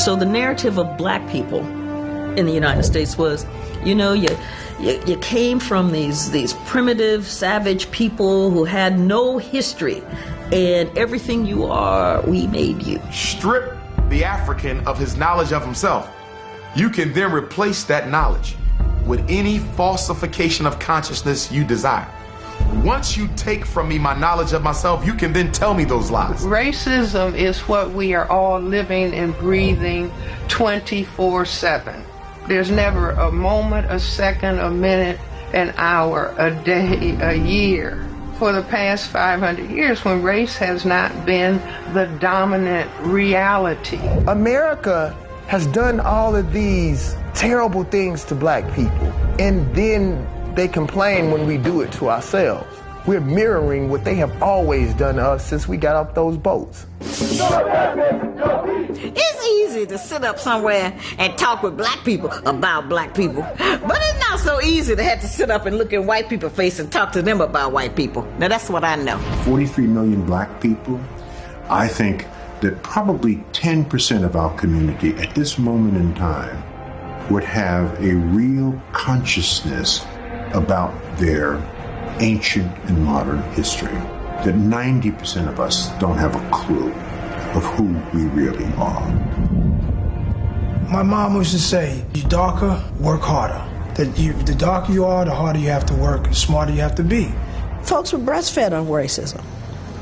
So the narrative of black people in the United States was, you know, you came from these primitive, savage people who had no history, and everything you are, we made you. Strip the African of his knowledge of himself. You can then replace that knowledge with any falsification of consciousness you desire. Once you take from me my knowledge of myself, you can then tell me those lies. Racism is what we are all living and breathing 24/7. There's never a moment, a second, a minute, an hour, a day, a year for the past 500 years when race has not been the dominant reality. America has done all of these terrible things to black people, and then they complain when we do it to ourselves. We're mirroring what they have always done to us since we got off those boats. It's easy to sit up somewhere and talk with black people about black people, but it's not so easy to have to sit up and look in white people's face and talk to them about white people. Now that's what I know. 43 million black people. I think that probably 10% of our community at this moment in time would have a real consciousness about their ancient and modern history. That 90% of us don't have a clue of who we really are. My mom used to say, you darker, work harder. The darker you are, the harder you have to work, the smarter you have to be. Folks were breastfed on racism.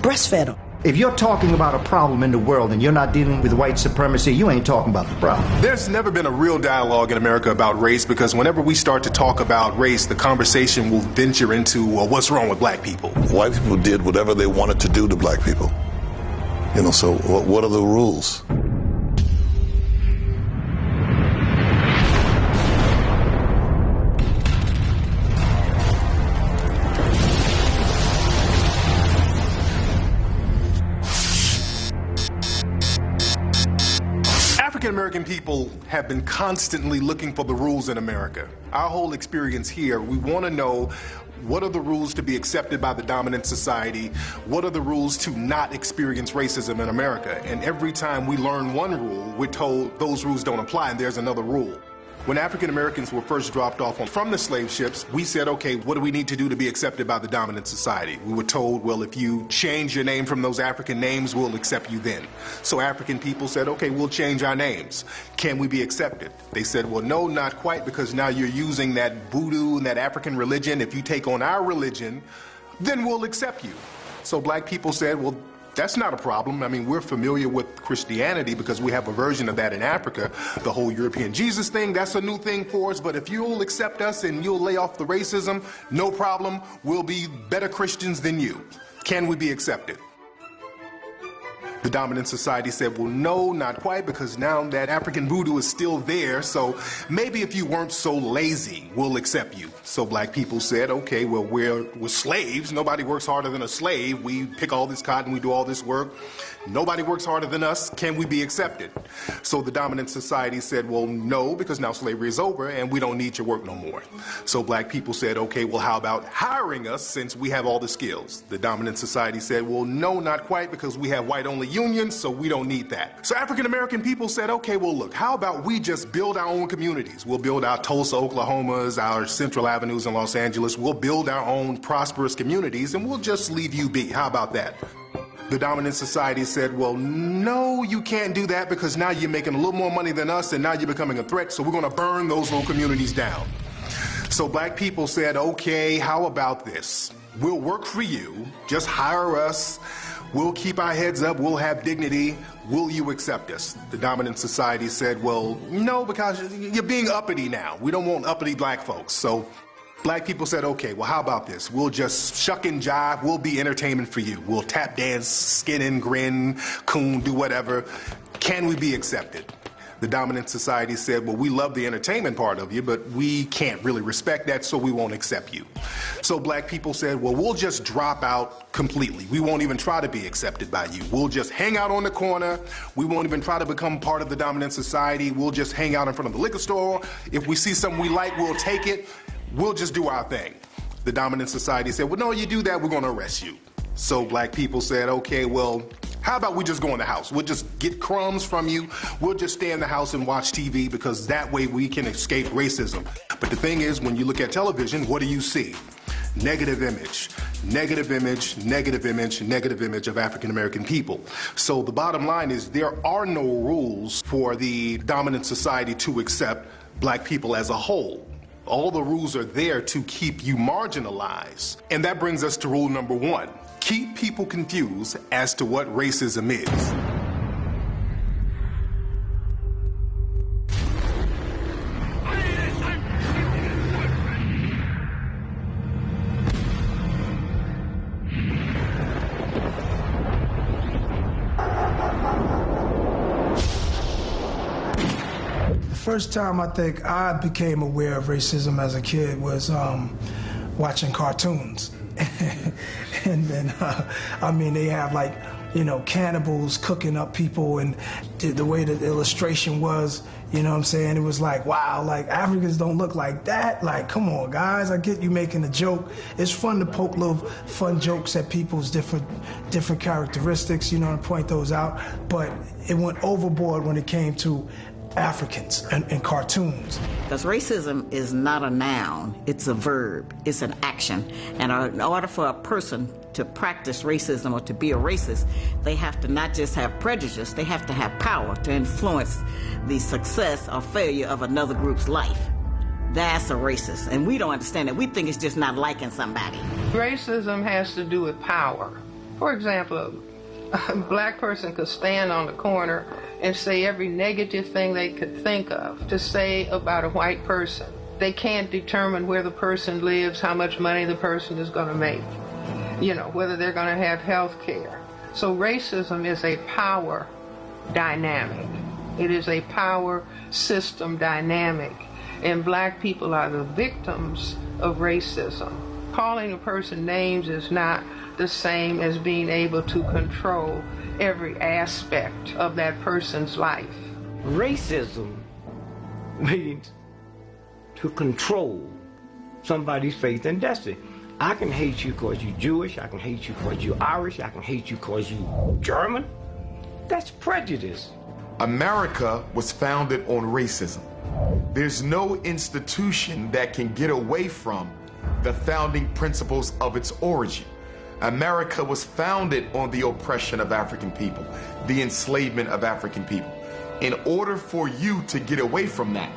Breastfed them. If you're talking about a problem in the world and you're not dealing with white supremacy, you ain't talking about the problem. There's never been a real dialogue in America about race, because whenever we start to talk about race, the conversation will venture into, well, what's wrong with black people? White people did whatever they wanted to do to black people. You know, so what are the rules? African-American people have been constantly looking for the rules in America. Our whole experience here, we want to know what are the rules to be accepted by the dominant society? What are the rules to not experience racism in America? And every time we learn one rule, we're told those rules don't apply and there's another rule. When African Americans were first dropped off from the slave ships, we said, okay, what do we need to do to be accepted by the dominant society? We were told, well, if you change your name from those African names, we'll accept you then. So African people said, okay, we'll change our names. Can we be accepted? They said, well, no, not quite, because now you're using that voodoo and that African religion. If you take on our religion, then we'll accept you. So black people said, well, that's not a problem. I mean, we're familiar with Christianity because we have a version of that in Africa. The whole European Jesus thing, that's a new thing for us. But if you'll accept us and you'll lay off the racism, no problem. We'll be better Christians than you. Can we be accepted? The dominant society said, well, no, not quite, because now that African voodoo is still there, so maybe if you weren't so lazy, we'll accept you. So black people said, okay, well, we're slaves. Nobody works harder than a slave. We pick all this cotton, we do all this work. Nobody works harder than us. Can we be accepted? So the dominant society said, well, no, because now slavery is over and we don't need your work no more. So black people said, okay, well, how about hiring us since we have all the skills? The dominant society said, well, no, not quite, because we have white-only unions, so we don't need that. So African-American people said, okay, well, look, how about we just build our own communities? We'll build our Tulsa, Oklahomas, our Central Avenues in Los Angeles. We'll build our own prosperous communities, and we'll just leave you be. How about that? The dominant society said, well, no, you can't do that, because now you're making a little more money than us, and now you're becoming a threat, so we're going to burn those little communities down. So black people said, okay, how about this? We'll work for you, just hire us, we'll keep our heads up, we'll have dignity, will you accept us? The dominant society said, well, no, because you're being uppity now. We don't want uppity black folks. So black people said, okay, well, how about this? We'll just shuck and jive, we'll be entertainment for you. We'll tap dance, skin and grin, coon, do whatever. Can we be accepted? The dominant society said, well, we love the entertainment part of you, but we can't really respect that, so we won't accept you. So black people said, well, we'll just drop out completely. We won't even try to be accepted by you. We'll just hang out on the corner. We won't even try to become part of the dominant society. We'll just hang out in front of the liquor store. If we see something we like, we'll take it. We'll just do our thing. The dominant society said, well, no, you do that, we're going to arrest you. So black people said, okay, well, How about we just go in the house? We'll just get crumbs from you. We'll just stay in the house and watch TV because that way we can escape racism. But the thing is, when you look at television, what do you see? Negative image, negative image, negative image, negative image of African American people. So the bottom line is there are no rules for the dominant society to accept black people as a whole. All the rules are there to keep you marginalized. And that brings us to rule number 1. Keep people confused as to what racism is. First time I think I became aware of racism as a kid was watching cartoons. And then, I mean, they have like, you know, cannibals cooking up people, and the way the illustration was, you know what I'm saying? It was like, wow, like Africans don't look like that. Like, come on, guys, I get you making a joke. It's fun to poke little fun jokes at people's different characteristics, you know, and point those out. But it went overboard when it came to Africans and cartoons. Because racism is not a noun, it's a verb, it's an action. And in order for a person to practice racism or to be a racist, they have to not just have prejudice, they have to have power to influence the success or failure of another group's life. That's a racist, and we don't understand it. We think it's just not liking somebody. Racism has to do with power. For example, a black person could stand on the corner and say every negative thing they could think of to say about a white person. They can't determine where the person lives, how much money the person is going to make, you know, whether they're going to have health care. So racism is a power dynamic. It is a power system dynamic. And black people are the victims of racism. Calling a person names is not the same as being able to control every aspect of that person's life. Racism means to control somebody's faith and destiny. I can hate you because you're Jewish, I can hate you because you're Irish, I can hate you because you're German. That's prejudice. America was founded on racism. There's no institution that can get away from the founding principles of its origin. America was founded on the oppression of African people, the enslavement of African people. In order for you to get away from that,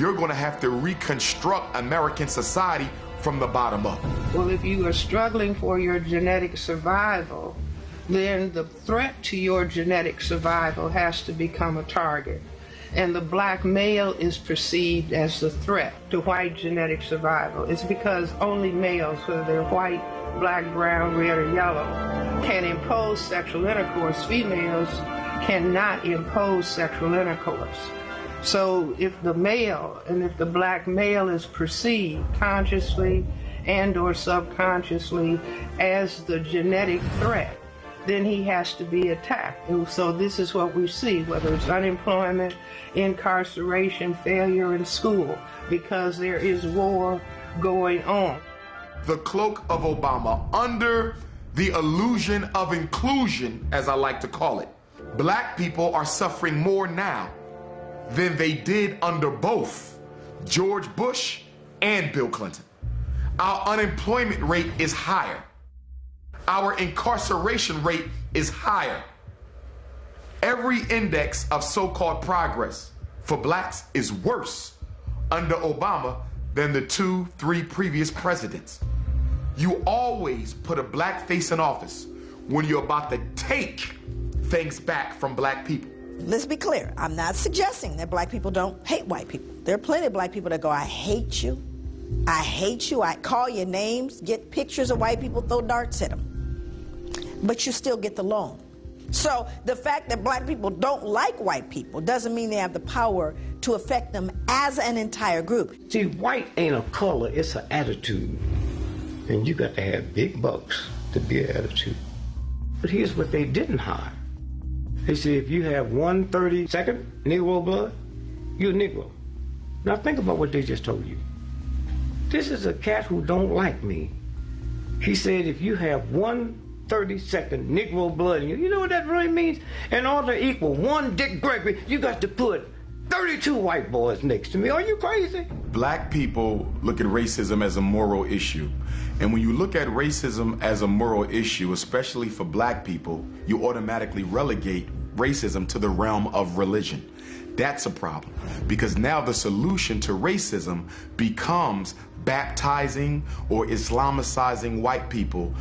you're going to have to reconstruct American society from the bottom up. Well, if you are struggling for your genetic survival, then the threat to your genetic survival has to become a target. And the black male is perceived as the threat to white genetic survival. It's because only males, whether they're white, black, brown, red, or yellow, can impose sexual intercourse. Females cannot impose sexual intercourse. So if the male and if the black male is perceived consciously and or subconsciously as the genetic threat, then he has to be attacked. And so this is what we see, whether it's unemployment, incarceration, failure in school, because there is war going on. The cloak of Obama, under the illusion of inclusion, as I like to call it, black people are suffering more now than they did under both George Bush and Bill Clinton. Our unemployment rate is higher. Our incarceration rate is higher. Every index of so-called progress for blacks is worse under Obama than the 2-3 previous presidents. You always put a black face in office when you're about to take things back from black people. Let's be clear. I'm not suggesting that black people don't hate white people. There are plenty of black people that go, I hate you. I hate you. I call your names, get pictures of white people, throw darts at them. But you still get the loan. So the fact that black people don't like white people doesn't mean they have the power to affect them as an entire group. See, white ain't a color, it's an attitude. And you got to have big bucks to be an attitude. But here's what they didn't hide. They said if you have 1/32 Negro blood, you're a Negro. Now think about what they just told you. This is a cat who don't like me. He said if you have 1 1/32 Negro blood in you. You know what that really means? In order to equal one Dick Gregory, you got to put 32 white boys next to me. Are you crazy? Black people look at racism as a moral issue. And when you look at racism as a moral issue, especially for black people, you automatically relegate racism to the realm of religion. That's a problem, because now the solution to racism becomes baptizing or Islamicizing white people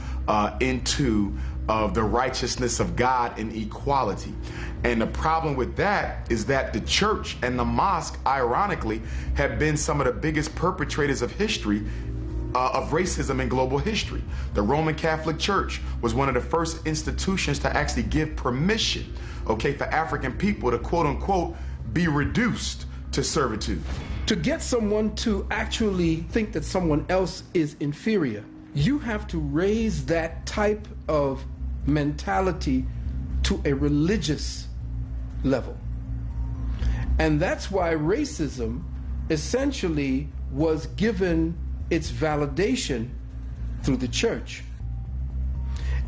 into the righteousness of God and equality. And the problem with that is that the church and the mosque, ironically, have been some of the biggest perpetrators of history of racism in global history. The Roman Catholic Church was one of the first institutions to actually give permission, okay, for African people to, quote unquote, be reduced to servitude. To get someone to actually think that someone else is inferior, you have to raise that type of mentality to a religious level. And that's why racism essentially was given its validation through the church.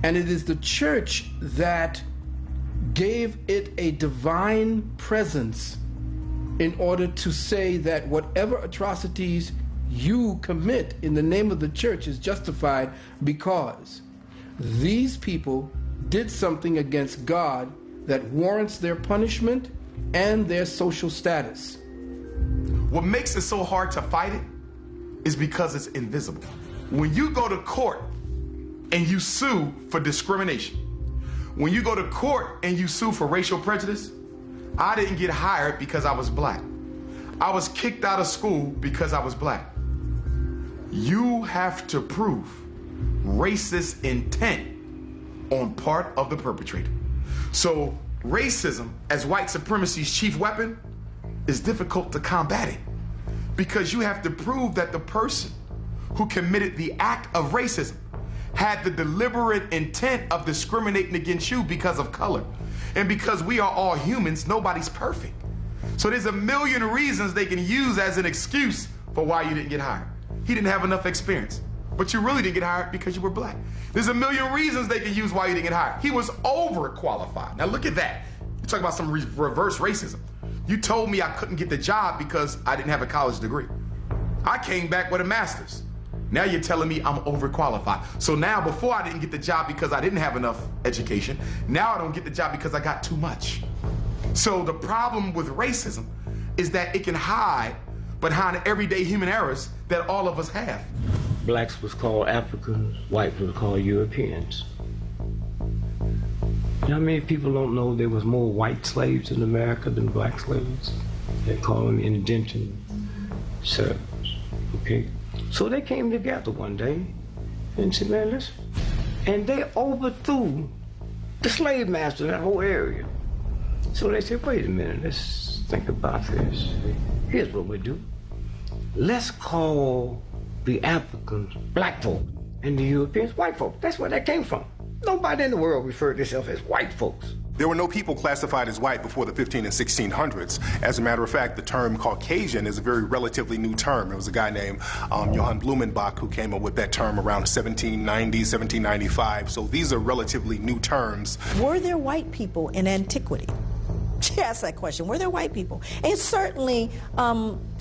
And it is the church that gave it a divine presence in order to say that whatever atrocities you commit in the name of the church is justified because these people did something against God that warrants their punishment and their social status. What makes it so hard to fight it is because it's invisible. When you go to court and you sue for discrimination, when you go to court and you sue for racial prejudice, I didn't get hired because I was black. I was kicked out of school because I was black. You have to prove racist intent on part of the perpetrator. So racism, as white supremacy's chief weapon, is difficult to combat it because you have to prove that the person who committed the act of racism had the deliberate intent of discriminating against you because of color. And because we are all humans, nobody's perfect. So there's a million reasons they can use as an excuse for why you didn't get hired. He didn't have enough experience, but you really didn't get hired because you were black. There's a million reasons they can use why you didn't get hired. He was overqualified. Now look at that. You talk about some reverse racism. You told me I couldn't get the job because I didn't have a college degree. I came back with a master's. Now you're telling me I'm overqualified. So now before I didn't get the job because I didn't have enough education, now I don't get the job because I got too much. So the problem with racism is that it can hide behind everyday human errors that all of us have. Blacks was called Africans, whites was called Europeans. You know how many people don't know there was more white slaves in America than black slaves? They call them indentured servants, okay? So they came together one day and said, man, listen. And they overthrew the slave master in that whole area. So they said, wait a minute, let's think about this. Here's what we do. Let's call the Africans black folk and the Europeans white folk. That's where that came from. Nobody in the world referred to themselves as white folks. There were no people classified as white before the 15 and 1600s. As a matter of fact, the term Caucasian is a very relatively new term. It was a guy named Johann Blumenbach who came up with that term around 1790, 1795. So these are relatively new terms. Were there white people in antiquity? She asked that question. Were there white people? And certainly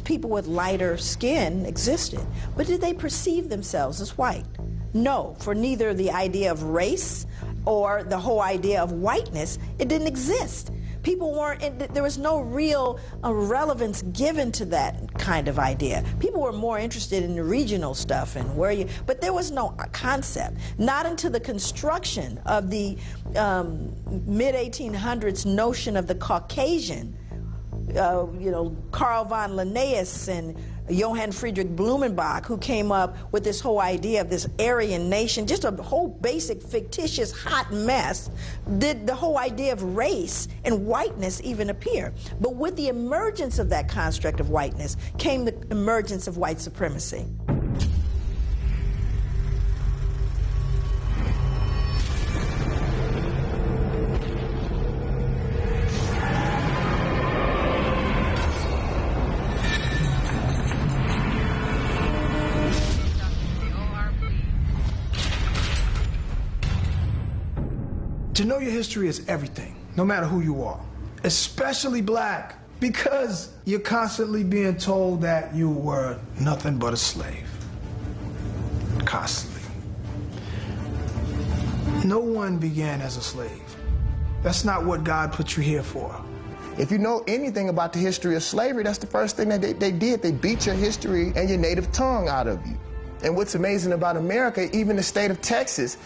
people with lighter skin existed. But did they perceive themselves as white? No, for neither the idea of race or the whole idea of whiteness, it didn't exist. People weren't, there was no real relevance given to that kind of idea. People were more interested in the regional stuff and where you, but there was no concept. Not until the construction of the mid-1800s notion of the Caucasian, Carl von Linnaeus and Johann Friedrich Blumenbach, who came up with this whole idea of this Aryan nation, just a whole basic fictitious hot mess, did the whole idea of race and whiteness even appear. But with the emergence of that construct of whiteness came the emergence of white supremacy. To know your history is everything, no matter who you are, especially black, because you're constantly being told that you were nothing but a slave. Constantly. No one began as a slave. That's not what God put you here for. If you know anything about the history of slavery, that's the first thing that they did. They beat your history and your native tongue out of you. And what's amazing about America, even the state of Texas,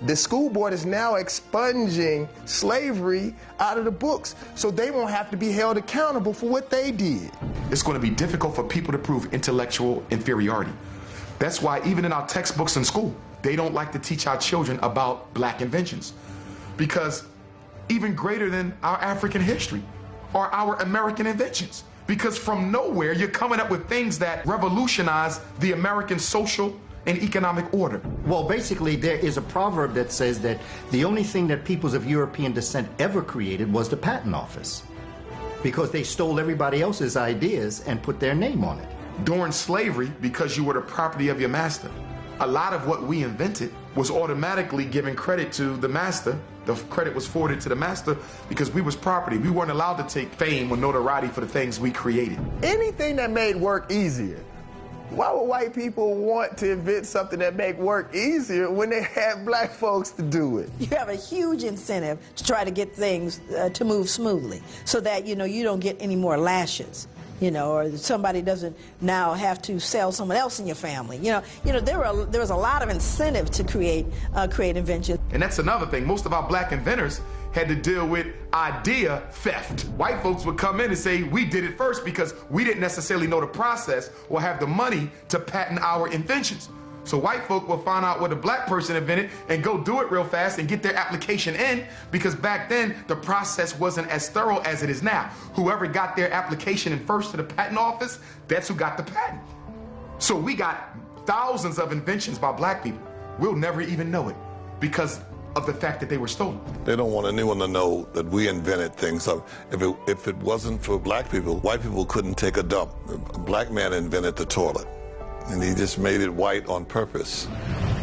the school board is now expunging slavery out of the books, so they won't have to be held accountable for what they did. It's going to be difficult for people to prove intellectual inferiority. That's why even in our textbooks in school, they don't like to teach our children about black inventions. Because even greater than our African history are our American inventions. Because from nowhere, you're coming up with things that revolutionize the American social and economic order. Well, basically, there is a proverb that says that the only thing that peoples of European descent ever created was the patent office, because they stole everybody else's ideas and put their name on it. During slavery, because you were the property of your master, a lot of what we invented was automatically given credit to the master. The credit was forwarded to the master because we was property. We weren't allowed to take fame or notoriety for the things we created. Anything that made work easier. Why would white people want to invent something that make work easier when they had black folks to do it? You have a huge incentive to try to get things to move smoothly so that, you don't get any more lashes. Or somebody doesn't now have to sell someone else in your family. There was a lot of incentive to create inventions. And that's another thing. Most of our black inventors had to deal with idea theft. White folks would come in and say, we did it first because we didn't necessarily know the process or have the money to patent our inventions. So white folk will find out what a black person invented and go do it real fast and get their application in, because back then the process wasn't as thorough as it is now. Whoever got their application in first to the patent office, that's who got the patent. So we got thousands of inventions by black people. We'll never even know it because of the fact that they were stolen. They don't want anyone to know that we invented things. If it wasn't for black people, white people couldn't take a dump. A black man invented the toilet, and he just made it white on purpose.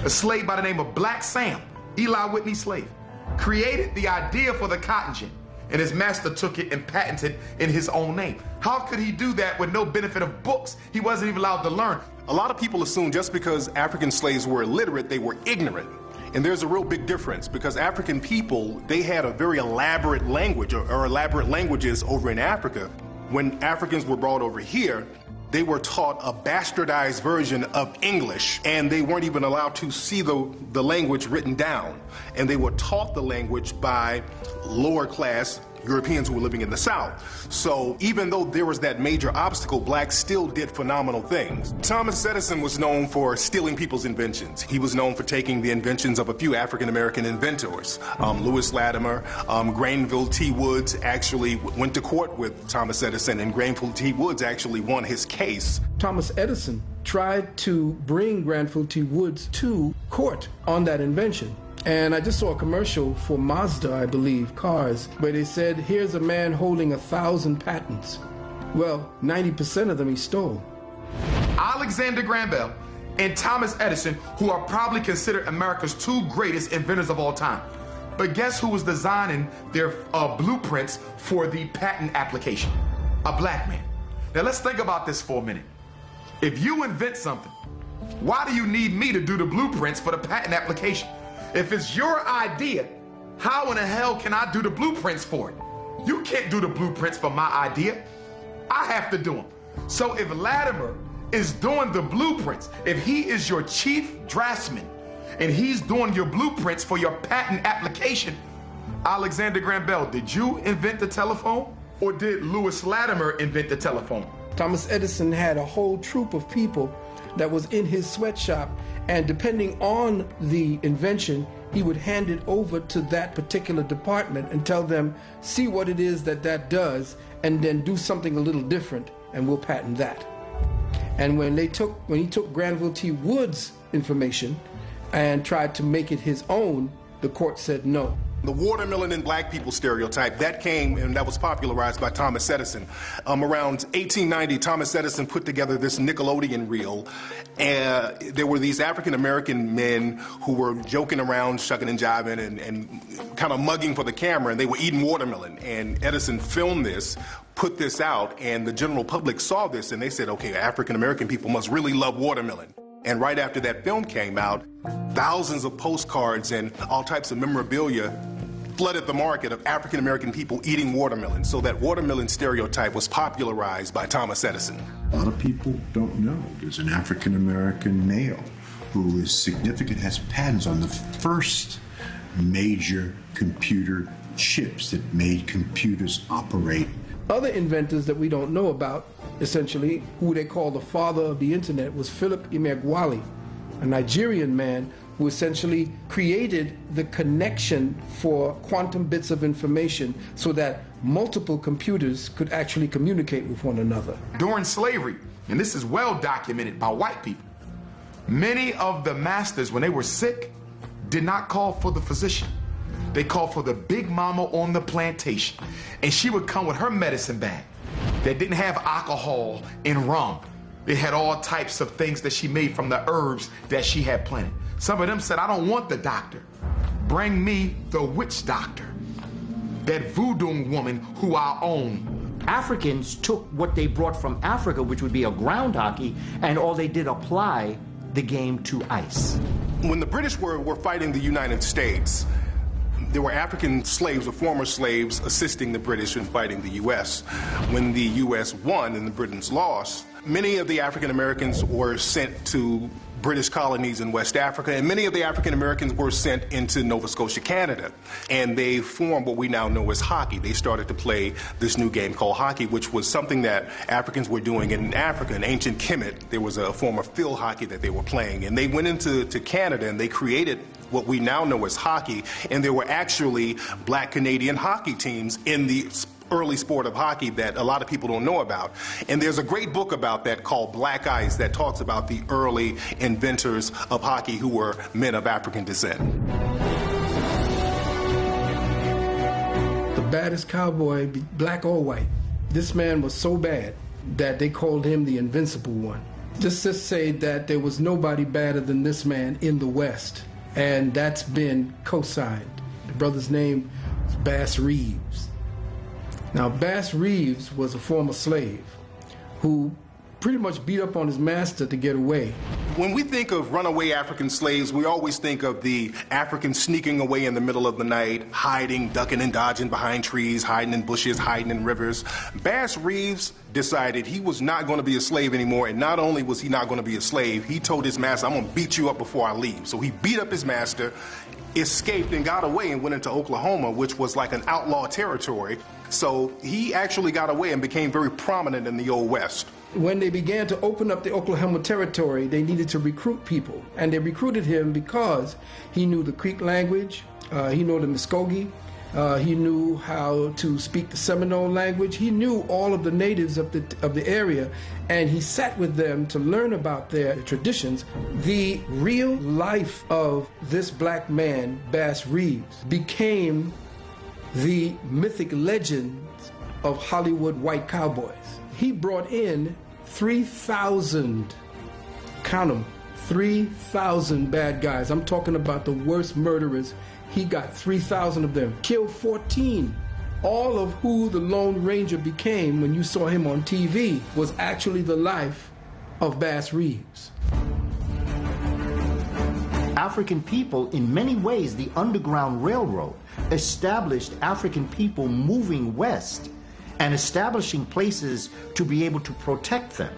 A slave by the name of Black Sam, Eli Whitney's slave, created the idea for the cotton gin, and his master took it and patented in his own name. How could he do that with no benefit of books? He wasn't even allowed to learn. A lot of people assume just because African slaves were illiterate, they were ignorant. And there's a real big difference, because African people, they had a very elaborate language or elaborate languages over in Africa. When Africans were brought over here, they were taught a bastardized version of English, and they weren't even allowed to see the language written down. And they were taught the language by lower class Europeans who were living in the South. So even though there was that major obstacle, blacks still did phenomenal things. Thomas Edison was known for stealing people's inventions. He was known for taking the inventions of a few African-American inventors. Lewis Latimer, Granville T. Woods actually went to court with Thomas Edison, and Granville T. Woods actually won his case. Thomas Edison tried to bring Granville T. Woods to court on that invention. And I just saw a commercial for Mazda, I believe, cars, where they said, here's a man holding 1,000 patents. Well, 90% of them he stole. Alexander Graham Bell and Thomas Edison, who are probably considered America's two greatest inventors of all time. But guess who was designing their blueprints for the patent application? A black man. Now let's think about this for a minute. If you invent something, why do you need me to do the blueprints for the patent application? If it's your idea, how in the hell can I do the blueprints for it? You can't do the blueprints for my idea. I have to do them. So if Latimer is doing the blueprints, if he is your chief draftsman and he's doing your blueprints for your patent application, Alexander Graham Bell, did you invent the telephone, or did Lewis Latimer invent the telephone? Thomas Edison had a whole troop of people that was in his sweatshop, and depending on the invention, he would hand it over to that particular department and tell them, see what it is that does, and then do something a little different, and we'll patent that. And when he took Granville T. Woods' information and tried to make it his own, the court said no. The watermelon and black people stereotype, that came and that was popularized by Thomas Edison. Around 1890, Thomas Edison put together this Nickelodeon reel. And there were these African-American men who were joking around, shucking and jiving, and kind of mugging for the camera, and they were eating watermelon. And Edison filmed this, put this out, and the general public saw this, and they said, okay, African-American people must really love watermelon. And right after that film came out, thousands of postcards and all types of memorabilia flooded the market of African-American people eating watermelon. So that watermelon stereotype was popularized by Thomas Edison. A lot of people don't know there's an African-American male who is significant, has patents on the first major computer chips that made computers operate. Other inventors that we don't know about, essentially, who they call the father of the internet, was Philip Emeagwali, a Nigerian man who essentially created the connection for quantum bits of information so that multiple computers could actually communicate with one another. During slavery, and this is well documented by white people, many of the masters, when they were sick, did not call for the physician. They called for the big mama on the plantation, and she would come with her medicine bag that didn't have alcohol and rum. It had all types of things that she made from the herbs that she had planted. Some of them said, I don't want the doctor. Bring me the witch doctor, that voodoo woman who I own. Africans took what they brought from Africa, which would be a ground hockey, and all they did apply the game to ice. When the British were fighting the United States, there were African slaves or former slaves assisting the British in fighting the U.S. When the U.S. won and the Britons lost, many of the African Americans were sent to British colonies in West Africa, and many of the African Americans were sent into Nova Scotia, Canada, and they formed what we now know as hockey. They started to play this new game called hockey, which was something that Africans were doing in Africa. In ancient Kemet, there was a form of field hockey that they were playing, and they went into Canada and they created what we now know as hockey, and there were actually black Canadian hockey teams in the early sport of hockey that a lot of people don't know about. And there's a great book about that called Black Ice that talks about the early inventors of hockey who were men of African descent. The baddest cowboy, black or white. This man was so bad that they called him the Invincible One. Just to say that there was nobody badder than this man in the West, and that's been co-signed. The brother's name was Bass Reeves. Now, Bass Reeves was a former slave who pretty much beat up on his master to get away. When we think of runaway African slaves, we always think of the Africans sneaking away in the middle of the night, hiding, ducking and dodging behind trees, hiding in bushes, hiding in rivers. Bass Reeves decided he was not going to be a slave anymore, and not only was he not going to be a slave, he told his master, I'm going to beat you up before I leave. So he beat up his master, escaped and got away and went into Oklahoma, which was like an outlaw territory. So he actually got away and became very prominent in the Old West. When they began to open up the Oklahoma territory, they needed to recruit people. And they recruited him because he knew the Creek language, he knew the Muskogee, he knew how to speak the Seminole language. He knew all of the natives of the area, and he sat with them to learn about their traditions. The real life of this black man, Bass Reeves, became the mythic legends of Hollywood white cowboys. He brought in 3,000, count them, 3,000 bad guys. I'm talking about the worst murderers. He got 3,000 of them, killed 14. All of who the Lone Ranger became when you saw him on TV was actually the life of Bass Reeves. African people, in many ways, the Underground Railroad established African people moving west and establishing places to be able to protect them.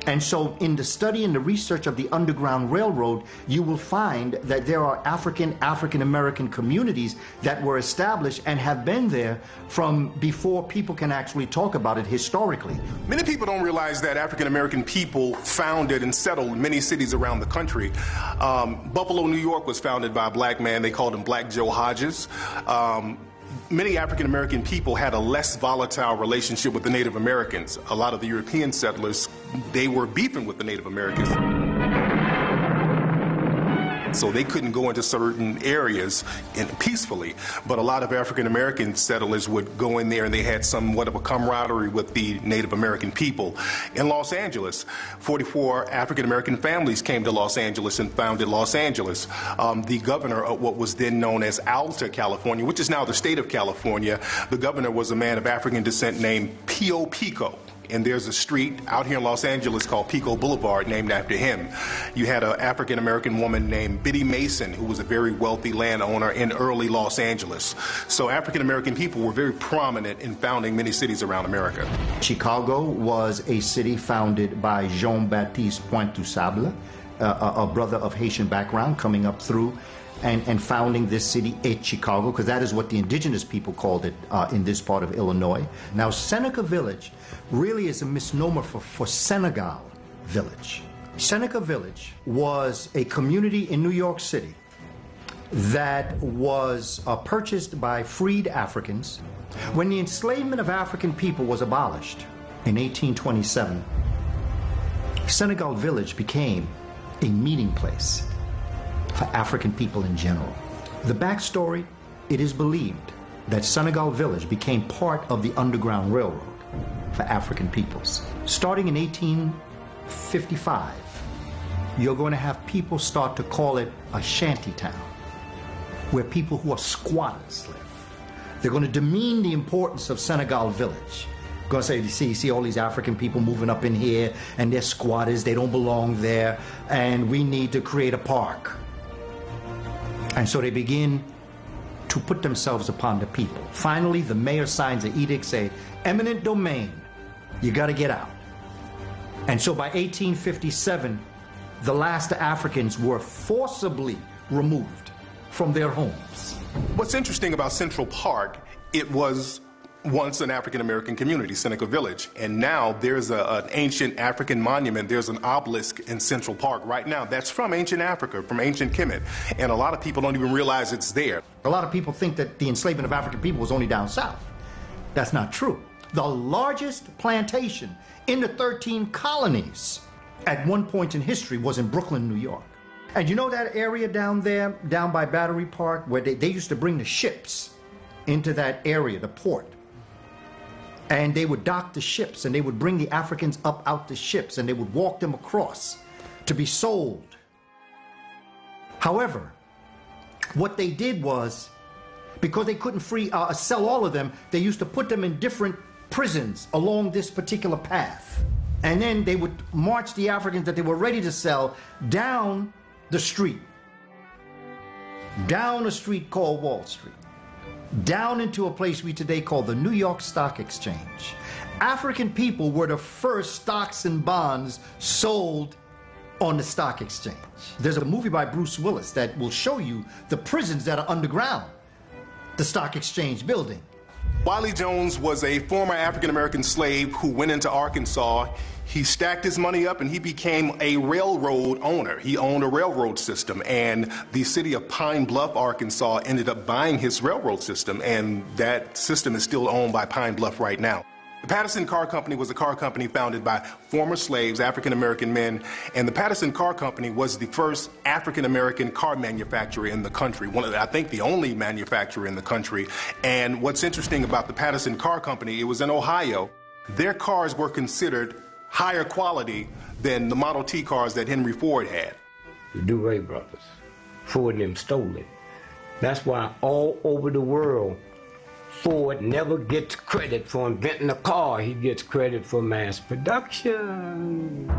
And so in the study and the research of the Underground Railroad, you will find that there are African-American communities that were established and have been there from before people can actually talk about it historically. Many people don't realize that African-American people founded and settled many cities around the country. Buffalo, New York was founded by a black man. They called him Black Joe Hodges. Many African-American people had a less volatile relationship with the Native Americans. A lot of the European settlers, they were beefing with the Native Americans. so they couldn't go into certain areas peacefully. But a lot of African American settlers would go in there, and they had somewhat of a camaraderie with the Native American people. In Los Angeles, 44 African American families came to Los Angeles and founded Los Angeles. The governor of what was then known as Alta California, which is now the state of California, the governor was a man of African descent named Pio Pico. And there's a street out here in Los Angeles called Pico Boulevard named after him. You had an African-American woman named Biddy Mason, who was a very wealthy landowner in early Los Angeles. So African-American people were very prominent in founding many cities around America. Chicago was a city founded by Jean-Baptiste Pointe-du-Sable, a brother of Haitian background coming up through and founding this city, Chicago, because that is what the indigenous people called it in this part of Illinois. Now, Seneca Village really is a misnomer for Senegal Village. Seneca Village was a community in New York City that was purchased by freed Africans. When the enslavement of African people was abolished in 1827, Senegal Village became a meeting place for African people in general. The backstory, it is believed that Senegal Village became part of the Underground Railroad for African peoples. Starting in 1855, you're going to have people start to call it a shanty town, where people who are squatters live. They're going to demean the importance of Senegal Village. Going to say, you see all these African people moving up in here, and they're squatters, they don't belong there, and we need to create a park. And so they begin to put themselves upon the people. Finally, the mayor signs an edict saying, eminent domain, you got to get out. And so by 1857, the last Africans were forcibly removed from their homes. What's interesting about Central Park, it was once an African-American community, Seneca Village, and now there's an ancient African monument. There's an obelisk in Central Park right now that's from ancient Africa, from ancient Kemet, and a lot of people don't even realize it's there. A lot of people think that the enslavement of African people was only down south. That's not true. The largest plantation in the 13 colonies at one point in history was in Brooklyn, New York. And you know that area down there, down by Battery Park, where they used to bring the ships into that area, the port. And they would dock the ships, and they would bring the Africans up out the ships, and they would walk them across to be sold. However, what they did was, because they couldn't sell all of them, they used to put them in different prisons along this particular path. And then they would march the Africans that they were ready to sell down the street. Down a street called Wall Street. Down into a place we today call the New York Stock Exchange. African people were the first stocks and bonds sold on the stock exchange. There's a movie by Bruce Willis that will show you the prisons that are underground the stock exchange building. Wiley Jones was a former African-American slave who went into Arkansas. He stacked his money up and he became a railroad owner. He owned a railroad system, and the city of Pine Bluff, Arkansas ended up buying his railroad system, and that system is still owned by Pine Bluff right now. The Patterson Car Company was a car company founded by former slaves, African-American men, and the Patterson Car Company was the first African-American car manufacturer in the country, I think the only manufacturer in the country. And what's interesting about the Patterson Car Company, it was in Ohio. Their cars were considered higher quality than the Model T cars that Henry Ford had. The DeRay brothers, Ford and them stole it. That's why all over the world, Ford never gets credit for inventing a car. He gets credit for mass production.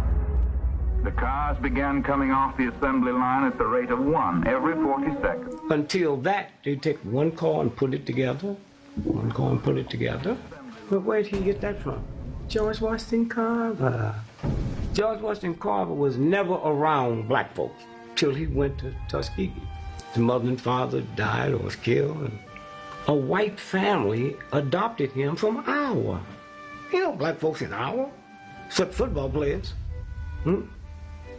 The cars began coming off the assembly line at the rate of 1 every 40 seconds. Until that, they take one car and put it together. One car and put it together. But where did he get that from? George Washington Carver. George Washington Carver was never around black folks till he went to Tuskegee. His mother and father died or was killed, and a white family adopted him from Iowa. You know, black folks in Iowa, except football players.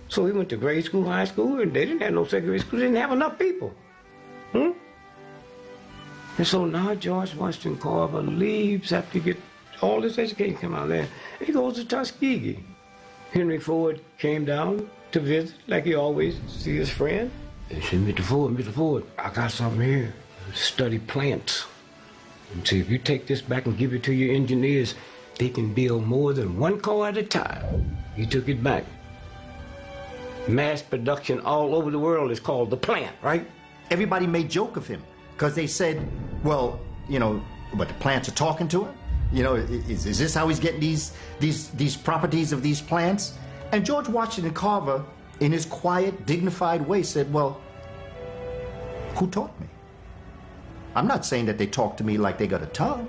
So he went to grade school, high school, and they didn't have no secondary school. They didn't have enough people. And so now George Washington Carver leaves after he get all this education come out there. He goes to Tuskegee. Henry Ford came down to visit, like he always see his friend. He said, Mr. Ford, I got something here. Study plants. And so if you take this back and give it to your engineers, they can build more than one car at a time. He took it back. Mass production all over the world is called the plant, right? Everybody made joke of him because they said, well, you know, but the plants are talking to him? You know, is this how he's getting these properties of these plants? And George Washington Carver, in his quiet, dignified way, said, well, who taught me? I'm not saying that they talk to me like they got a tongue,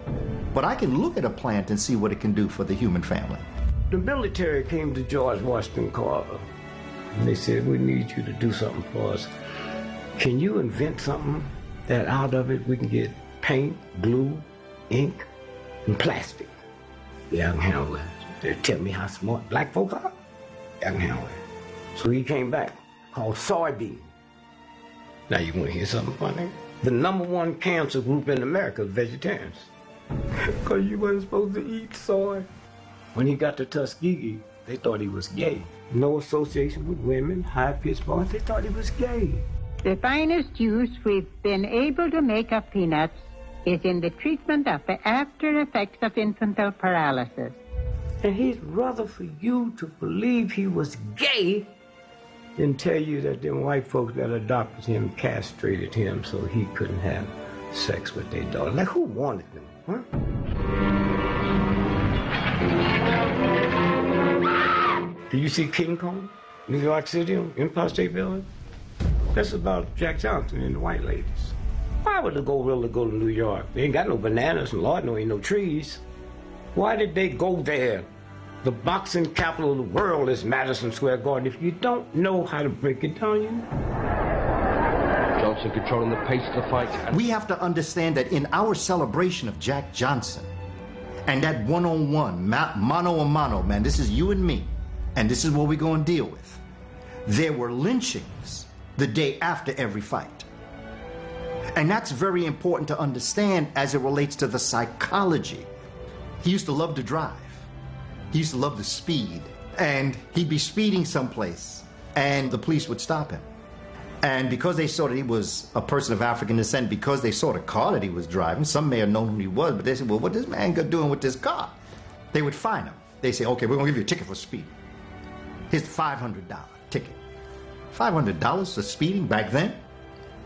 but I can look at a plant and see what it can do for the human family. The military came to George Washington Carver, and they said, we need you to do something for us. Can you invent something that out of it we can get paint, glue, ink, and plastic? Yeah, I can handle it. They tell me how smart black folk are. I can handle it. So he came back, called soybean. Now you want to hear something funny? The #1 cancer group in America is vegetarians. Because you wasn't supposed to eat soy. When he got to Tuskegee, they thought he was gay. No association with women, high-pitched voice, they thought he was gay. The finest use we've been able to make of peanuts is in the treatment of the after effects of infantile paralysis. And he'd rather for you to believe he was gay than tell you that them white folks that adopted him castrated him so he couldn't have sex with their daughter. Like, who wanted them, huh? Do you see King Kong, New York City, Empire State Building? That's about Jack Johnson and the white ladies. Why would the gorilla go to New York? They ain't got no bananas, and Lord, no ain't no trees. Why did they go there? The boxing capital of the world is Madison Square Garden. If you don't know how to break it down, you know. Johnson controlling the pace of the fight. We have to understand that in our celebration of Jack Johnson and that one-on-one, mano-a-mano, man, this is you and me, and this is what we're going to deal with. There were lynchings the day after every fight. And that's very important to understand as it relates to the psychology. He used to love to drive. He used to love to speed. And he'd be speeding someplace, and the police would stop him. And because they saw that he was a person of African descent, because they saw the car that he was driving, some may have known who he was, but they said, well, what this man got doing with this car? They would fine him. They say, okay, we're going to give you a ticket for speeding. Here's the $500 ticket. $500 for speeding back then?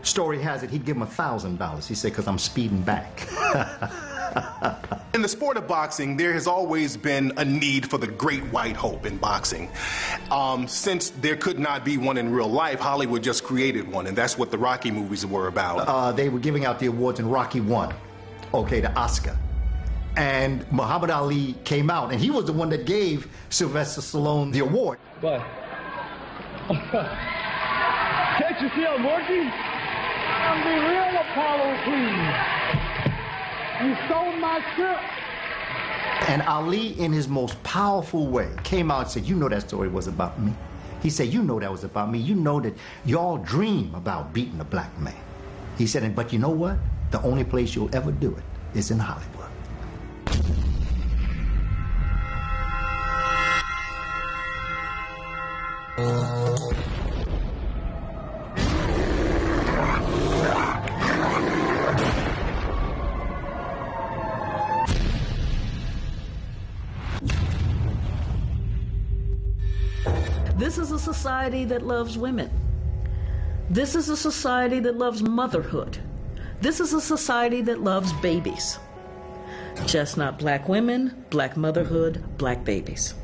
Story has it he'd give him $1,000. He said, because I'm speeding back. In the sport of boxing, there has always been a need for the great white hope in boxing. Since there could not be one in real life, Hollywood just created one, and that's what the Rocky movies were about. They were giving out the awards in Rocky 1, okay, the Oscar. And Muhammad Ali came out, and he was the one that gave Sylvester Stallone the award. But can't you see I'm working? I'm the real Apollo Creed. You stole my ship. And Ali, in his most powerful way, came out and said, you know that story was about me. He said, you know that was about me. You know that y'all dream about beating a black man. He said, but you know what? The only place you'll ever do it is in Hollywood. This is a society that loves women. This is a society that loves motherhood. This is a society that loves babies. Just not black women, black motherhood, black babies.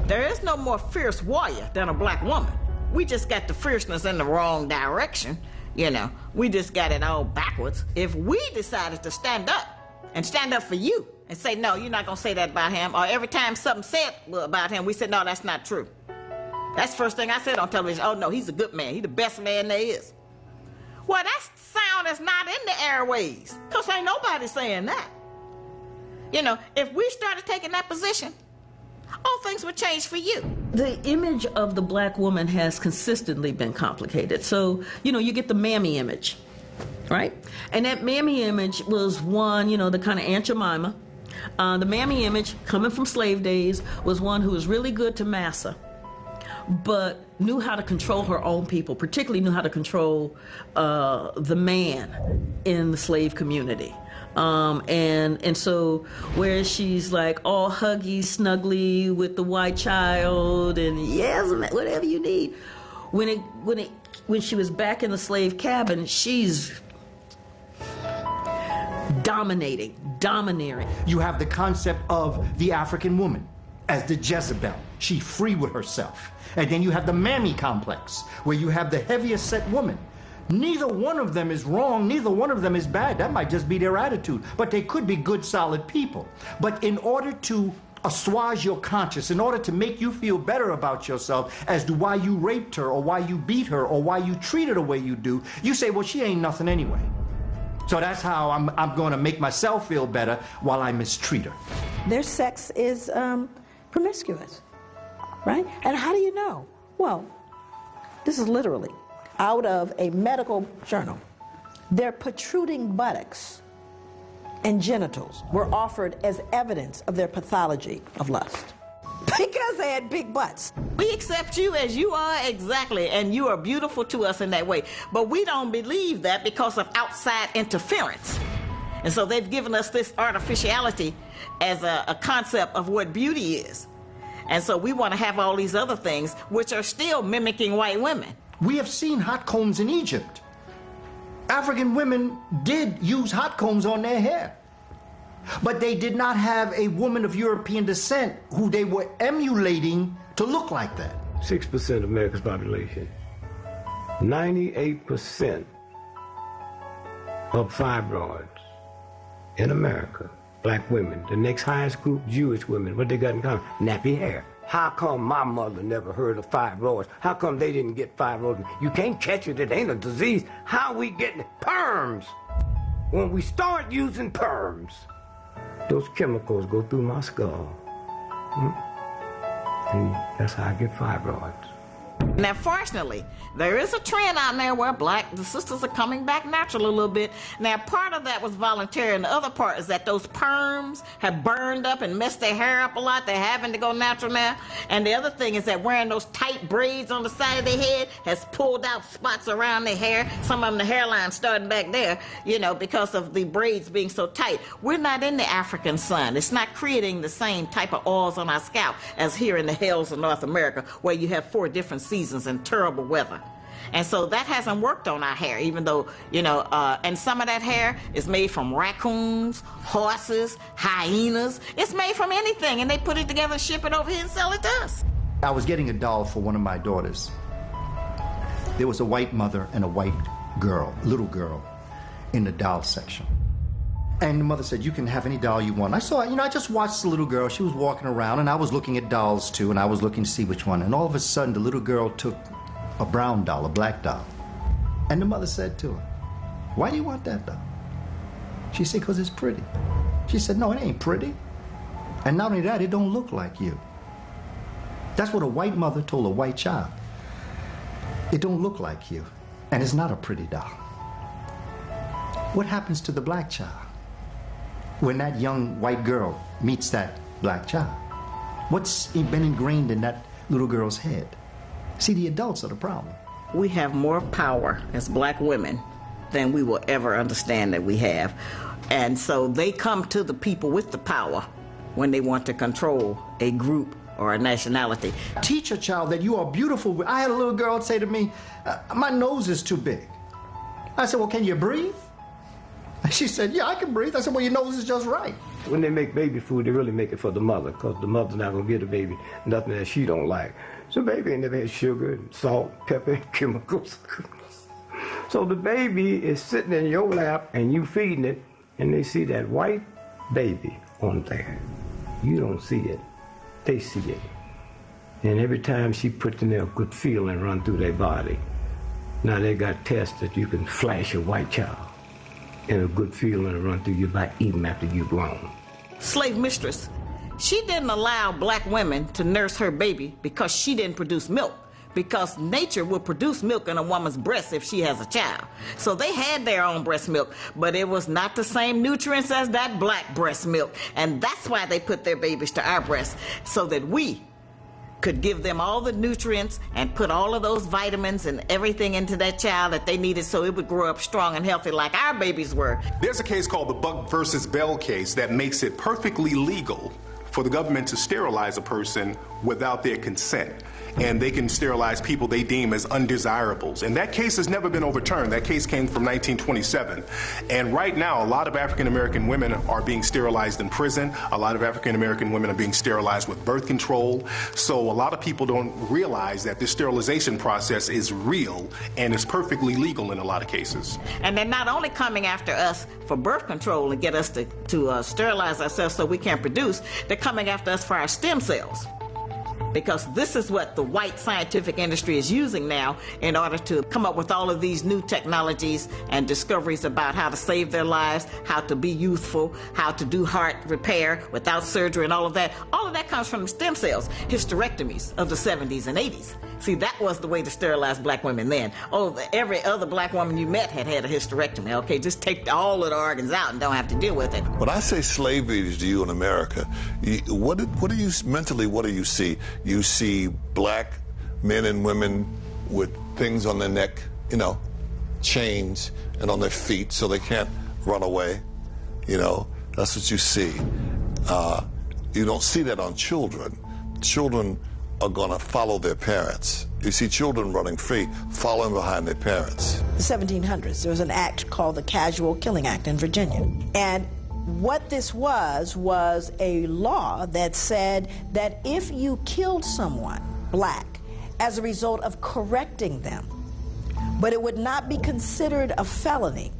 There is no more fierce warrior than a black woman. We just got the fierceness in the wrong direction. You know, we just got it all backwards. If we decided to stand up and stand up for you and say, no, you're not going to say that about him, or every time something said about him, we said, no, that's not true. That's the first thing I said on television. Oh, no, he's a good man. He's the best man there is. Well, that sound is not in the airways, because ain't nobody saying that. You know, if we started taking that position, all things would change for you. The image of the black woman has consistently been complicated. So, you know, you get the mammy image, right? And that mammy image was one, you know, the kind of Aunt Jemima. The mammy image, coming from slave days, was one who was really good to massa, but knew how to control her own people, particularly knew how to control the man in the slave community. And so whereas she's like all huggy, snuggly with the white child and yes, whatever you need, when she was back in the slave cabin, she's domineering. You have the concept of the African woman as the Jezebel. She's free with herself. And then you have the mammy complex, where you have the heavier set woman. Neither one of them is wrong, neither one of them is bad. That might just be their attitude. But they could be good, solid people. But in order to assuage your conscience, in order to make you feel better about yourself as to why you raped her or why you beat her or why you treat her the way you do, you say, well, she ain't nothing anyway. So that's how I'm going to make myself feel better while I mistreat her. Their sex is promiscuous, right? And how do you know? Well, this is literally out of a medical journal. Their protruding buttocks and genitals were offered as evidence of their pathology of lust. Because they had big butts. We accept you as you are, exactly, and you are beautiful to us in that way. But we don't believe that because of outside interference. And so they've given us this artificiality as a concept of what beauty is. And so we want to have all these other things, which are still mimicking white women. We have seen hot combs in Egypt. African women did use hot combs on their hair. But they did not have a woman of European descent who they were emulating to look like that. 6% of America's population. 98% of fibroids in America, black women. The next highest group, Jewish women. What they got in common? Nappy hair. How come my mother never heard of fibroids? How come they didn't get fibroids? You can't catch it, it ain't a disease. How we getting it? Perms. When we start using perms, those chemicals go through my skull. And that's how I get fibroids. Now, fortunately, there is a trend out there where the sisters are coming back natural a little bit. Now, part of that was voluntary, and the other part is that those perms have burned up and messed their hair up a lot. They're having to go natural now. And the other thing is that wearing those tight braids on the side of their head has pulled out spots around their hair. Some of them, the hairline starting back there, you know, because of the braids being so tight. We're not in the African sun. It's not creating the same type of oils on our scalp as here in the hills of North America, where you have 4 different seasons and terrible weather. And so that hasn't worked on our hair, even though, you know, and some of that hair is made from raccoons, horses, hyenas. It's made from anything, and they put it together, ship it over here, and sell it to us. I was getting a doll for one of my daughters. There was a white mother and a white girl, little girl, in the doll section. And the mother said, you can have any doll you want. I saw, you know, I just watched the little girl. She was walking around, and I was looking at dolls, too, and I was looking to see which one. And all of a sudden, the little girl took a brown doll, a black doll. And the mother said to her, why do you want that doll? She said, because it's pretty. She said, no, it ain't pretty. And not only that, it don't look like you. That's what a white mother told a white child. It don't look like you, and it's not a pretty doll. What happens to the black child when that young white girl meets that black child? What's been ingrained in that little girl's head? See, the adults are the problem. We have more power as black women than we will ever understand that we have. And so they come to the people with the power when they want to control a group or a nationality. Teach a child that you are beautiful. I had a little girl say to me, my nose is too big. I said, well, can you breathe? She said, yeah, I can breathe. I said, well, your nose is just right. When they make baby food, they really make it for the mother, because the mother's not going to give the baby nothing that she don't like. So baby ain't never had sugar and salt, pepper, and chemicals. So the baby is sitting in your lap, and you feeding it, and they see that white baby on there. You don't see it. They see it. And every time she puts in there, a good feeling run through their body. Now they got tests that you can flash a white child, and a good feeling run through your body even after you've grown. Slave mistress, she didn't allow black women to nurse her baby because she didn't produce milk, because nature will produce milk in a woman's breast if she has a child. So they had their own breast milk, but it was not the same nutrients as that black breast milk. And that's why they put their babies to our breasts, so that we could give them all the nutrients and put all of those vitamins and everything into that child that they needed so it would grow up strong and healthy like our babies were. There's a case called the Buck versus Bell case that makes it perfectly legal for the government to sterilize a person without their consent. And they can sterilize people they deem as undesirables. And that case has never been overturned. That case came from 1927. And right now, a lot of African-American women are being sterilized in prison. A lot of African-American women are being sterilized with birth control. So a lot of people don't realize that this sterilization process is real and is perfectly legal in a lot of cases. And they're not only coming after us for birth control and get us to sterilize ourselves so we can produce, they're coming after us for our stem cells. Because this is what the white scientific industry is using now in order to come up with all of these new technologies and discoveries about how to save their lives, how to be youthful, how to do heart repair without surgery and all of that. All of that comes from stem cells, hysterectomies of the 70s and 80s. See, that was the way to sterilize black women then. Oh, every other black woman you met had a hysterectomy. Okay, just take all of the organs out and don't have to deal with it. When I say slavery to you in America, what do you mentally, what do you see? You see black men and women with things on their neck, you know, chains, and on their feet so they can't run away. You know, that's what you see. You don't see that on children. Children are going to follow their parents. You see children running free, following behind their parents. The 1700s, there was an act called the Casual Killing Act in Virginia. And what this was a law that said that if you killed someone, black, as a result of correcting them, but it would not be considered a felony,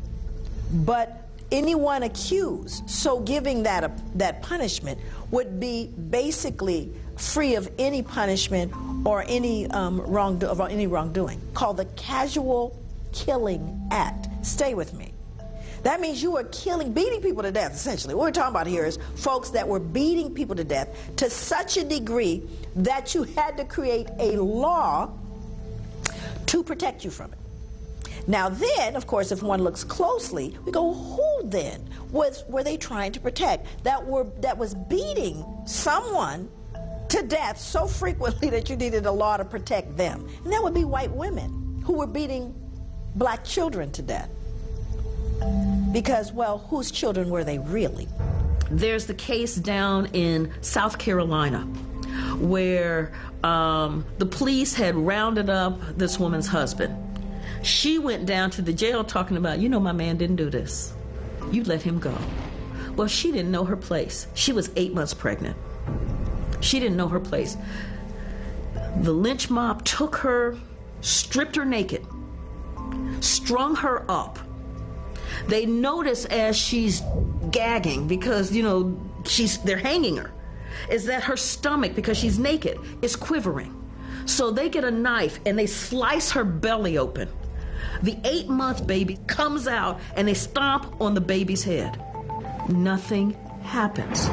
but anyone accused, so giving that punishment would be basically free of any punishment or any wrongdoing, called the Casual Killing Act. Stay with me. That means you were beating people to death, essentially. What we're talking about here is folks that were beating people to death to such a degree that you had to create a law to protect you from it. Now then, of course, if one looks closely, we go, who then were they trying to protect that was beating someone to death so frequently that you needed a law to protect them? And that would be white women who were beating black children to death. Because, well, whose children were they really? There's the case down in South Carolina where the police had rounded up this woman's husband. She went down to the jail talking about, you know, my man didn't do this. You let him go. Well, she didn't know her place. She was 8 months pregnant. She didn't know her place. The lynch mob took her, stripped her naked, strung her up. They notice as she's gagging, because, you know, they're hanging her, is that her stomach, because she's naked, is quivering. So they get a knife and they slice her belly open. The 8-month baby comes out and they stomp on the baby's head. Nothing happens.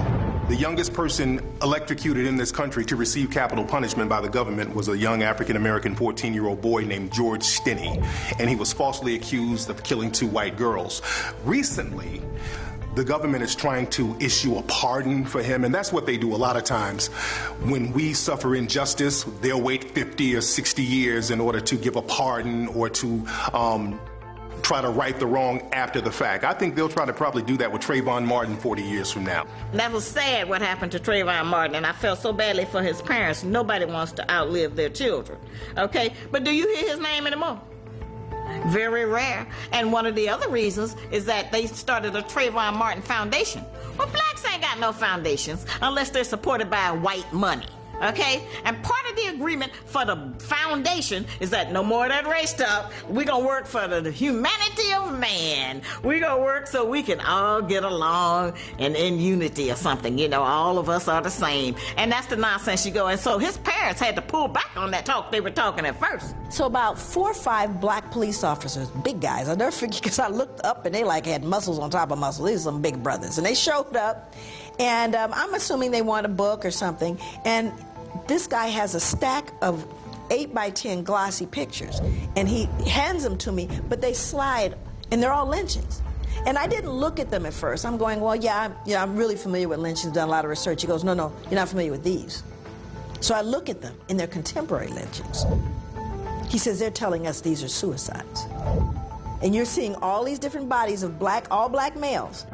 The youngest person electrocuted in this country to receive capital punishment by the government was a young African-American 14-year-old boy named George Stinney, and he was falsely accused of killing 2 white girls. Recently, the government is trying to issue a pardon for him, and that's what they do a lot of times. When we suffer injustice, they'll wait 50 or 60 years in order to give a pardon or to try to right the wrong after the fact. I think they'll try to probably do that with Trayvon Martin 40 years from now. That was sad what happened to Trayvon Martin, and I felt so badly for his parents. Nobody wants to outlive their children, okay? But do you hear his name anymore? Very rare. And one of the other reasons is that they started a Trayvon Martin Foundation. Well, blacks ain't got no foundations unless they're supported by white money. Okay? And part of the agreement for the foundation is that no more of that race talk. We're going to work for the humanity of man. We're going to work so we can all get along and in unity or something. You know, all of us are the same. And that's the nonsense you go. And so his parents had to pull back on that talk they were talking at first. So about 4 or 5 black police officers, big guys, I'll never forget, because I looked up and they like had muscles on top of muscles. These are some big brothers. And they showed up, and I'm assuming they want a book or something. And this guy has a stack of 8x10 glossy pictures, and he hands them to me, but they slide, and they're all lynchings. And I didn't look at them at first. I'm going, well, I'm really familiar with lynchings, done a lot of research. He goes, no, you're not familiar with these. So I look at them in their contemporary lynchings. He says they're telling us these are suicides. And you're seeing all these different bodies of all black males.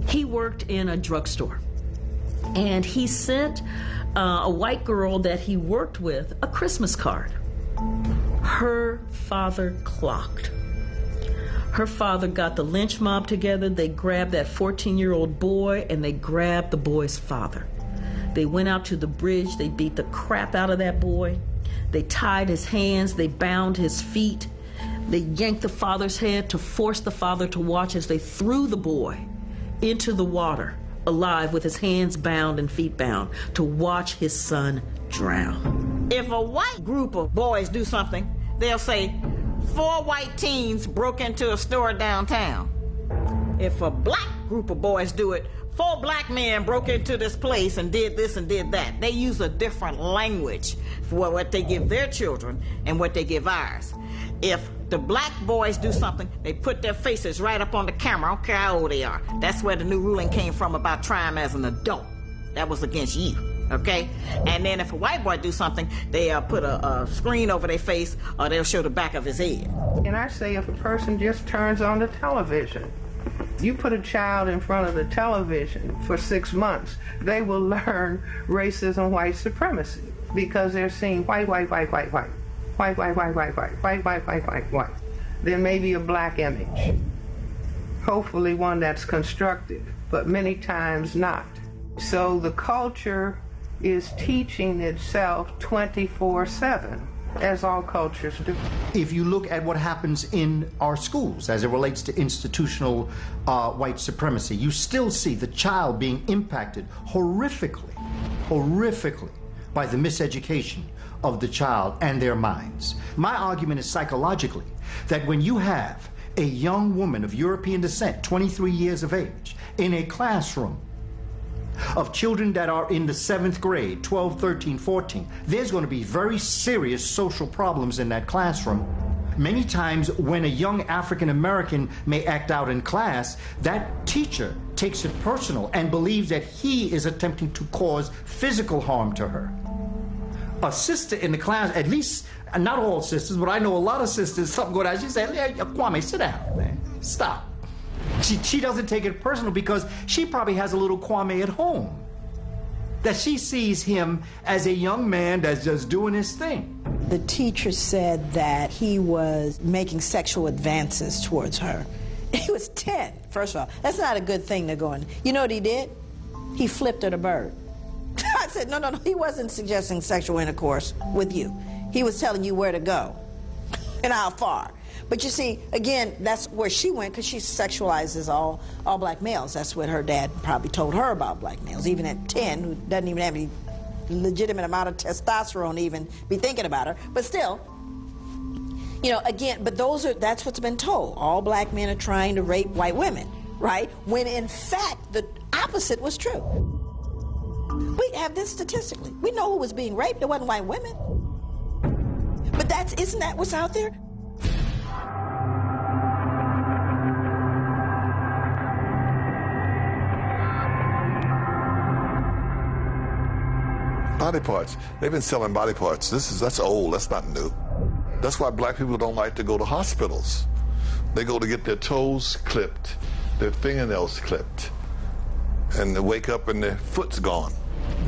He worked in a drugstore, and he sent a white girl that he worked with a Christmas card. Her father clocked. Her father got the lynch mob together. They grabbed that 14-year-old boy, and they grabbed the boy's father. They went out to the bridge. They beat the crap out of that boy. They tied his hands. They bound his feet. They yanked the father's head to force the father to watch as they threw the boy into the water, alive with his hands bound and feet bound, to watch his son drown. If a white group of boys do something, they'll say, 4 white teens broke into a store downtown. If a black group of boys do it, 4 black men broke into this place and did this and did that. They use a different language for what they give their children and what they give ours. If the black boys do something, they put their faces right up on the camera. I don't care how old they are. That's where the new ruling came from about trying them as an adult. That was against you, okay? And then if a white boy do something, they put a screen over their face, or they'll show the back of his head. And I say if a person just turns on the television, you put a child in front of the television for 6 months, they will learn racism, white supremacy, because they're seeing white, white, white, white, white. White, white, white, white, white, white, white, white, white, white. There may be a black image. Hopefully one that's constructed, but many times not. So the culture is teaching itself 24/7, as all cultures do. If you look at what happens in our schools as it relates to institutional white supremacy, you still see the child being impacted horrifically by the miseducation of the child and their minds. My argument is psychologically that when you have a young woman of European descent, 23 years of age, in a classroom of children that are in the 7th grade, 12, 13, 14, there's going to be very serious social problems in that classroom. Many times when a young African American may act out in class, that teacher takes it personal and believes that he is attempting to cause physical harm to her. A sister in the class, at least, not all sisters, but I know a lot of sisters, something go down, she said, hey, Kwame, sit down, man, stop. She doesn't take it personal because she probably has a little Kwame at home, that she sees him as a young man that's just doing his thing. The teacher said that he was making sexual advances towards her. He was 10, first of all. That's not a good thing to go in. You know what he did? He flipped her the bird. I said, no, he wasn't suggesting sexual intercourse with you. He was telling you where to go and how far. But you see, again, that's where she went, because she sexualizes all black males. That's what her dad probably told her about black males, even at 10, who doesn't even have any legitimate amount of testosterone to even be thinking about her. But still, you know, again, but that's what's been told. All black men are trying to rape white women, right? When in fact, the opposite was true. We have this statistically. We know who was being raped. It wasn't white women. But isn't that what's out there? Body parts. They've been selling body parts. That's old. That's not new. That's why black people don't like to go to hospitals. They go to get their toes clipped, their fingernails clipped, and they wake up and their foot's gone.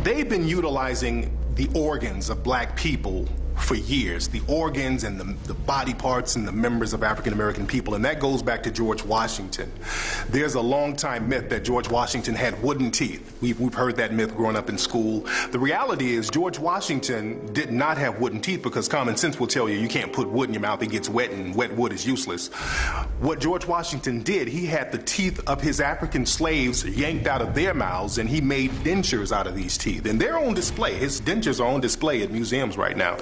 They've been utilizing the organs of black people for years, the organs and the body parts and the members of African American people, and that goes back to George Washington. There's a long time myth that George Washington had wooden teeth. We've heard that myth growing up in school. The reality is George Washington did not have wooden teeth, because common sense will tell you you can't put wood in your mouth, it gets wet, and wet wood is useless. What George Washington did, he had the teeth of his African slaves yanked out of their mouths, and he made dentures out of these teeth, and they're on display. His dentures are on display at museums right now.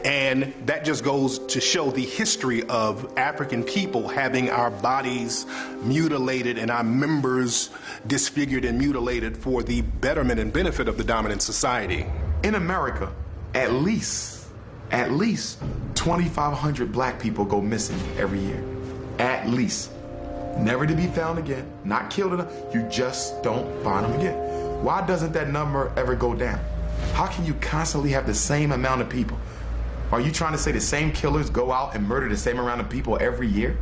And that just goes to show the history of African people having our bodies mutilated and our members disfigured and mutilated for the betterment and benefit of the dominant society. In America, at least 2,500 black people go missing every year. At least. Never to be found again, not killed enough, you just don't find them again. Why doesn't that number ever go down? How can you constantly have the same amount of people? Are you trying to say the same killers go out and murder the same amount of people every year?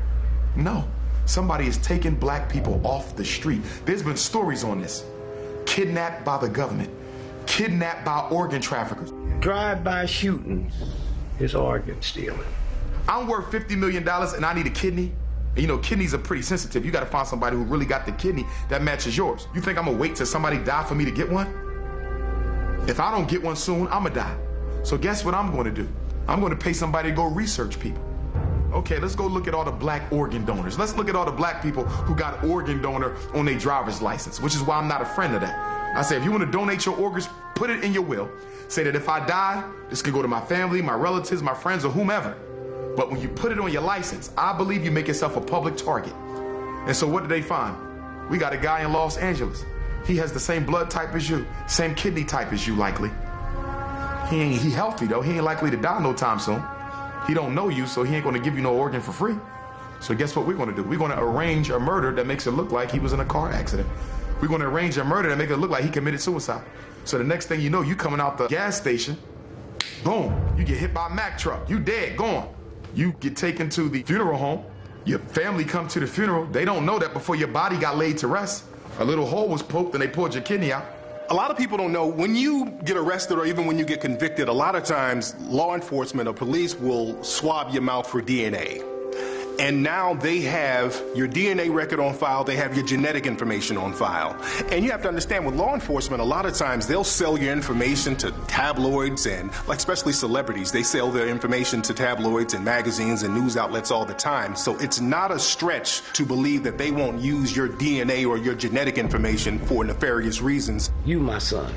No. Somebody is taking black people off the street. There's been stories on this. Kidnapped by the government. Kidnapped by organ traffickers. Drive-by shootings is organ stealing. I'm worth $50 million and I need a kidney. And you know, kidneys are pretty sensitive. You got to find somebody who really got the kidney that matches yours. You think I'm going to wait till somebody die for me to get one? If I don't get one soon, I'm going to die. So guess what I'm going to do? I'm going to pay somebody to go research people. Okay, let's go look at all the black organ donors. Let's look at all the black people who got organ donor on their driver's license, which is why I'm not a friend of that. I say, if you want to donate your organs, put it in your will. Say that if I die, this can go to my family, my relatives, my friends, or whomever. But when you put it on your license, I believe you make yourself a public target. And so what did they find? We got a guy in Los Angeles. He has the same blood type as you, same kidney type as you likely. He healthy though. He ain't likely to die no time soon. He don't know you, so he ain't gonna give you no organ for free. So guess what we're gonna do? We're gonna arrange a murder that makes it look like he was in a car accident. We're gonna arrange a murder that makes it look like he committed suicide. So the next thing you know, you coming out the gas station, boom, you get hit by a Mack truck. You dead, gone. You get taken to the funeral home. Your family come to the funeral. They don't know that before your body got laid to rest, a little hole was poked and they pulled your kidney out. A lot of people don't know, when you get arrested or even when you get convicted, a lot of times law enforcement or police will swab your mouth for DNA. And now they have your DNA record on file, they have your genetic information on file. And you have to understand, with law enforcement, a lot of times they'll sell your information to tabloids and, like, especially celebrities, they sell their information to tabloids and magazines and news outlets all the time. So it's not a stretch to believe that they won't use your DNA or your genetic information for nefarious reasons. You, my son,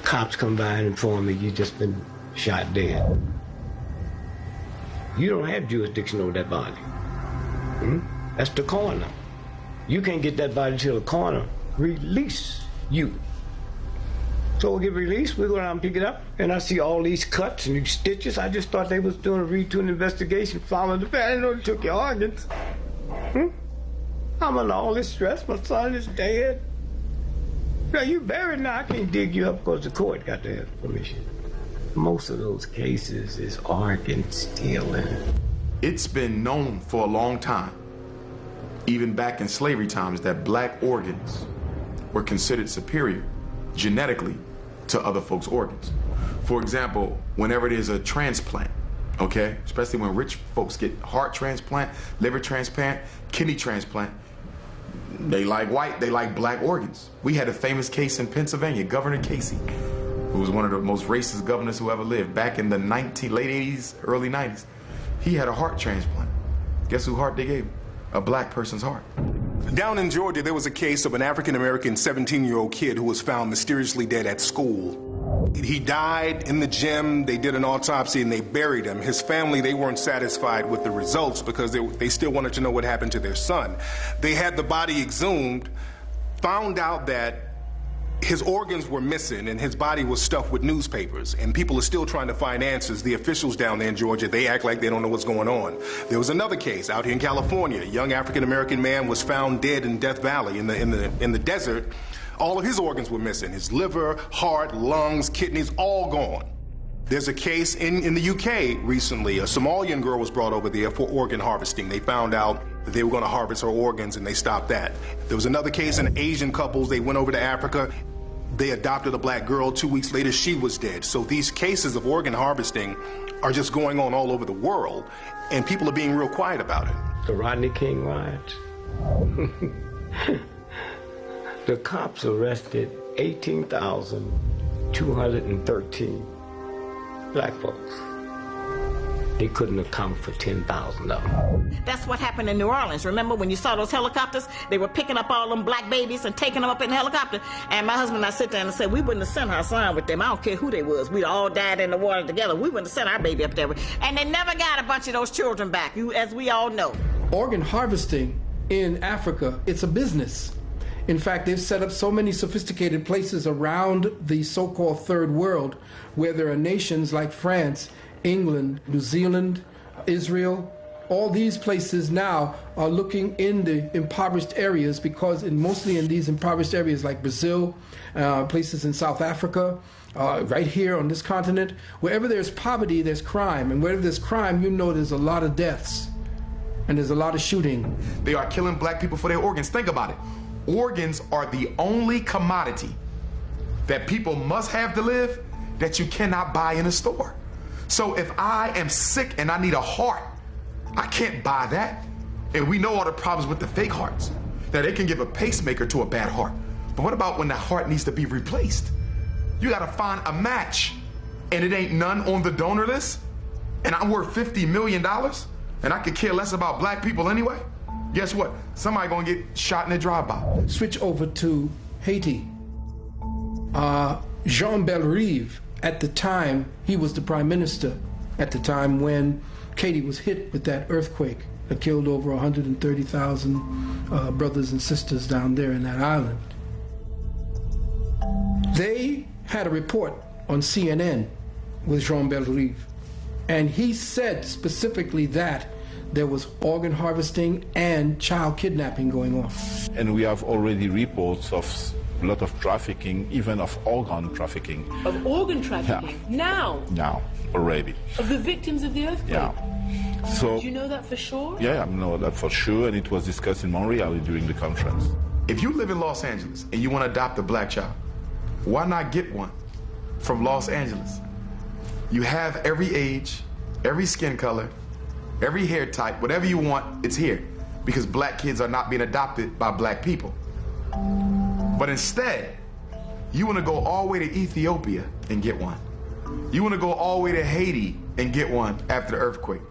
cops come by and inform me you just been shot dead. You don't have jurisdiction over that body. That's the coroner. You can't get that body till the coroner release you. So we'll get released, we go down and pick it up, and I see all these cuts and these stitches. I just thought they was doing a routine investigation, following the family. I didn't know they took your organs. I'm under all this stress, my son is dead. Now you buried now, I can't dig you up because the court got to have permission. Most of those cases is organ stealing. It's been known for a long time, even back in slavery times, that black organs were considered superior genetically to other folks' organs. For example, whenever there's a transplant, okay, especially when rich folks get heart transplant, liver transplant, kidney transplant, they like white, they like black organs. We had a famous case in Pennsylvania, Governor Casey, who was one of the most racist governors who ever lived back in the late 80s, early 90s. He had a heart transplant. Guess whose heart they gave him? A black person's heart. Down in Georgia, there was a case of an African-American 17-year-old kid who was found mysteriously dead at school. He died in the gym. They did an autopsy and they buried him. His family, they weren't satisfied with the results because they still wanted to know what happened to their son. They had the body exhumed, found out that his organs were missing and his body was stuffed with newspapers, and people are still trying to find answers. The officials down there in Georgia, they act like they don't know what's going on. There was another case out here in California. A young African-American man was found dead in Death Valley in the desert. All of his organs were missing. His liver, heart, lungs, kidneys, all gone. There's a case in the UK recently. A Somalian girl was brought over there for organ harvesting. They found out that they were going to harvest her organs, and they stopped that. There was another case in Asian couples. They went over to Africa. They adopted a black girl. 2 weeks later, she was dead. So these cases of organ harvesting are just going on all over the world, and people are being real quiet about it. The Rodney King riots. The cops arrested 18,213 black folks. They couldn't account for 10,000 of them. That's what happened in New Orleans. Remember when you saw those helicopters? They were picking up all them black babies and taking them up in the helicopter. And my husband and I sit there and said, we wouldn't have sent our son with them. I don't care who they was. We'd all died in the water together. We wouldn't have sent our baby up there. And they never got a bunch of those children back, as we all know. Organ harvesting in Africa, it's a business. In fact, they've set up so many sophisticated places around the so-called third world where there are nations like France, England, New Zealand, Israel. All these places now are looking in the impoverished areas because mostly in these impoverished areas like Brazil, places in South Africa, right here on this continent, wherever there's poverty, there's crime. And wherever there's crime, you know there's a lot of deaths and there's a lot of shooting. They are killing black people for their organs. Think about it. Organs are the only commodity that people must have to live that you cannot buy in a store. So if I am sick and I need a heart, I can't buy that. And we know all the problems with the fake hearts. Now, they can give a pacemaker to a bad heart. But what about when the heart needs to be replaced? You gotta find a match, and it ain't none on the donor list, and I'm worth $50 million, and I could care less about black people anyway? Guess what? Somebody gonna get shot in a drive-by. Switch over to Haiti. Jean Bellerive, at the time, he was the prime minister at the time when Haiti was hit with that earthquake that killed over 130,000 brothers and sisters down there in that island. They had a report on CNN with Jean Bellerive, and he said specifically that there was organ harvesting and child kidnapping going on. And we have already reports of a lot of trafficking, even of organ trafficking. Of organ trafficking? Yeah. Now, already. Of the victims of the earthquake? Yeah. So, do you know that for sure? Yeah, I know that for sure, and it was discussed in Montreal during the conference. If you live in Los Angeles and you want to adopt a black child, why not get one from Los Angeles? You have every age, every skin color, every hair type, whatever you want, it's here. Because black kids are not being adopted by black people. But instead, you want to go all the way to Ethiopia and get one. You want to go all the way to Haiti and get one after the earthquake.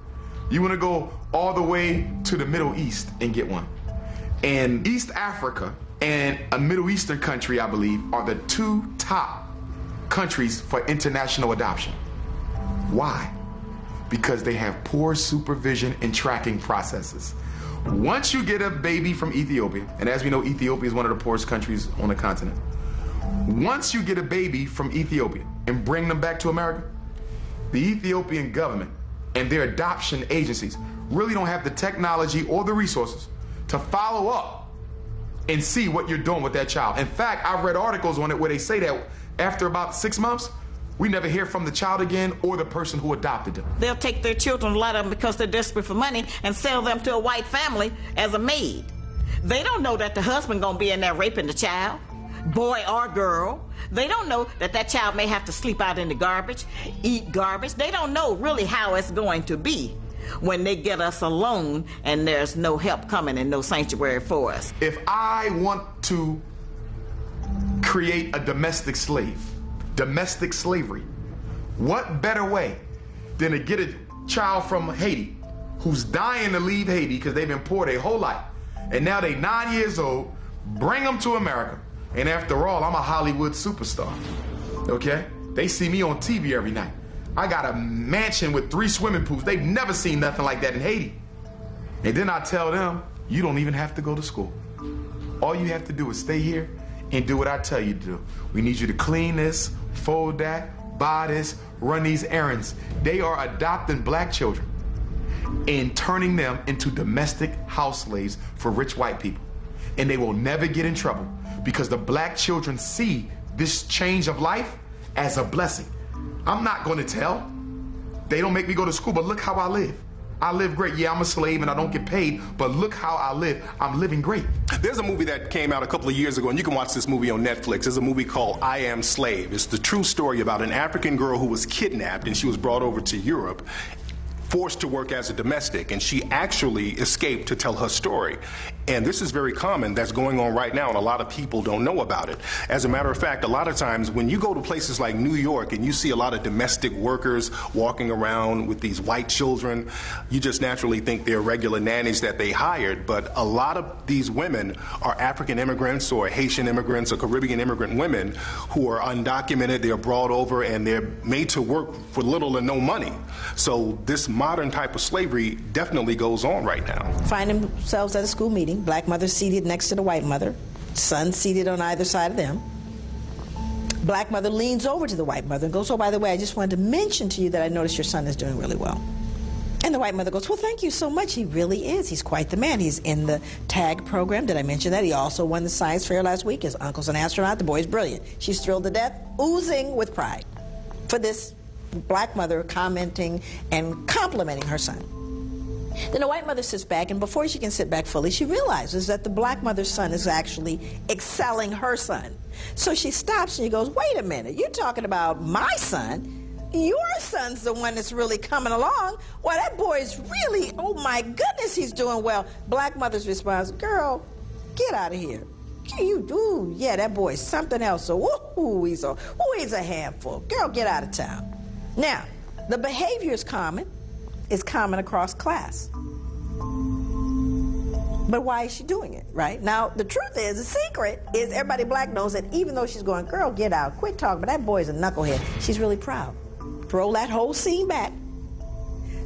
You want to go all the way to the Middle East and get one. And East Africa and a Middle Eastern country, I believe, are the two top countries for international adoption. Why? Because they have poor supervision and tracking processes. Once you get a baby from Ethiopia, and as we know, Ethiopia is one of the poorest countries on the continent. Once you get a baby from Ethiopia and bring them back to America, the Ethiopian government and their adoption agencies really don't have the technology or the resources to follow up and see what you're doing with that child. In fact, I've read articles on it where they say that after about 6 months, we never hear from the child again or the person who adopted them. They'll take their children, a lot of them, because they're desperate for money, and sell them to a white family as a maid. They don't know that the husband gonna be in there raping the child, boy or girl. They don't know that that child may have to sleep out in the garbage, eat garbage. They don't know really how it's going to be when they get us alone and there's no help coming and no sanctuary for us. If I want to create a domestic slave, domestic slavery, what better way than to get a child from Haiti who's dying to leave Haiti because they've been poor their whole life, and now they're 9 years old, bring them to America, and after all, I'm a Hollywood superstar, okay? They see me on TV every night. I got a mansion with 3 swimming pools. They've never seen nothing like that in Haiti. And then I tell them, you don't even have to go to school. All you have to do is stay here and do what I tell you to do. We need you to clean this, fold that, buy this, run these errands. They are adopting black children and turning them into domestic house slaves for rich white people. And they will never get in trouble because the black children see this change of life as a blessing. I'm not going to tell. They don't make me go to school, but look how I live. I live great. Yeah, I'm a slave and I don't get paid, but look how I live. I'm living great. There's a movie that came out a couple of years ago, and you can watch this movie on Netflix. There's a movie called I Am Slave. It's the true story about an African girl who was kidnapped, and she was brought over to Europe, forced to work as a domestic, and she actually escaped to tell her story. And this is very common. That's going on right now, and a lot of people don't know about it. As a matter of fact, a lot of times when you go to places like New York and you see a lot of domestic workers walking around with these white children, you just naturally think they're regular nannies that they hired. But a lot of these women are African immigrants or Haitian immigrants or Caribbean immigrant women who are undocumented. They're brought over and they're made to work for little or no money. So this modern type of slavery definitely goes on right now. Find themselves at a school meeting, black mother seated next to the white mother, son seated on either side of them. Black mother leans over to the white mother and goes, oh, by the way, I just wanted to mention to you that I noticed your son is doing really well. And the white mother goes, well, thank you so much. He really is. He's quite the man. He's in the TAG program. Did I mention that? He also won the science fair last week. His uncle's an astronaut. The boy's brilliant. She's thrilled to death, oozing with pride for this black mother commenting and complimenting her son. Then the white mother sits back, and before she can sit back fully, she realizes that the black mother's son is actually excelling her son. So she stops and she goes, wait a minute, you're talking about my son? Your son's the one that's really coming along. Well, that boy's really, oh my goodness, he's doing well. Black mother's response, girl, get out of here. Ooh, yeah, that boy's something else. So, he's a handful. Girl, get out of town. Now, the behavior is common. It's common across class. But why is she doing it, right? Now, the truth is, the secret is everybody black knows that even though she's going, girl, get out, quit talking, but that boy's a knucklehead, she's really proud. Throw that whole scene back,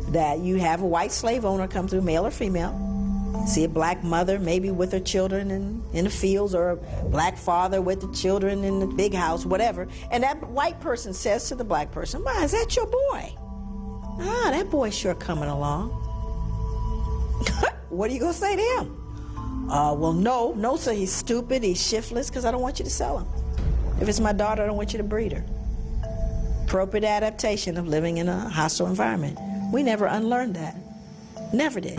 that you have a white slave owner come through, male or female, see a black mother maybe with her children in the fields, or a black father with the children in the big house, whatever, and that white person says to the black person, wow, is that your boy? Ah, that boy's sure coming along. What are you going to say to him? Well, no, sir, he's stupid, he's shiftless, because I don't want you to sell him. If it's my daughter, I don't want you to breed her. Appropriate adaptation of living in a hostile environment. We never unlearned that. Never did.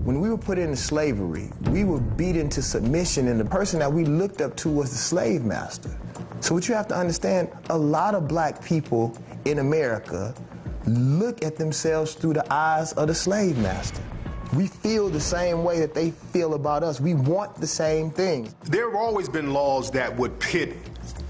When we were put into slavery, we were beat into submission, and the person that we looked up to was the slave master. So what you have to understand, a lot of black people in America look at themselves through the eyes of the slave master. We feel the same way that they feel about us. We want the same things. There have always been laws that would pit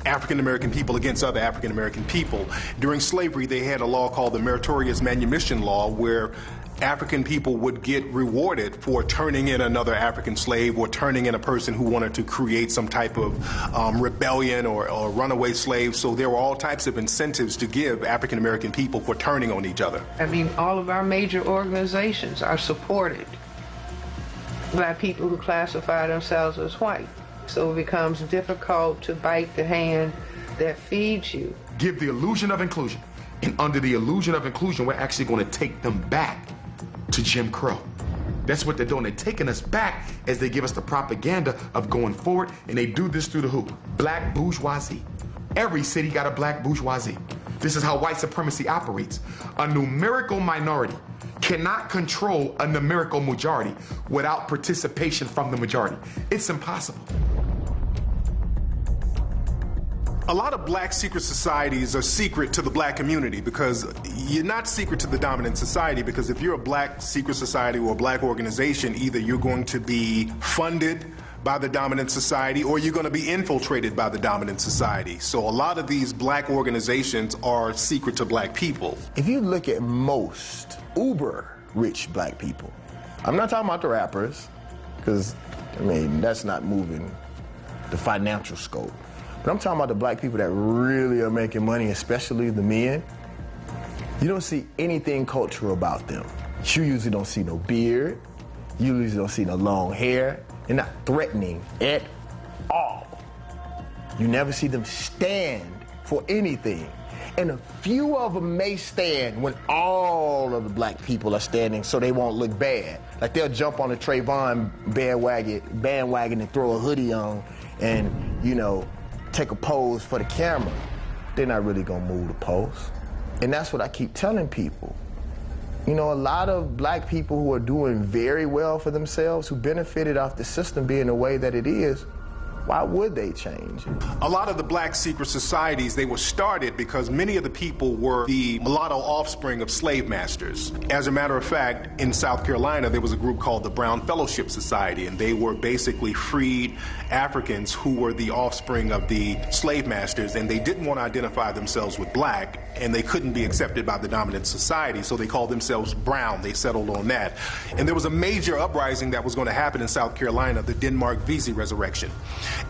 African-American people against other African-American people. During slavery, they had a law called the Meritorious Manumission Law, where African people would get rewarded for turning in another African slave, or turning in a person who wanted to create some type of rebellion or runaway slave. So there were all types of incentives to give African American people for turning on each other. I mean, all of our major organizations are supported by people who classify themselves as white. So it becomes difficult to bite the hand that feeds you. Give the illusion of inclusion. And under the illusion of inclusion, we're actually going to take them back to Jim Crow. That's what they're doing. They're taking us back as they give us the propaganda of going forward, and they do this through the who? Black bourgeoisie. Every city got a black bourgeoisie. This is how white supremacy operates. A numerical minority cannot control a numerical majority without participation from the majority. It's impossible. A lot of black secret societies are secret to the black community, because you're not secret to the dominant society, because if you're a black secret society or a black organization, either you're going to be funded by the dominant society or you're going to be infiltrated by the dominant society. So a lot of these black organizations are secret to black people. If you look at most uber rich black people, I'm not talking about the rappers, because, I mean, that's not moving the financial scope. But I'm talking about the black people that really are making money, especially the men. You don't see anything cultural about them. You usually don't see no beard. You usually don't see no long hair. They're not threatening at all. You never see them stand for anything. And a few of them may stand when all of the black people are standing, so they won't look bad. Like they'll jump on the Trayvon bandwagon and throw a hoodie on and, you know, take a pose for the camera. They're not really gonna move the pose. And that's what I keep telling people. You know, a lot of black people who are doing very well for themselves, who benefited off the system being the way that it is, Why would they change? A lot of the black secret societies, they were started because many of the people were the mulatto offspring of slave masters. As a matter of fact, in South Carolina, there was a group called the Brown Fellowship Society, and they were basically freed Africans who were the offspring of the slave masters, and they didn't want to identify themselves with black, and they couldn't be accepted by the dominant society, so they called themselves brown. They settled on that. And there was a major uprising that was going to happen in South Carolina, the Denmark Vesey resurrection.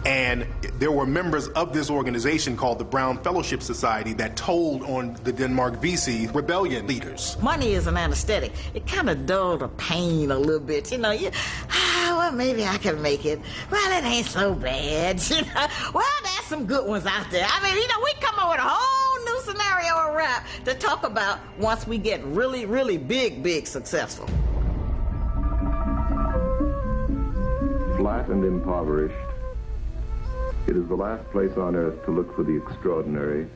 And there were members of this organization called the Brown Fellowship Society that told on the Denmark Vesey rebellion leaders. Money is an anesthetic. It kind of dulled the pain a little bit. You know, well, maybe I can make it. Well, it ain't so bad. You know? Well, there's some good ones out there. I mean, we come up with a whole new scenario of rap to talk about once we get really, really big successful. Flat and impoverished, it is the last place on earth to look for the extraordinary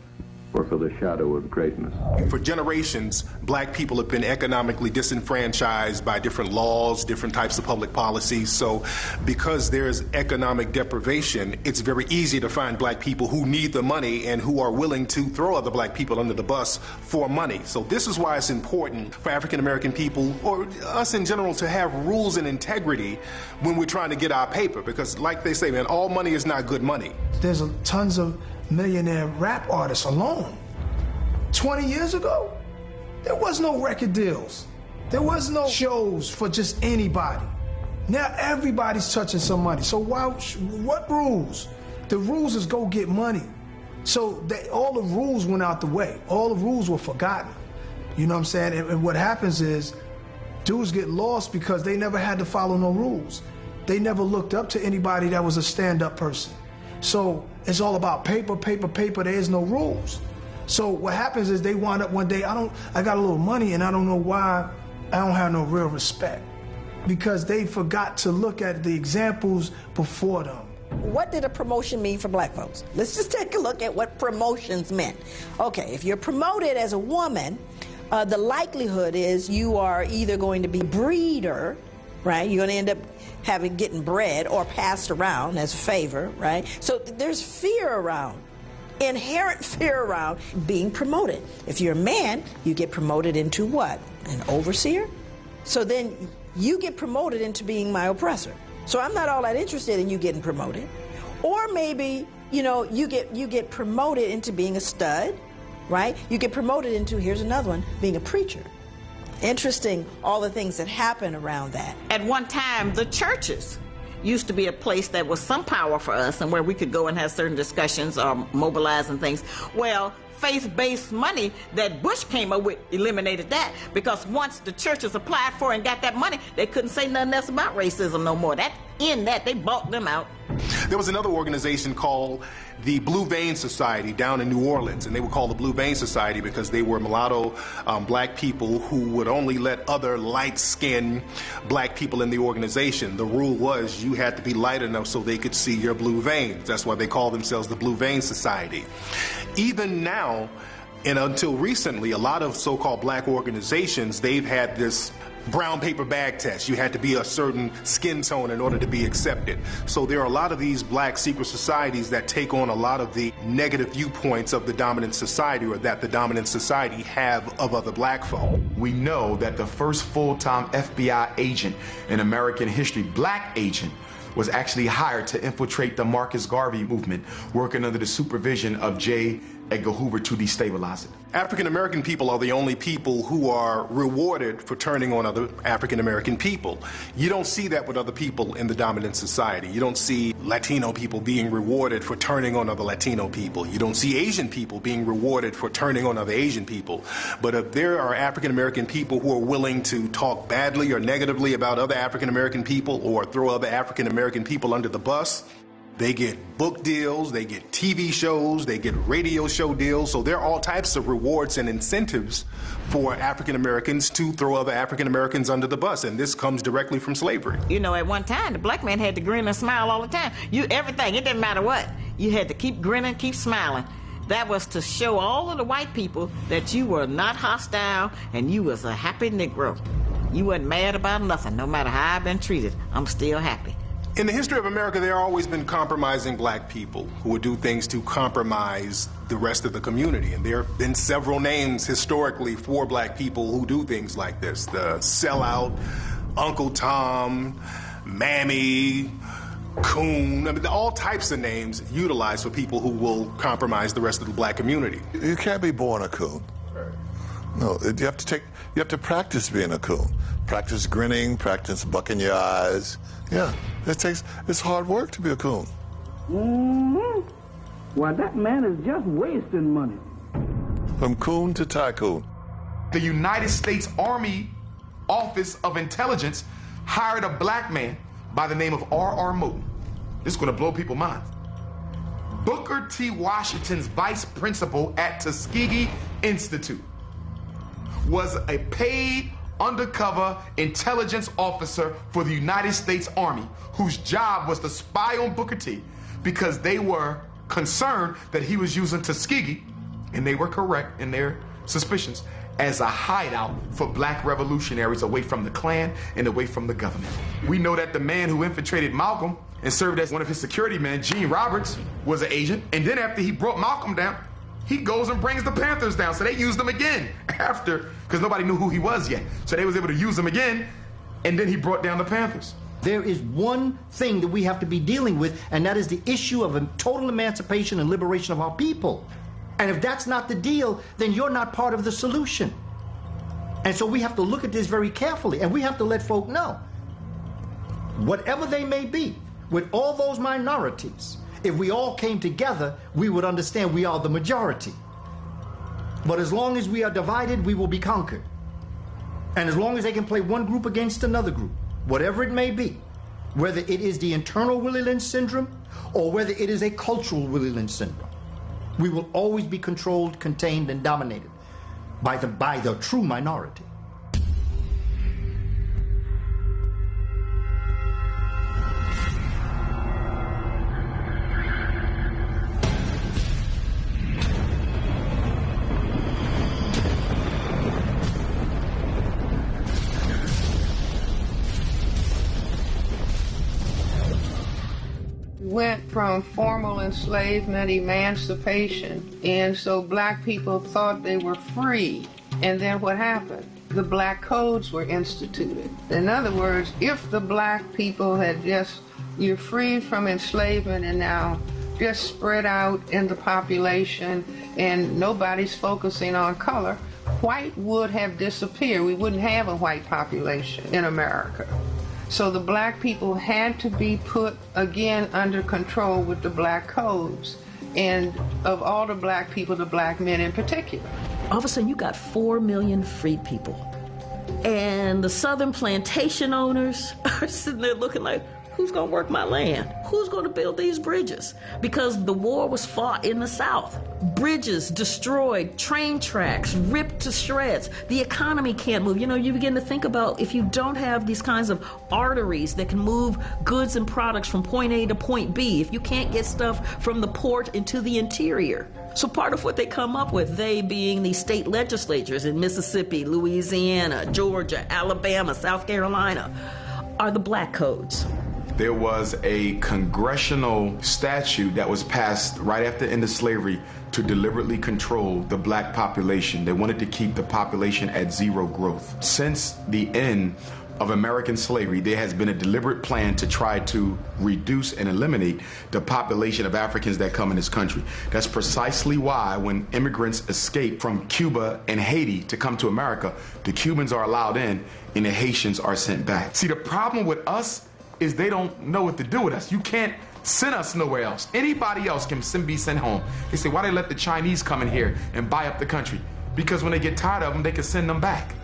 or for the shadow of greatness. For generations, black people have been economically disenfranchised by different laws, different types of public policies. So because there's economic deprivation, it's very easy to find black people who need the money and who are willing to throw other black people under the bus for money. So this is why it's important for African American people, or us in general, to have rules and integrity when we're trying to get our paper. Because like they say, man, all money is not good money. There's tons of millionaire rap artists alone. 20 years ago, there was no record deals. There was no shows for just anybody. Now everybody's touching some money. So what rules? The rules is go get money. So all the rules went out the way. All the rules were forgotten. You know what I'm saying? And what happens is dudes get lost because they never had to follow no rules. They never looked up to anybody that was a stand-up person. So it's all about paper. There is no rules. So what happens is they wind up one day, I got a little money and I don't know why I don't have no real respect. Because they forgot to look at the examples before them. What did a promotion mean for black folks? Let's just take a look at what promotions meant. Okay, if you're promoted as a woman, the likelihood is you are either going to be breeder, right? You're going to end up getting bred or passed around as a favor, right? So there's fear around, inherent fear around being promoted. If you're a man, you get promoted into what? An overseer? So then you get promoted into being my oppressor. So I'm not all that interested in you getting promoted. Or maybe, you get promoted into being a stud, right? You get promoted into, here's another one, being a preacher. Interesting, all the things that happen around that. At one time, the churches used to be a place that was some power for us and where we could go and have certain discussions or mobilize and things. Well, faith-based money that Bush came up with eliminated that, because once the churches applied for and got that money, they couldn't say nothing else about racism no more. They bought them out. There was another organization called the Blue Vein Society down in New Orleans, and they were called the Blue Vein Society because they were mulatto black people who would only let other light-skinned black people in the organization. The rule was you had to be light enough so they could see your blue veins. That's why they call themselves the Blue Vein Society. Even now, and until recently, a lot of so-called black organizations, they've had this brown paper bag test. You had to be a certain skin tone in order to be accepted. So there are a lot of these black secret societies that take on a lot of the negative viewpoints of the dominant society, or that the dominant society have of other black folk. We know that the first full-time FBI agent in American history, black agent, was actually hired to infiltrate the Marcus Garvey movement, working under the supervision of J. Edgar Hoover to destabilize it. African American people are the only people who are rewarded for turning on other African American people. You don't see that with other people in the dominant society. You don't see Latino people being rewarded for turning on other Latino people. You don't see Asian people being rewarded for turning on other Asian people. But if there are African American people who are willing to talk badly or negatively about other African American people or throw other African American people under the bus, they get book deals, they get TV shows, they get radio show deals. So there are all types of rewards and incentives for African Americans to throw other African Americans under the bus. And this comes directly from slavery. At one time, the black man had to grin and smile all the time. Everything, it didn't matter what. You had to keep grinning, keep smiling. That was to show all of the white people that you were not hostile and you was a happy Negro. You wasn't mad about nothing. No matter how I've been treated, I'm still happy. In the history of America, there have always been compromising black people who would do things to compromise the rest of the community. And there have been several names historically for black people who do things like this. The sellout, Uncle Tom, Mammy, Coon, I mean, all types of names utilized for people who will compromise the rest of the black community. You can't be born a coon. No, you have to practice being a coon. Practice grinning, practice bucking your eyes. Yeah, it's hard work to be a coon. Mm-hmm. Well, that man is just wasting money. From coon to tycoon. The United States Army Office of Intelligence hired a black man by the name of R.R. Moon. This is going to blow people's minds. Booker T. Washington's vice principal at Tuskegee Institute was a paid undercover intelligence officer for the United States Army whose job was to spy on Booker T because they were concerned that he was using Tuskegee, and they were correct in their suspicions, as a hideout for black revolutionaries away from the Klan and away from the government. We know that the man who infiltrated Malcolm and served as one of his security men, Gene Roberts, was an agent, and then after he brought Malcolm down, he goes and brings the Panthers down. So they used him again after, because nobody knew who he was yet. So they was able to use him again, and then he brought down the Panthers. There is one thing that we have to be dealing with, and that is the issue of total emancipation and liberation of our people. And if that's not the deal, then you're not part of the solution. And so we have to look at this very carefully, and we have to let folk know, whatever they may be, with all those minorities, if we all came together, we would understand we are the majority. But as long as we are divided, we will be conquered. And as long as they can play one group against another group, whatever it may be, whether it is the internal Willie Lynch syndrome or whether it is a cultural Willie Lynch syndrome, we will always be controlled, contained, and dominated by the true minority. Went from formal enslavement, emancipation, and so black people thought they were free. And then what happened? The black codes were instituted. In other words, if the black people had you're free from enslavement and now just spread out in the population and nobody's focusing on color, white would have disappeared. We wouldn't have a white population in America. So the black people had to be put again under control with the black codes, and of all the black people, the black men in particular. All of a sudden you got 4 million freed people, and the southern plantation owners are sitting there looking like, who's going to work my land? Who's going to build these bridges? Because the war was fought in the South. Bridges destroyed, train tracks ripped to shreds. The economy can't move. You know, you begin to think about if you don't have these kinds of arteries that can move goods and products from point A to point B, if you can't get stuff from the port into the interior. So part of what they come up with, they being the state legislatures in Mississippi, Louisiana, Georgia, Alabama, South Carolina, are the black codes. There was a congressional statute that was passed right after the end of slavery to deliberately control the black population. They wanted to keep the population at zero growth. Since the end of American slavery, there has been a deliberate plan to try to reduce and eliminate the population of Africans that come in this country. That's precisely why when immigrants escape from Cuba and Haiti to come to America, the Cubans are allowed in and the Haitians are sent back. See, the problem with us is they don't know what to do with us. You can't send us nowhere else. Anybody else can be sent home. They say, why they let the Chinese come in here and buy up the country? Because when they get tired of them, they can send them back.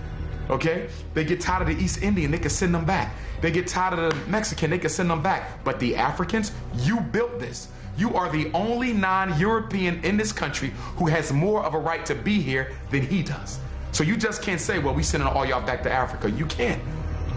Okay? They get tired of the East Indian, they can send them back. They get tired of the Mexican, they can send them back. But the Africans, you built this. You are the only non-European in this country who has more of a right to be here than he does. So you just can't say, well, we sending all y'all back to Africa. You can't,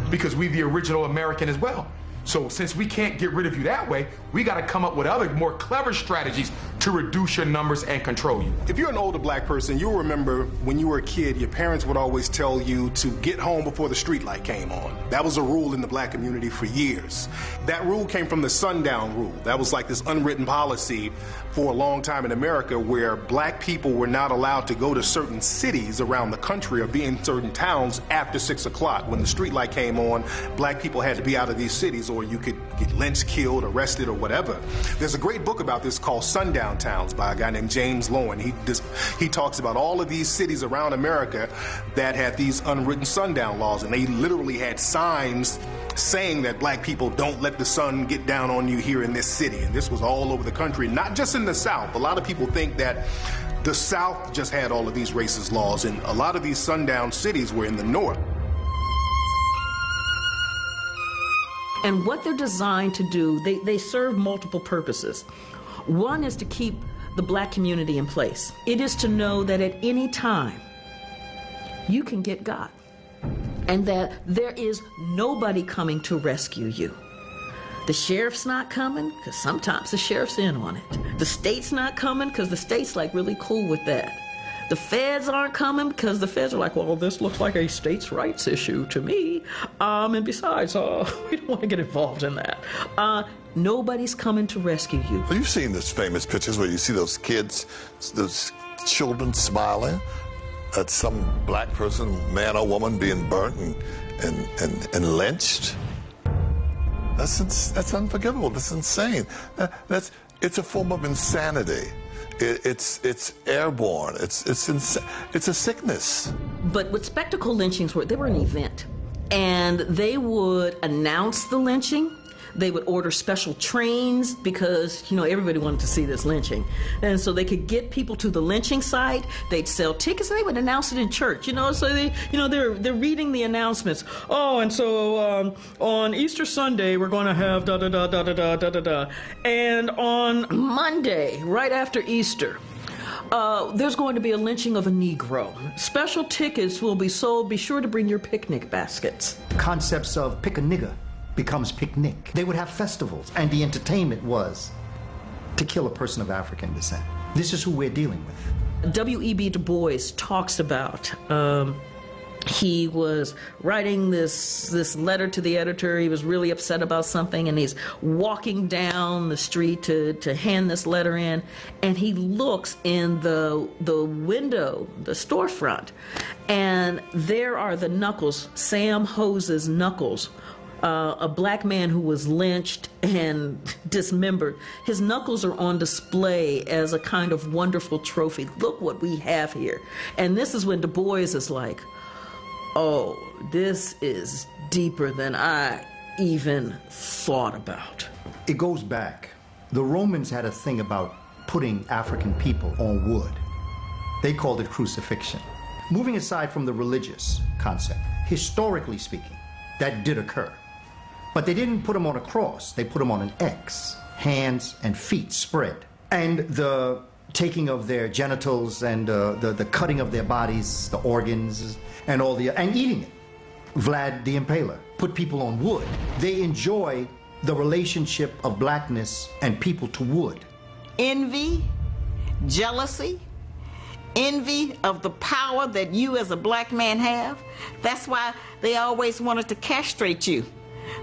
because we the original American as well. So since we can't get rid of you that way, we got to come up with other more clever strategies to reduce your numbers and control you. If you're an older black person, you'll remember when you were a kid, your parents would always tell you to get home before the street light came on. That was a rule in the black community for years. That rule came from the sundown rule. That was like this unwritten policy for a long time in America where black people were not allowed to go to certain cities around the country or be in certain towns after 6 o'clock. When the street light came on, black people had to be out of these cities or you could get lynched, killed, arrested, or whatever. There's a great book about this called Sundown Towns by a guy named James Lowen. He talks about all of these cities around America that had these unwritten sundown laws, and they literally had signs saying that black people don't let the sun get down on you here in this city. And this was all over the country, not just in the South. A lot of people think that the South just had all of these racist laws, and a lot of these sundown cities were in the North. And what they're designed to do, they serve multiple purposes. One is to keep the black community in place. It is to know that at any time you can get got, and that there is nobody coming to rescue you. The sheriff's not coming, because sometimes the sheriff's in on it. The state's not coming, because the state's like really cool with that. The feds aren't coming, because the feds are like, well, this looks like a states' rights issue to me. And besides, we don't want to get involved in that. Nobody's coming to rescue you. Well, you've seen those famous pictures where you see those kids, those children smiling at some black person, man or woman, being burnt and lynched. That's unforgivable. That's insane. It's a form of insanity. It's airborne. It's a sickness. But what spectacle lynchings were, they were an event, and they would announce the lynching. They would order special trains because, everybody wanted to see this lynching. And so they could get people to the lynching site. They'd sell tickets, and they would announce it in church, so they're reading the announcements. Oh, and so on Easter Sunday, we're going to have da-da-da-da-da-da-da-da. And on Monday, right after Easter, there's going to be a lynching of a Negro. Special tickets will be sold. Be sure to bring your picnic baskets. Concepts of pick a nigger becomes picnic. They would have festivals, and the entertainment was to kill a person of African descent. This is who we're dealing with. W.E.B. Du Bois talks about, he was writing this letter to the editor. He was really upset about something, and he's walking down the street to hand this letter in, and he looks in the window, the storefront, and there are the knuckles, Sam Hose's knuckles, a black man who was lynched and dismembered. His knuckles are on display as a kind of wonderful trophy. Look what we have here. And this is when Du Bois is like, oh, this is deeper than I even thought about. It goes back. The Romans had a thing about putting African people on wood. They called it crucifixion. Moving aside from the religious concept, historically speaking, that did occur. But they didn't put them on a cross. They put them on an X, hands and feet spread. And the taking of their genitals and the cutting of their bodies, the organs, and eating it. Vlad the Impaler put people on wood. They enjoy the relationship of blackness and people to wood. Envy, jealousy, envy of the power that you as a black man have. That's why they always wanted to castrate you,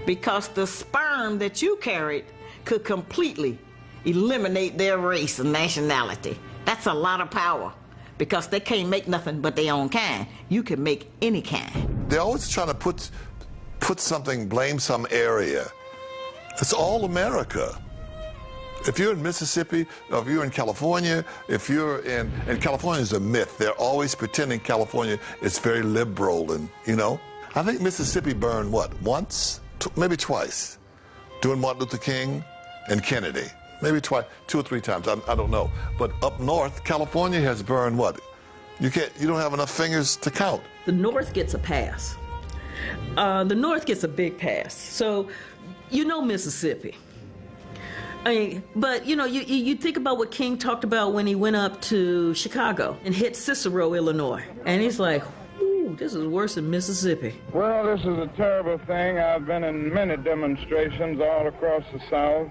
because the sperm that you carried could completely eliminate their race and nationality. That's a lot of power, because they can't make nothing but their own kind. You can make any kind. They're always trying to put something, blame some area. It's all America. If you're in Mississippi, or if you're in California, and California is a myth. They're always pretending California is very liberal, and I think Mississippi burned what, once? Maybe twice, during Martin Luther King and Kennedy. Maybe twice, 2 or 3 times, I don't know. But up north, California has burned what? You don't have enough fingers to count. The North gets a pass. The North gets a big pass. So, Mississippi. But you think about what King talked about when he went up to Chicago and hit Cicero, Illinois. And he's like, this is worse than Mississippi. Well, this is a terrible thing. I've been in many demonstrations all across the South.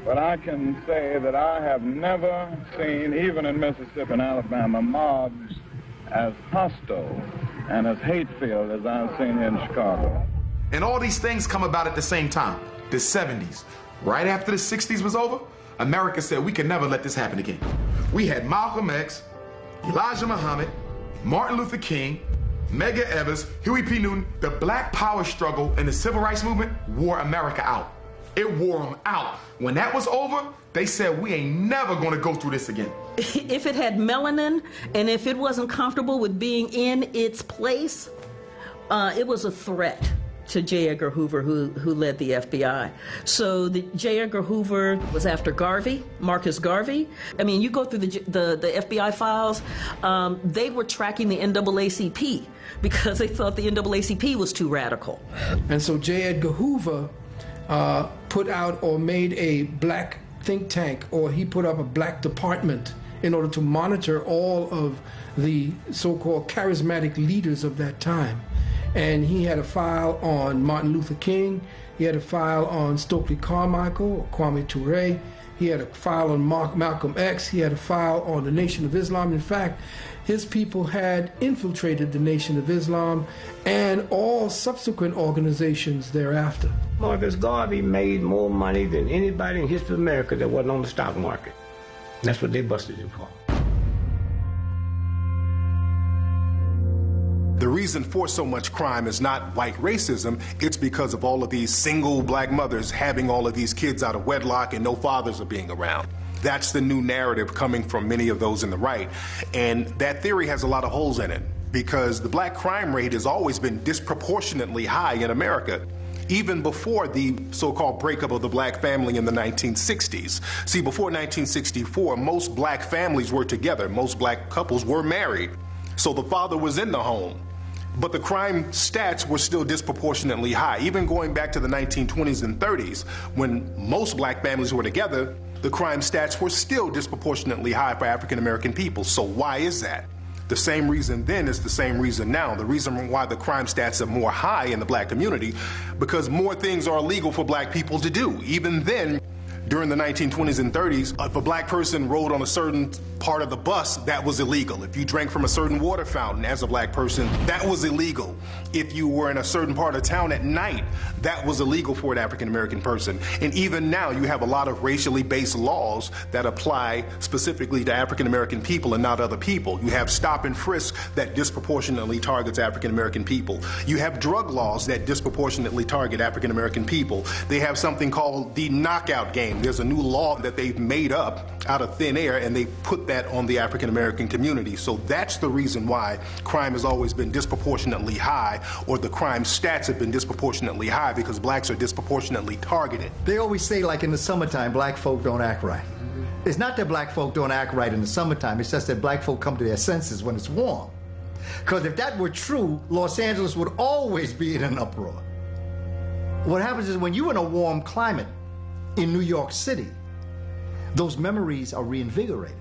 but I can say that I have never seen, even in Mississippi and Alabama, mobs as hostile and as hate-filled as I've seen here in Chicago. And all these things come about at the same time, the 70s. Right after the 60s was over, America said we can never let this happen again. We had Malcolm X, Elijah Muhammad, Martin Luther King, Medgar Evers, Huey P. Newton. The Black Power struggle and the Civil Rights Movement wore America out. It wore them out. When that was over, they said we ain't never gonna go through this again. If it had melanin and if it wasn't comfortable with being in its place, it was a threat to J. Edgar Hoover, who led the FBI. So J. Edgar Hoover was after Garvey, Marcus Garvey. I mean, you go through the FBI files, they were tracking the NAACP because they thought the NAACP was too radical. And so J. Edgar Hoover put out or made a black think tank, or he put up a black department in order to monitor all of the so-called charismatic leaders of that time. And he had a file on Martin Luther King, he had a file on Stokely Carmichael, or Kwame Ture, he had a file on Malcolm X, he had a file on the Nation of Islam. In fact, his people had infiltrated the Nation of Islam and all subsequent organizations thereafter. Marcus Garvey made more money than anybody in history of America that wasn't on the stock market. That's what they busted him for. The reason for so much crime is not white racism, it's because of all of these single black mothers having all of these kids out of wedlock and no fathers are being around. That's the new narrative coming from many of those in the right. And that theory has a lot of holes in it because the black crime rate has always been disproportionately high in America, even before the so-called breakup of the black family in the 1960s. See, before 1964, most black families were together, most black couples were married. So the father was in the home. But the crime stats were still disproportionately high. Even going back to the 1920s and 30s, when most black families were together, the crime stats were still disproportionately high for African American people. So why is that? The same reason then is the same reason now. The reason why the crime stats are more high in the black community, because more things are illegal for black people to do. Even then, during the 1920s and 30s, if a black person rode on a certain part of the bus, that was illegal. If you drank from a certain water fountain as a black person, that was illegal. If you were in a certain part of town at night, that was illegal for an African American person. And even now, you have a lot of racially based laws that apply specifically to African American people and not other people. You have stop and frisk that disproportionately targets African American people. You have drug laws that disproportionately target African American people. They have something called the knockout game. There's a new law that they've made up out of thin air, and they put that on the African American community. So that's the reason why crime has always been disproportionately high, or the crime stats have been disproportionately high, because blacks are disproportionately targeted. They always say, like in the summertime, black folk don't act right. It's not that black folk don't act right in the summertime, it's just that black folk come to their senses when it's warm. Because if that were true, Los Angeles would always be in an uproar. What happens is when you're in a warm climate in New York City, those memories are reinvigorated.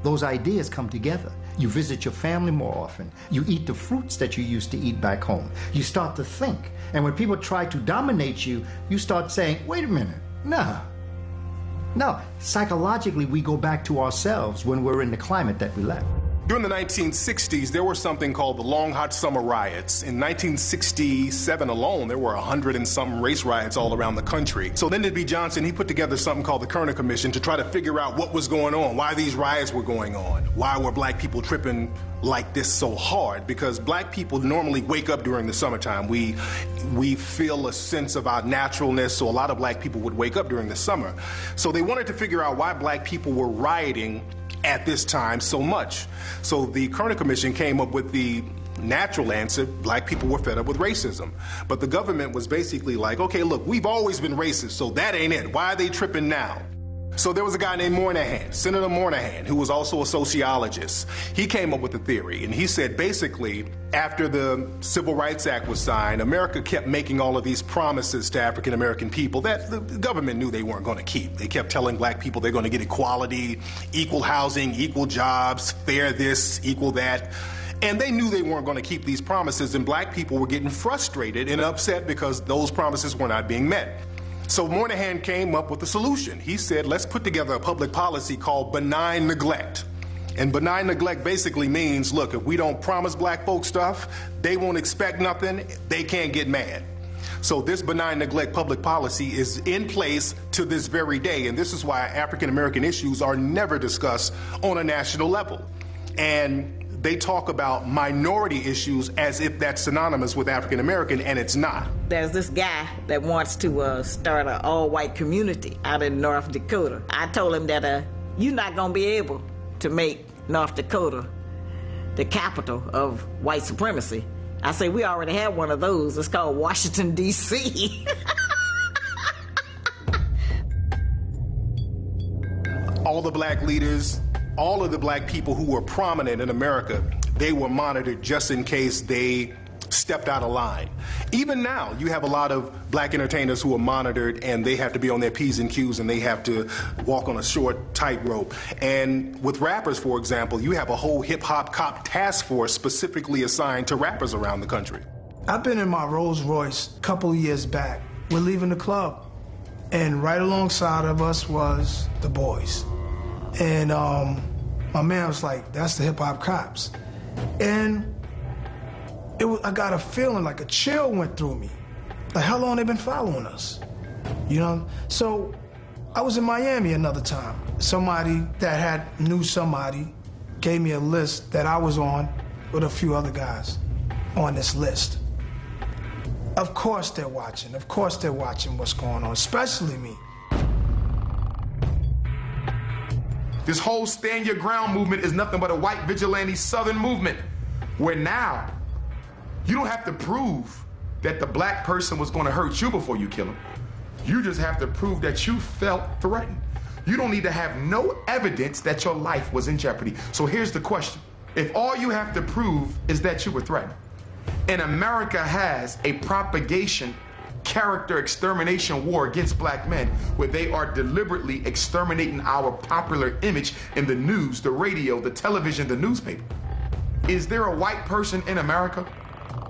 Those ideas come together. You visit your family more often. You eat the fruits that you used to eat back home. You start to think. And when people try to dominate you, you start saying, wait a minute, no. No, psychologically, we go back to ourselves when we're in the climate that we left. During the 1960s, there was something called the Long Hot Summer Riots. In 1967 alone, there were 100 and something race riots all around the country. So Lyndon B. Johnson, he put together something called the Kerner Commission to try to figure out what was going on, why these riots were going on, why were black people tripping like this so hard, because black people normally wake up during the summertime. We feel a sense of our naturalness, so a lot of black people would wake up during the summer. So they wanted to figure out why black people were rioting at this time so much. So the Kerner Commission came up with the natural answer: black people were fed up with racism. But the government was basically like, okay, look, we've always been racist, so that ain't it. Why are they tripping now? So there was a guy named Moynihan, Senator Moynihan, who was also a sociologist. He came up with a theory, and he said basically, after the Civil Rights Act was signed, America kept making all of these promises to African American people that the government knew they weren't going to keep. They kept telling black people they're going to get equality, equal housing, equal jobs, fair this, equal that. And they knew they weren't going to keep these promises, and black people were getting frustrated and upset because those promises were not being met. So Moynihan came up with a solution. He said, let's put together a public policy called benign neglect. And benign neglect basically means, look, if we don't promise black folks stuff, they won't expect nothing, they can't get mad. So this benign neglect public policy is in place to this very day, and this is why African American issues are never discussed on a national level. And they talk about minority issues as if that's synonymous with African American, and it's not. There's this guy that wants to start an all-white community out in North Dakota. I told him that you're not going to be able to make North Dakota the capital of white supremacy. I say we already have one of those. It's called Washington, D.C. All the black leaders, all of the black people who were prominent in America, they were monitored just in case they stepped out of line. Even now, you have a lot of black entertainers who are monitored, and they have to be on their P's and Q's, and they have to walk on a short tightrope. And with rappers, for example, you have a whole hip-hop cop task force specifically assigned to rappers around the country. I've been in my Rolls Royce a couple of years back. We're leaving the club, and right alongside of us was the boys. And my man was like, that's the hip-hop cops. And I got a feeling like a chill went through me. Like, how long they been following us? You know? So I was in Miami another time. Somebody that knew somebody gave me a list that I was on with a few other guys on this list. Of course they're watching. Of course they're watching what's going on, especially me. This whole stand your ground movement is nothing but a white vigilante Southern movement, where now you don't have to prove that the black person was going to hurt you before you kill him. You just have to prove that you felt threatened. You don't need to have no evidence that your life was in jeopardy. So here's the question. If all you have to prove is that you were threatened, and America has a propagation character extermination war against black men, where they are deliberately exterminating our popular image in the news, the radio, the television, the newspaper, is there a white person in America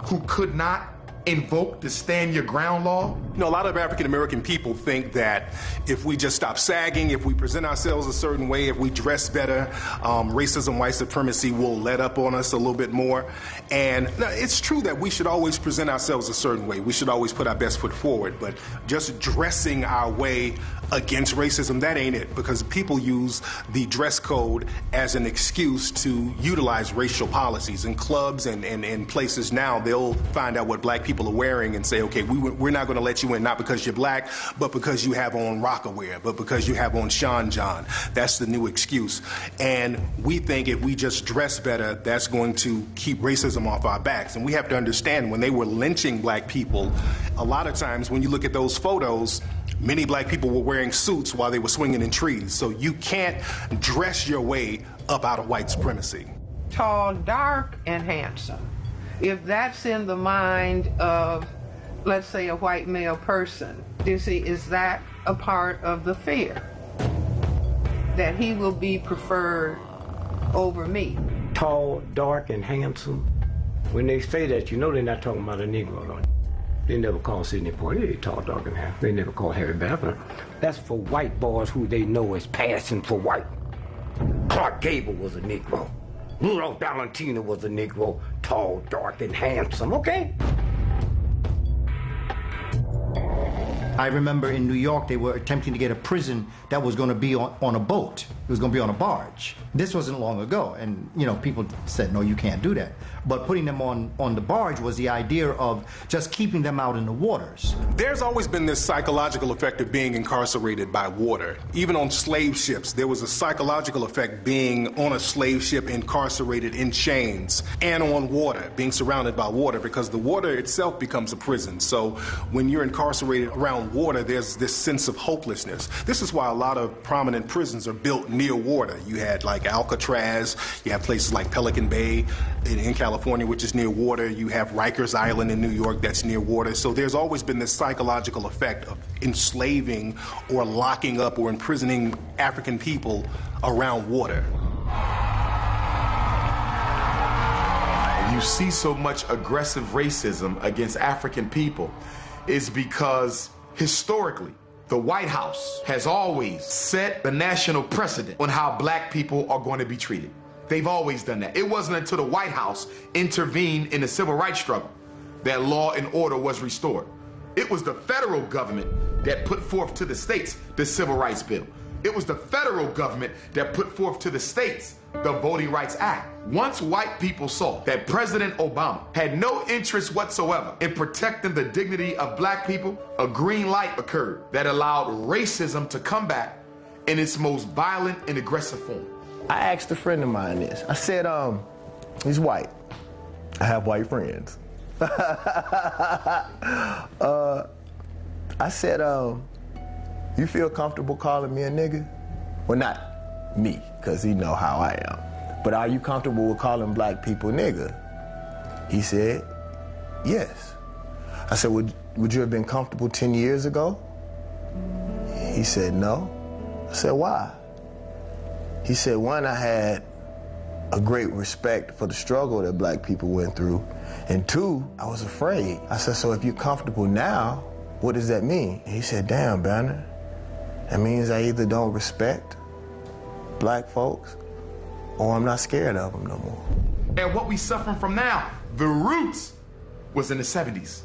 who could not invoke the stand your ground law? You know, a lot of African American people think that if we just stop sagging, if we present ourselves a certain way, if we dress better, racism, white supremacy will let up on us a little bit more. And it's true that we should always present ourselves a certain way. We should always put our best foot forward. But just dressing our way against racism, that ain't it. Because people use the dress code as an excuse to utilize racial policies. In clubs and places now, they'll find out what black people are wearing and say, okay, we're not going to let you in, not because you're black, but because you have on Rocawear, but because you have on Sean John. That's the new excuse. And we think if we just dress better, that's going to keep racism off our backs. And we have to understand, when they were lynching black people, a lot of times when you look at those photos, many black people were wearing suits while they were swinging in trees. So you can't dress your way up out of white supremacy. Tall, dark, and handsome. If that's in the mind of, let's say, a white male person, is that a part of the fear? That he will be preferred over me? Tall, dark, and handsome. When they say that, you know they're not talking about a Negro, don't they? They never call Sidney Poitier tall, dark, and handsome. They never call Harry Belafonte. That's for white boys who they know is passing for white. Clark Gable was a Negro. Rudolph Valentino was a Negro, tall, dark, and handsome, okay? I remember in New York, they were attempting to get a prison that was going to be on a boat. It was going to be on a barge. This wasn't long ago, and people said, no, you can't do that. But putting them on the barge was the idea of just keeping them out in the waters. There's always been this psychological effect of being incarcerated by water. Even on slave ships, there was a psychological effect being on a slave ship incarcerated in chains and on water, being surrounded by water, because the water itself becomes a prison. So when you're incarcerated around water, there's this sense of hopelessness. This is why a lot of prominent prisons are built near water. You had like Alcatraz, you have places like Pelican Bay in California, which is near water. You have Rikers Island in New York that's near water. So there's always been this psychological effect of enslaving or locking up or imprisoning African people around water. You see so much aggressive racism against African people is because historically, The White House has always set the national precedent on how black people are going to be treated. They've always done that. It wasn't until the White House intervened in the civil rights struggle that law and order was restored. It was the federal government that put forth to the states the Civil Rights Bill. It was the federal government that put forth to the states the Voting Rights Act. Once white people saw that President Obama had no interest whatsoever in protecting the dignity of black people, a green light occurred that allowed racism to come back in its most violent and aggressive form. I asked a friend of mine this. I said, he's white. I have white friends. I said, you feel comfortable calling me a nigga? Well, not me, because he know how I am. But are you comfortable with calling black people nigga? He said, yes. I said, would you have been comfortable 10 years ago? He said, no. I said, why? He said, one, I had a great respect for the struggle that black people went through. And two, I was afraid. I said, so if you're comfortable now, what does that mean? And he said, damn, Banner, that means I either don't respect black folks or I'm not scared of them no more. And what we suffering from now, the roots was in the 70s,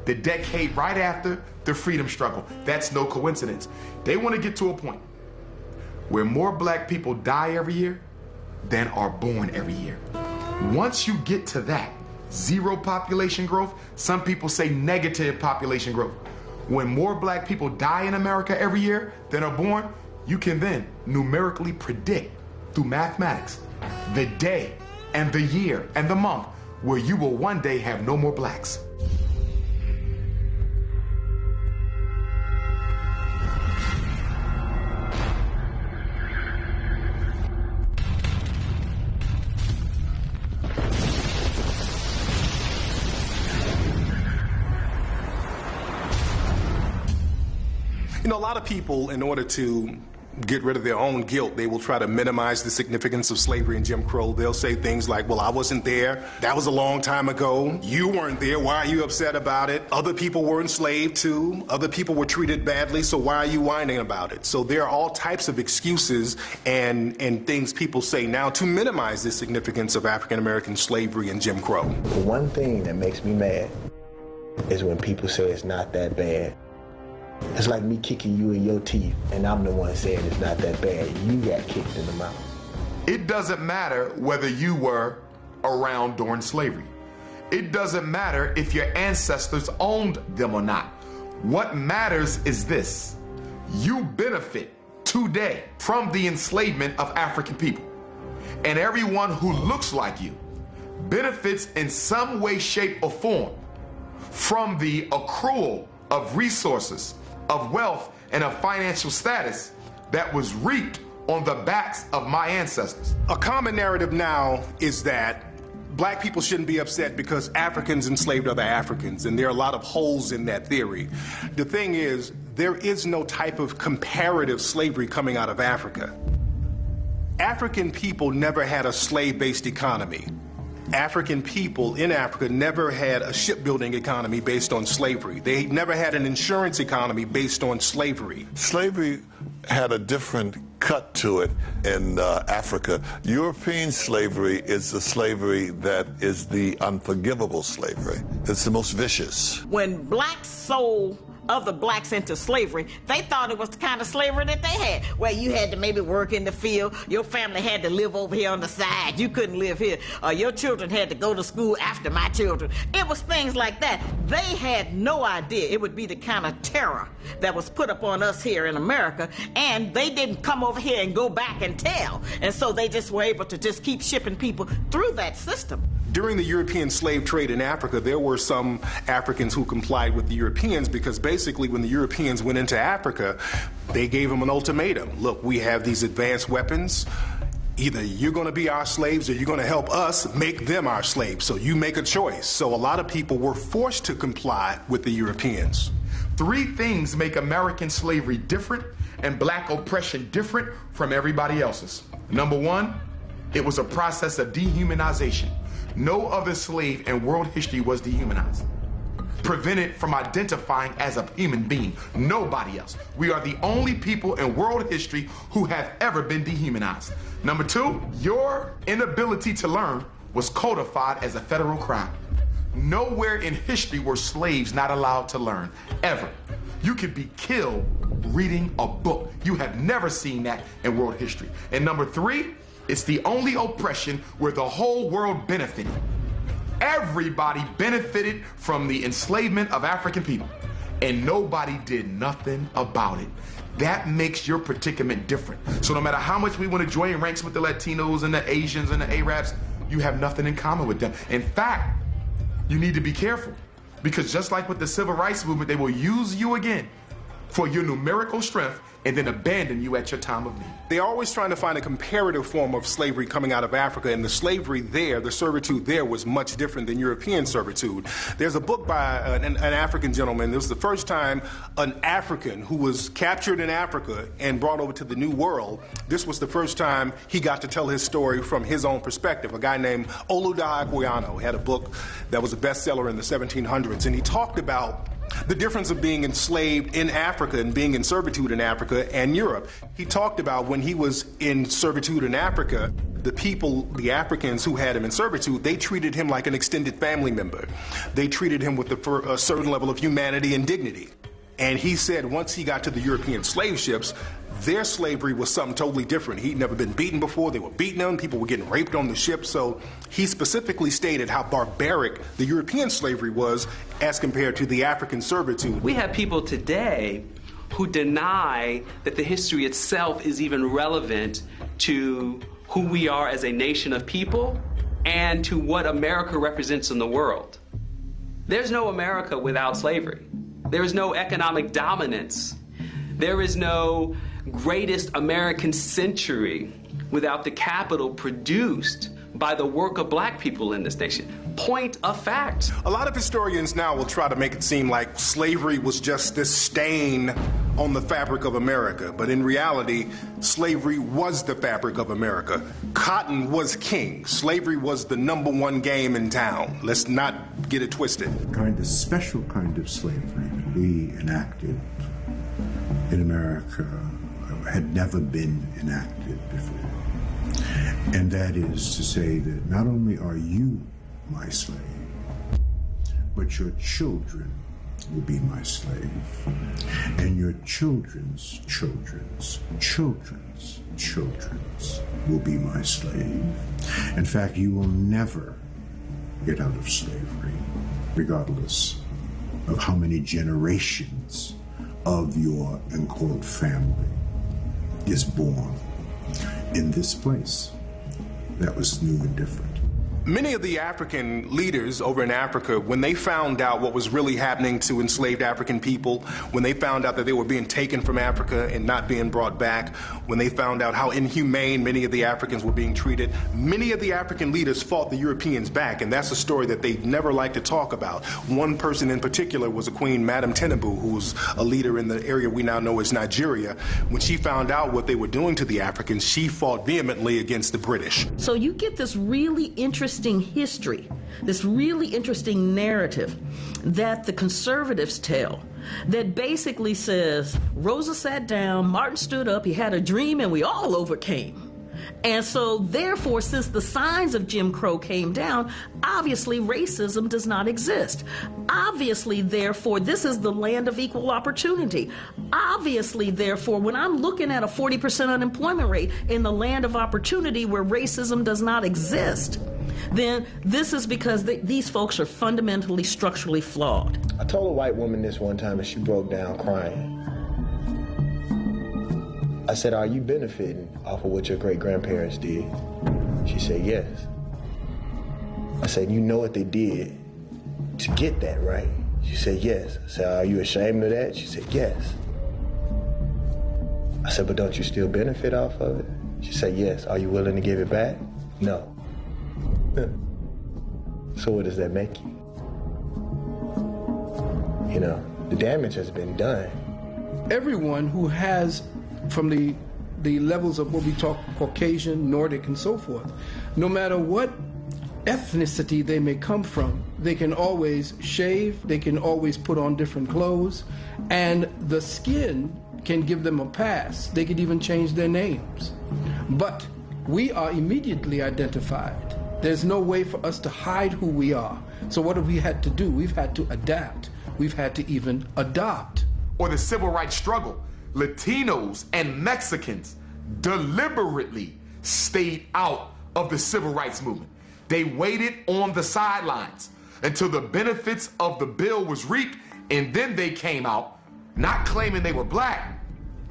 the decade right after the freedom struggle. That's no coincidence. They want to get to a point where more black people die every year than are born every year. Once you get to that, zero population growth, some people say negative population growth. When more black people die in America every year than are born, you can then numerically predict through mathematics the day and the year and the month where you will one day have no more blacks. You know, a lot of people, in order to get rid of their own guilt, they will try to minimize the significance of slavery and Jim Crow. They'll say things like, well, I wasn't there. That was a long time ago. You weren't there. Why are you upset about it? Other people were enslaved too. Other people were treated badly, so why are you whining about it? So there are all types of excuses and things people say now to minimize the significance of African American slavery and Jim Crow. The one thing that makes me mad is when people say it's not that bad. It's like me kicking you in your teeth, and I'm the one saying it's not that bad. You got kicked in the mouth. It doesn't matter whether you were around during slavery. It doesn't matter if your ancestors owned them or not. What matters is this: you benefit today from the enslavement of African people. And everyone who looks like you benefits in some way, shape, or form from the accrual of resources, of wealth, and of financial status that was reaped on the backs of my ancestors. A common narrative now is that black people shouldn't be upset because Africans enslaved other Africans, and there are a lot of holes in that theory. The thing is, there is no type of comparative slavery coming out of Africa. African people never had a slave-based economy. African people in Africa never had a shipbuilding economy based on slavery. They never had an insurance economy based on slavery. Slavery had a different cut to it in Africa. European slavery is the slavery that is the unforgivable slavery. It's the most vicious. When blacks sold other blacks into slavery, they thought it was the kind of slavery that they had, where you had to maybe work in the field, your family had to live over here on the side, you couldn't live here, your children had to go to school after my children. It was things like that. They had no idea it would be the kind of terror that was put upon us here in America, and they didn't come over here and go back and tell, and so they just were able to just keep shipping people through that system. During the European slave trade in Africa, there were some Africans who complied with the Europeans because basically when the Europeans went into Africa, they gave them an ultimatum. Look, we have these advanced weapons. Either you're going to be our slaves or you're going to help us make them our slaves. So you make a choice. So a lot of people were forced to comply with the Europeans. 3 things make American slavery different and black oppression different from everybody else's. Number 1, it was a process of dehumanization. No other slave in world history was dehumanized. prevented from identifying as a human being. Nobody else. We are the only people in world history who have ever been dehumanized. Number two, your inability to learn was codified as a federal crime. Nowhere in history were slaves not allowed to learn, ever. You could be killed reading a book. You have never seen that in world history. And number three, it's the only oppression where the whole world benefited. Everybody benefited from the enslavement of African people, and nobody did nothing about it. That makes your predicament different. So no matter how much we want to join ranks with the Latinos and the Asians and the Arabs, you have nothing in common with them. In fact, you need to be careful, because just like with the civil rights movement, they will use you again for your numerical strength and then abandon you at your time of need. They're always trying to find a comparative form of slavery coming out of Africa, and the slavery there, the servitude there, was much different than European servitude. There's a book by an African gentleman. This was the first time an African who was captured in Africa and brought over to the New World, this was the first time he got to tell his story from his own perspective. A guy named Olaudah Equiano had a book that was a bestseller in the 1700s, and he talked about the difference of being enslaved in Africa and being in servitude in Africa and Europe. He talked about when he was in servitude in Africa, the people, the Africans who had him in servitude, they treated him like an extended family member. They treated him with a certain level of humanity and dignity. And he said once he got to the European slave ships, their slavery was something totally different. He'd never been beaten before. They were beating him. People were getting raped on the ship. So he specifically stated how barbaric the European slavery was as compared to the African servitude. We have people today who deny that the history itself is even relevant to who we are as a nation of people and to what America represents in the world. There's no America without slavery. There is no economic dominance. There is no greatest American century without the capital produced by the work of black people in this nation. Point of fact. A lot of historians now will try to make it seem like slavery was just this stain on the fabric of America, but in reality, slavery was the fabric of America. Cotton was king. Slavery was the #1 game in town. Let's not get it twisted. Special kind of slavery that we enacted in America had never been enacted before. And that is to say that not only are you my slave, but your children will be my slave. And your children's children's children's children's will be my slave. In fact, you will never get out of slavery, regardless of how many generations of your, quote, family is born in this place that was new and different. Many of the African leaders over in Africa, when they found out what was really happening to enslaved African people, when they found out that they were being taken from Africa and not being brought back, when they found out how inhumane many of the Africans were being treated, many of the African leaders fought the Europeans back, and that's a story that they never like to talk about. One person in particular was a Queen, Madame Tinubu, who was a leader in the area we now know as Nigeria. When she found out what they were doing to the Africans, she fought vehemently against the British. So you get this really interesting history, this really interesting narrative that the conservatives tell that basically says Rosa sat down, Martin stood up, he had a dream, and we all overcame. And so, therefore, since the signs of Jim Crow came down, obviously racism does not exist. Obviously, therefore, this is the land of equal opportunity. Obviously, therefore, when I'm looking at a 40% unemployment rate in the land of opportunity where racism does not exist, then this is because these folks are fundamentally, structurally flawed. I told a white woman this one time and she broke down crying. I said, are you benefiting off of what your great-grandparents did? She said, yes. I said, you know what they did to get that, right? She said, yes. I said, are you ashamed of that? She said, yes. I said, but don't you still benefit off of it? She said, yes. Are you willing to give it back? No. So what does that make you? You know, the damage has been done. Everyone who has, from the levels of what we talk, Caucasian, Nordic, and so forth, no matter what ethnicity they may come from, they can always shave, they can always put on different clothes, and the skin can give them a pass. They could even change their names. But we are immediately identified. There's no way for us to hide who we are. So what have we had to do? We've had to adapt. We've had to even adopt. Or the civil rights struggle. Latinos and Mexicans deliberately stayed out of the civil rights movement. They waited on the sidelines until the benefits of the bill was reaped, and then they came out, not claiming they were black,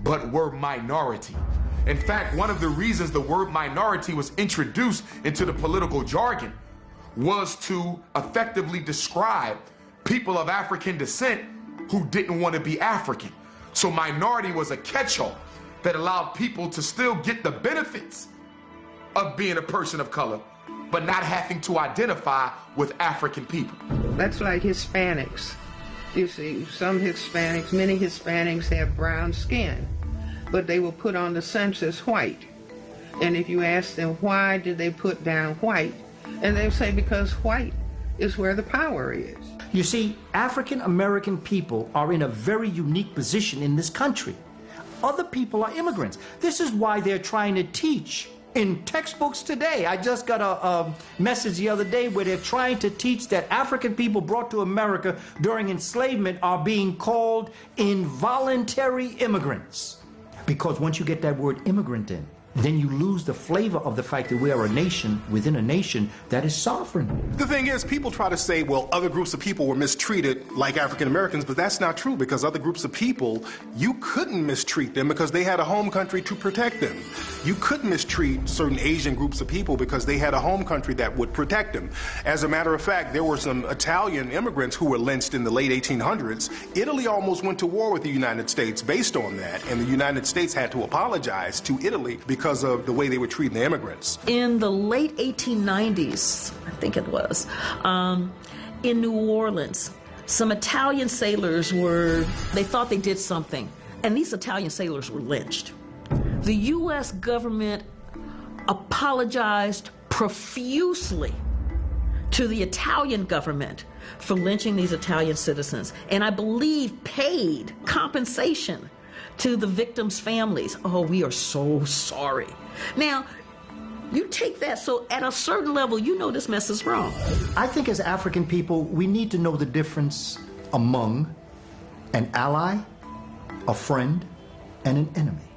but were minority. In fact, one of the reasons the word minority was introduced into the political jargon was to effectively describe people of African descent who didn't want to be African. So minority was a catch-all that allowed people to still get the benefits of being a person of color, but not having to identify with African people. That's like Hispanics. You see, some Hispanics, many Hispanics have brown skin, but they were put on the census white. And if you ask them why did they put down white, and they'll say because white is where the power is. You see, African American people are in a very unique position in this country. Other people are immigrants. This is why they're trying to teach in textbooks today. I just got a message the other day where they're trying to teach that African people brought to America during enslavement are being called involuntary immigrants. Because once you get that word immigrant in, then you lose the flavor of the fact that we are a nation within a nation that is sovereign. The thing is, people try to say, well, other groups of people were mistreated like African Americans, but that's not true, because other groups of people, you couldn't mistreat them because they had a home country to protect them. You couldn't mistreat certain Asian groups of people because they had a home country that would protect them. As a matter of fact, there were some Italian immigrants who were lynched in the late 1800s. Italy almost went to war with the United States based on that, and the United States had to apologize to Italy because of the way they were treating the immigrants. In the late 1890s, I think it was, in New Orleans, some Italian sailors they thought they did something, and these Italian sailors were lynched. The U.S. government apologized profusely to the Italian government for lynching these Italian citizens, and I believe paid compensation to the victims' families. Oh, we are so sorry. Now, you take that, so at a certain level, you know this mess is wrong. I think as African people, we need to know the difference among an ally, a friend, and an enemy.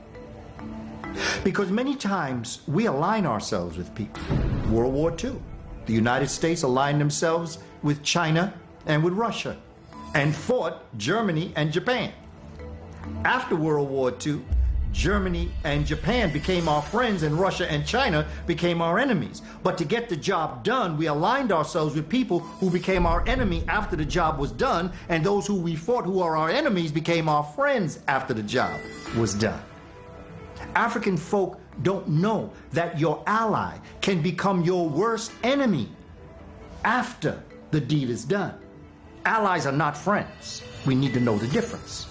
Because many times we align ourselves with people. World War II, the United States aligned themselves with China and with Russia and fought Germany and Japan. After World War II, Germany and Japan became our friends and Russia and China became our enemies. But to get the job done, we aligned ourselves with people who became our enemy after the job was done, and those who we fought who are our enemies became our friends after the job was done. African folk don't know that your ally can become your worst enemy after the deed is done. Allies are not friends. We need to know the difference.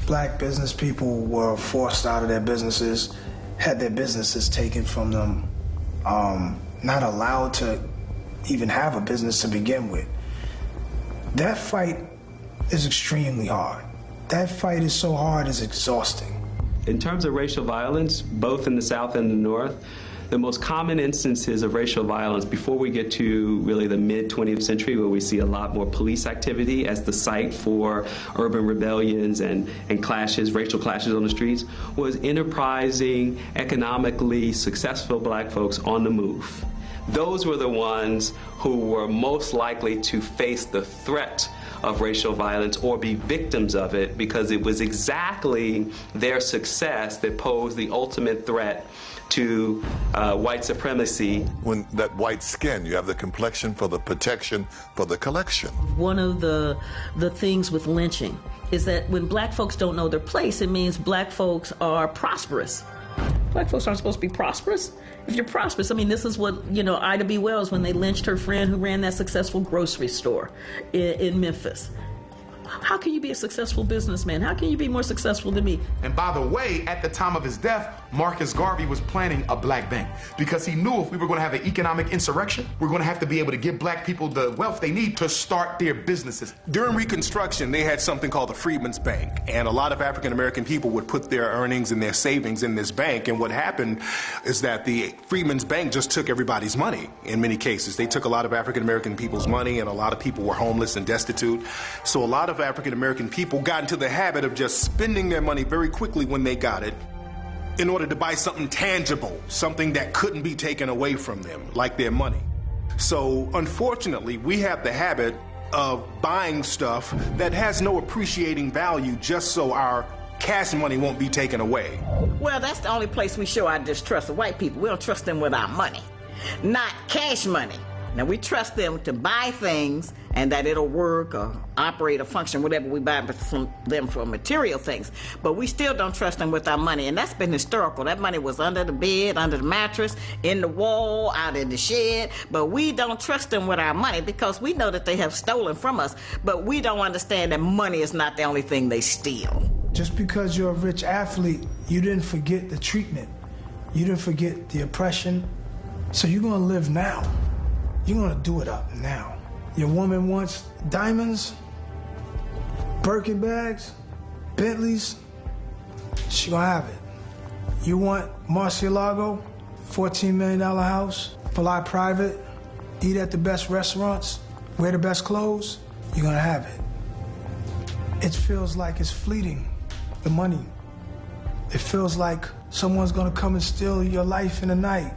Black business people were forced out of their businesses, had their businesses taken from them, not allowed to even have a business to begin with. That fight is extremely hard. That fight is so hard, it's exhausting. In terms of racial violence, both in the South and the North, the most common instances of racial violence before we get to really the mid-20th century, where we see a lot more police activity as the site for urban rebellions and clashes, racial clashes on the streets, was enterprising, economically successful black folks on the move. Those were the ones who were most likely to face the threat of racial violence or be victims of it, because it was exactly their success that posed the ultimate threat to white supremacy. When that white skin, you have the complexion for the protection for the collection. One of the things with lynching is that when black folks don't know their place, it means black folks are prosperous. Black folks aren't supposed to be prosperous. If you're prosperous, I mean, this is what, Ida B. Wells, when they lynched her friend who ran that successful grocery store in Memphis. How can you be a successful businessman? How can you be more successful than me? And by the way, at the time of his death, Marcus Garvey was planning a black bank because he knew if we were going to have an economic insurrection, we're going to have to be able to give black people the wealth they need to start their businesses. During Reconstruction, they had something called the Freedmen's Bank, and a lot of African-American people would put their earnings and their savings in this bank, and what happened is that the Freedmen's Bank just took everybody's money in many cases. They took a lot of African-American people's money, and a lot of people were homeless and destitute. So a lot of African-American people got into the habit of just spending their money very quickly when they got it in order to buy something tangible, something that couldn't be taken away from them, like their money. So unfortunately, we have the habit of buying stuff that has no appreciating value just so our cash money won't be taken away. Well, that's the only place we show our distrust of white people. We don't trust them with our money, not cash money. Now, we trust them to buy things and that it'll work or operate or function, whatever we buy from them for material things. But we still don't trust them with our money, and that's been historical. That money was under the bed, under the mattress, in the wall, out in the shed. But we don't trust them with our money because we know that they have stolen from us, but we don't understand that money is not the only thing they steal. Just because you're a rich athlete, you didn't forget the treatment. You didn't forget the oppression. So you're gonna live now. You're gonna do it up now. Your woman wants diamonds, Birkin bags, Bentleys, she gonna have it. You want Murcielago, $14 million house, fly private, eat at the best restaurants, wear the best clothes, you're gonna have it. It feels like it's fleeting, the money. It feels like someone's gonna come and steal your life in the night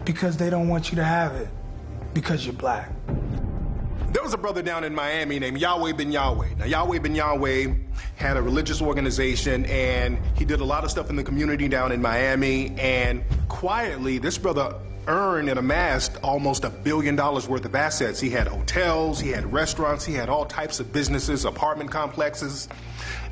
because they don't want you to have it. Because you're black. There was a brother down in Miami named Yahweh Ben Yahweh. Now, Yahweh Ben Yahweh had a religious organization, and he did a lot of stuff in the community down in Miami, and quietly, this brother earned and amassed almost $1 billion worth of assets. He had hotels, he had restaurants, he had all types of businesses, apartment complexes.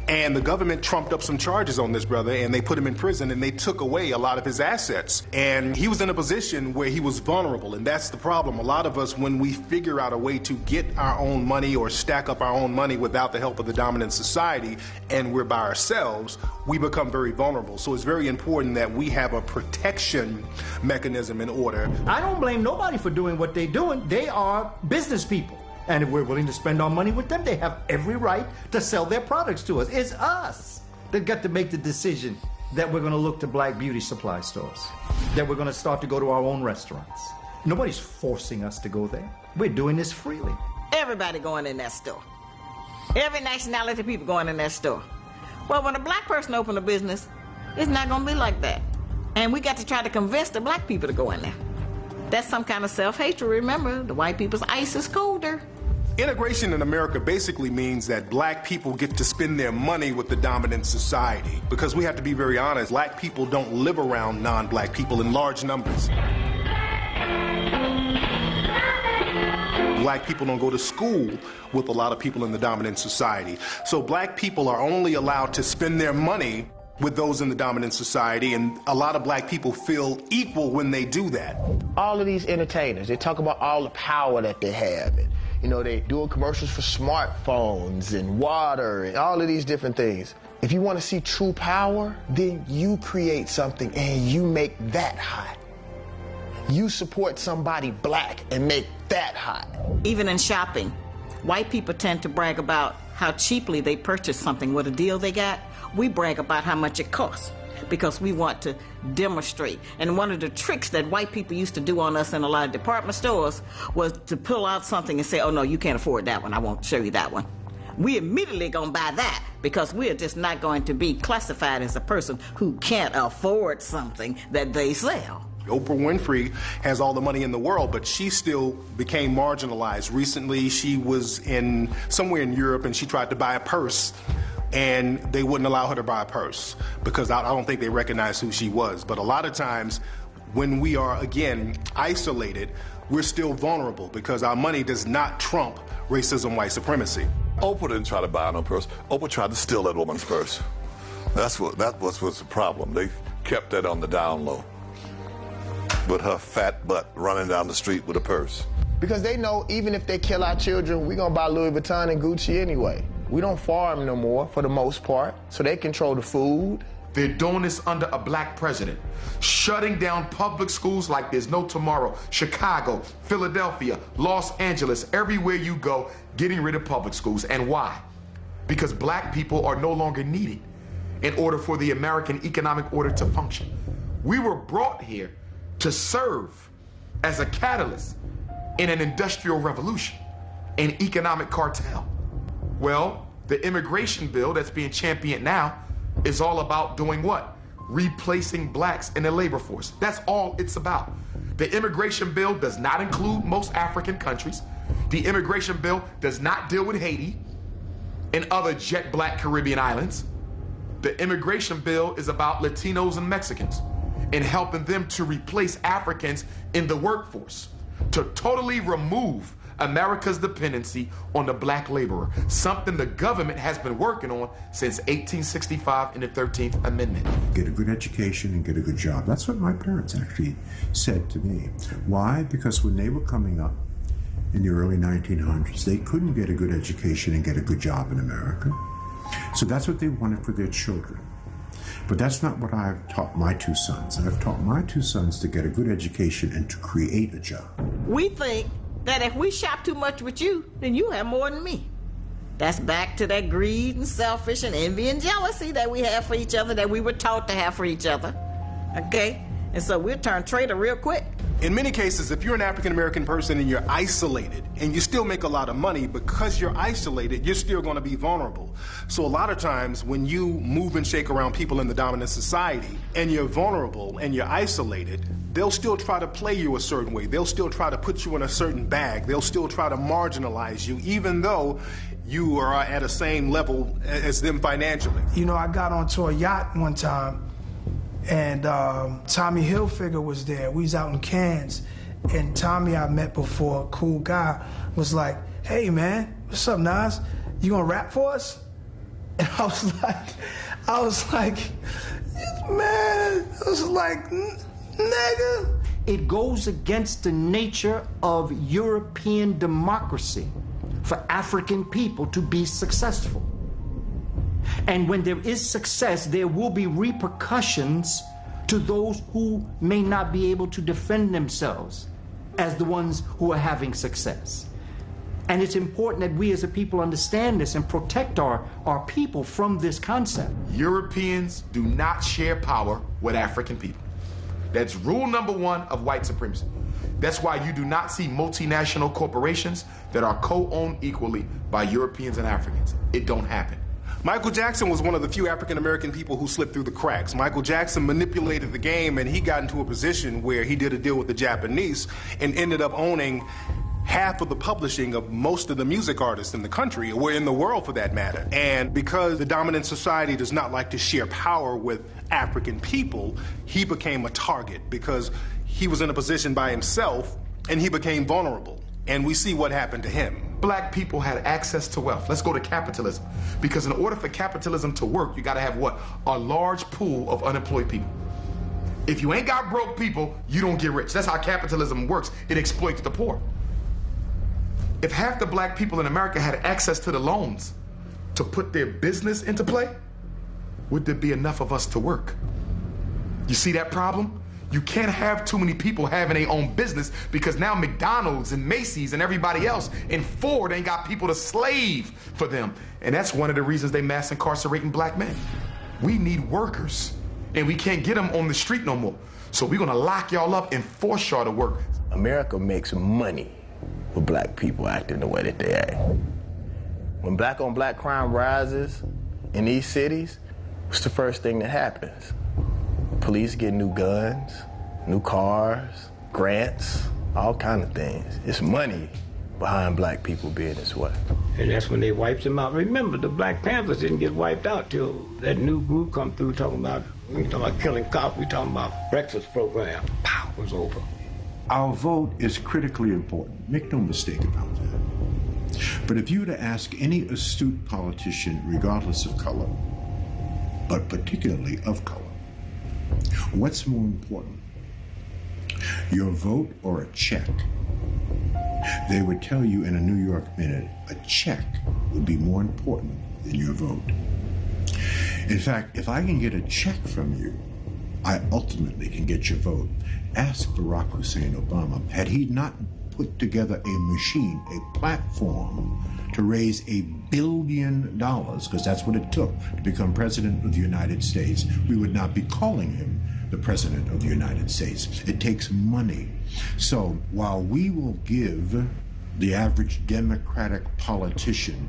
And the government trumped up some charges on this brother, and they put him in prison, and they took away a lot of his assets. And he was in a position where he was vulnerable, and that's the problem. A lot of us, when we figure out a way to get our own money or stack up our own money without the help of the dominant society, and we're by ourselves, we become very vulnerable. So it's very important that we have a protection mechanism in order. I don't blame nobody for doing what they're doing. They are business people. And if we're willing to spend our money with them, they have every right to sell their products to us. It's us that got to make the decision that we're going to look to black beauty supply stores, that we're going to start to go to our own restaurants. Nobody's forcing us to go there. We're doing this freely. Everybody going in that store. Every nationality of people going in that store. Well, when a black person open a business, it's not going to be like that. And we got to try to convince the black people to go in there. That's some kind of self-hatred. Remember, the white people's ice is colder. Integration in America basically means that black people get to spend their money with the dominant society. Because we have to be very honest, black people don't live around non-black people in large numbers. Black people don't go to school with a lot of people in the dominant society. So black people are only allowed to spend their money with those in the dominant society, and a lot of black people feel equal when they do that. All of these entertainers, they talk about all the power that they have. And, they do commercials for smartphones and water and all of these different things. If you want to see true power, then you create something and you make that hot. You support somebody black and make that hot. Even in shopping, white people tend to brag about how cheaply they purchased something, what a deal they got. We brag about how much it costs because we want to demonstrate. And one of the tricks that white people used to do on us in a lot of department stores was to pull out something and say, oh, no, you can't afford that one. I won't show you that one. We immediately going to buy that because we're just not going to be classified as a person who can't afford something that they sell. Oprah Winfrey has all the money in the world, but she still became marginalized. Recently, she was somewhere in Europe, and she tried to buy a purse, and they wouldn't allow her to buy a purse because I don't think they recognized who she was. But a lot of times, when we are, again, isolated, we're still vulnerable because our money does not trump racism, white supremacy. Oprah didn't try to buy no purse. Oprah tried to steal that woman's purse. That was the problem. kept that on the down low, with her fat butt running down the street with a purse. Because they know even if they kill our children, we're gonna buy Louis Vuitton and Gucci anyway. We don't farm no more for the most part, so they control the food. They're doing this under a black president, shutting down public schools like there's no tomorrow. Chicago, Philadelphia, Los Angeles, everywhere you go, getting rid of public schools. And why? Because black people are no longer needed in order for the American economic order to function. We were brought here to serve as a catalyst in an industrial revolution, an economic cartel. Well, the immigration bill that's being championed now is all about doing what? Replacing blacks in the labor force. That's all it's about. The immigration bill does not include most African countries. The immigration bill does not deal with Haiti and other jet black Caribbean islands. The immigration bill is about Latinos and Mexicans and helping them to replace Africans in the workforce, to totally remove America's dependency on the black laborer, something the government has been working on since 1865 in the 13th Amendment. Get a good education and get a good job. That's what my parents actually said to me. Why? Because when they were coming up in the early 1900s, they couldn't get a good education and get a good job in America. So that's what they wanted for their children. But that's not what I've taught my two sons. I've taught my two sons to get a good education and to create a job. We think that if we shop too much with you, then you have more than me. That's back to that greed and selfish and envy and jealousy that we have for each other, that we were taught to have for each other. Okay? And so we'll turn traitor real quick. In many cases, if you're an African-American person and you're isolated and you still make a lot of money, because you're isolated, you're still going to be vulnerable. So a lot of times when you move and shake around people in the dominant society and you're vulnerable and you're isolated, they'll still try to play you a certain way. They'll still try to put you in a certain bag. They'll still try to marginalize you, even though you are at a same level as them financially. You know, I got onto a yacht one time, and Tommy Hilfiger was there. We was out in Cannes, and Tommy I met before, a cool guy, was like, "Hey man, what's up, Nas? You gonna rap for us?" And I was like, man, I was like, nigga. It goes against the nature of European democracy for African people to be successful. And when there is success, there will be repercussions to those who may not be able to defend themselves as the ones who are having success. And it's important that we as a people understand this and protect our people from this concept. Europeans do not share power with African people. That's rule number one of white supremacy. That's why you do not see multinational corporations that are co-owned equally by Europeans and Africans. It don't happen. Michael Jackson was one of the few African-American people who slipped through the cracks. Michael Jackson manipulated the game, and he got into a position where he did a deal with the Japanese and ended up owning half of the publishing of most of the music artists in the country, or in the world for that matter. And because the dominant society does not like to share power with African people, he became a target because he was in a position by himself and he became vulnerable. And we see what happened to him. Black people had access to wealth. Let's go to capitalism. Because in order for capitalism to work, you gotta have what? A large pool of unemployed people. If you ain't got broke people, you don't get rich. That's how capitalism works. It exploits the poor. If half the black people in America had access to the loans to put their business into play, would there be enough of us to work? You see that problem? You can't have too many people having their own business because now McDonald's and Macy's and everybody else and Ford ain't got people to slave for them. And that's one of the reasons they mass incarcerating black men. We need workers and we can't get them on the street no more. So we're gonna lock y'all up and force y'all to work. America makes money with black people acting the way that they act. When black on black crime rises in these cities, what's the first thing that happens? Police get new guns, new cars, grants, all kind of things. It's money behind black people being this way. And that's when they wiped them out. Remember, the Black Panthers didn't get wiped out till that new group come through talking about, we talking about killing cops, we talking about breakfast program. Pow, it was over. Our vote is critically important. Make no mistake about that. But if you were to ask any astute politician, regardless of color, but particularly of color, What's more important, your vote or a check? They would tell you in a New York Minute, a check would be more important than your vote. In fact, if I can get a check from you, I ultimately can get your vote. Ask Barack Hussein Obama, had he not put together a machine, a platform to raise $1 billion, because that's what it took to become president of the United States, we would not be calling him the president of the United States. It takes money. So while we will give the average Democratic politician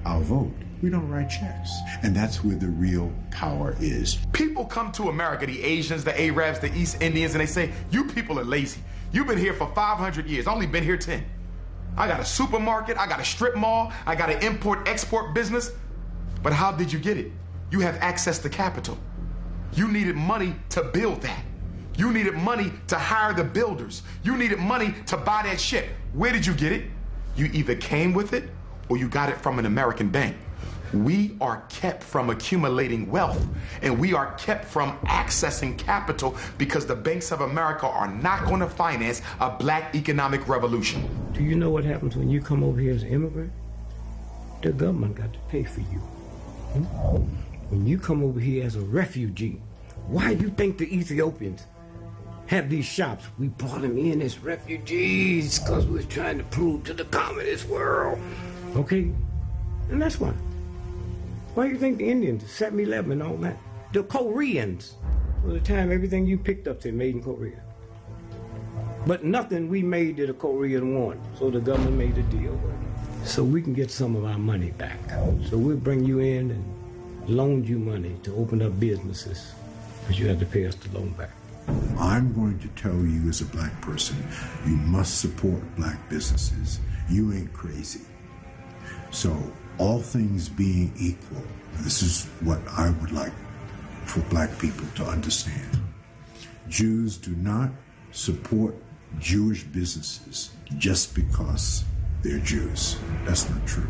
our vote, we don't write checks. And that's where the real power is. People come to America, the Asians, the Arabs, the East Indians, and they say, you people are lazy. You've been here for 500 years. I only been here 10. I got a supermarket, I got a strip mall, I got an import-export business. But how did you get it? You have access to capital. You needed money to build that. You needed money to hire the builders. You needed money to buy that ship. Where did you get it? You either came with it or you got it from an American bank. We are kept from accumulating wealth, and we are kept from accessing capital because the banks of America are not going to finance a black economic revolution. Do you know what happens when you come over here as an immigrant? The government got to pay for you. When you come over here as a refugee, why do you think the Ethiopians have these shops? We brought them in as refugees because we're trying to prove to the communist world. Okay? And that's why. Why do you think the Indians, 7-Eleven and all that? The Koreans, by the time everything you picked up, they made in Korea. But nothing we made did a Korean want, so the government made a deal with it. So we can get some of our money back. So we'll bring you in and loan you money to open up businesses, but you have to pay us the loan back. I'm going to tell you as a black person, you must support black businesses. You ain't crazy. So, all things being equal, this is what I would like for black people to understand. Jews do not support Jewish businesses just because they're Jews. That's not true.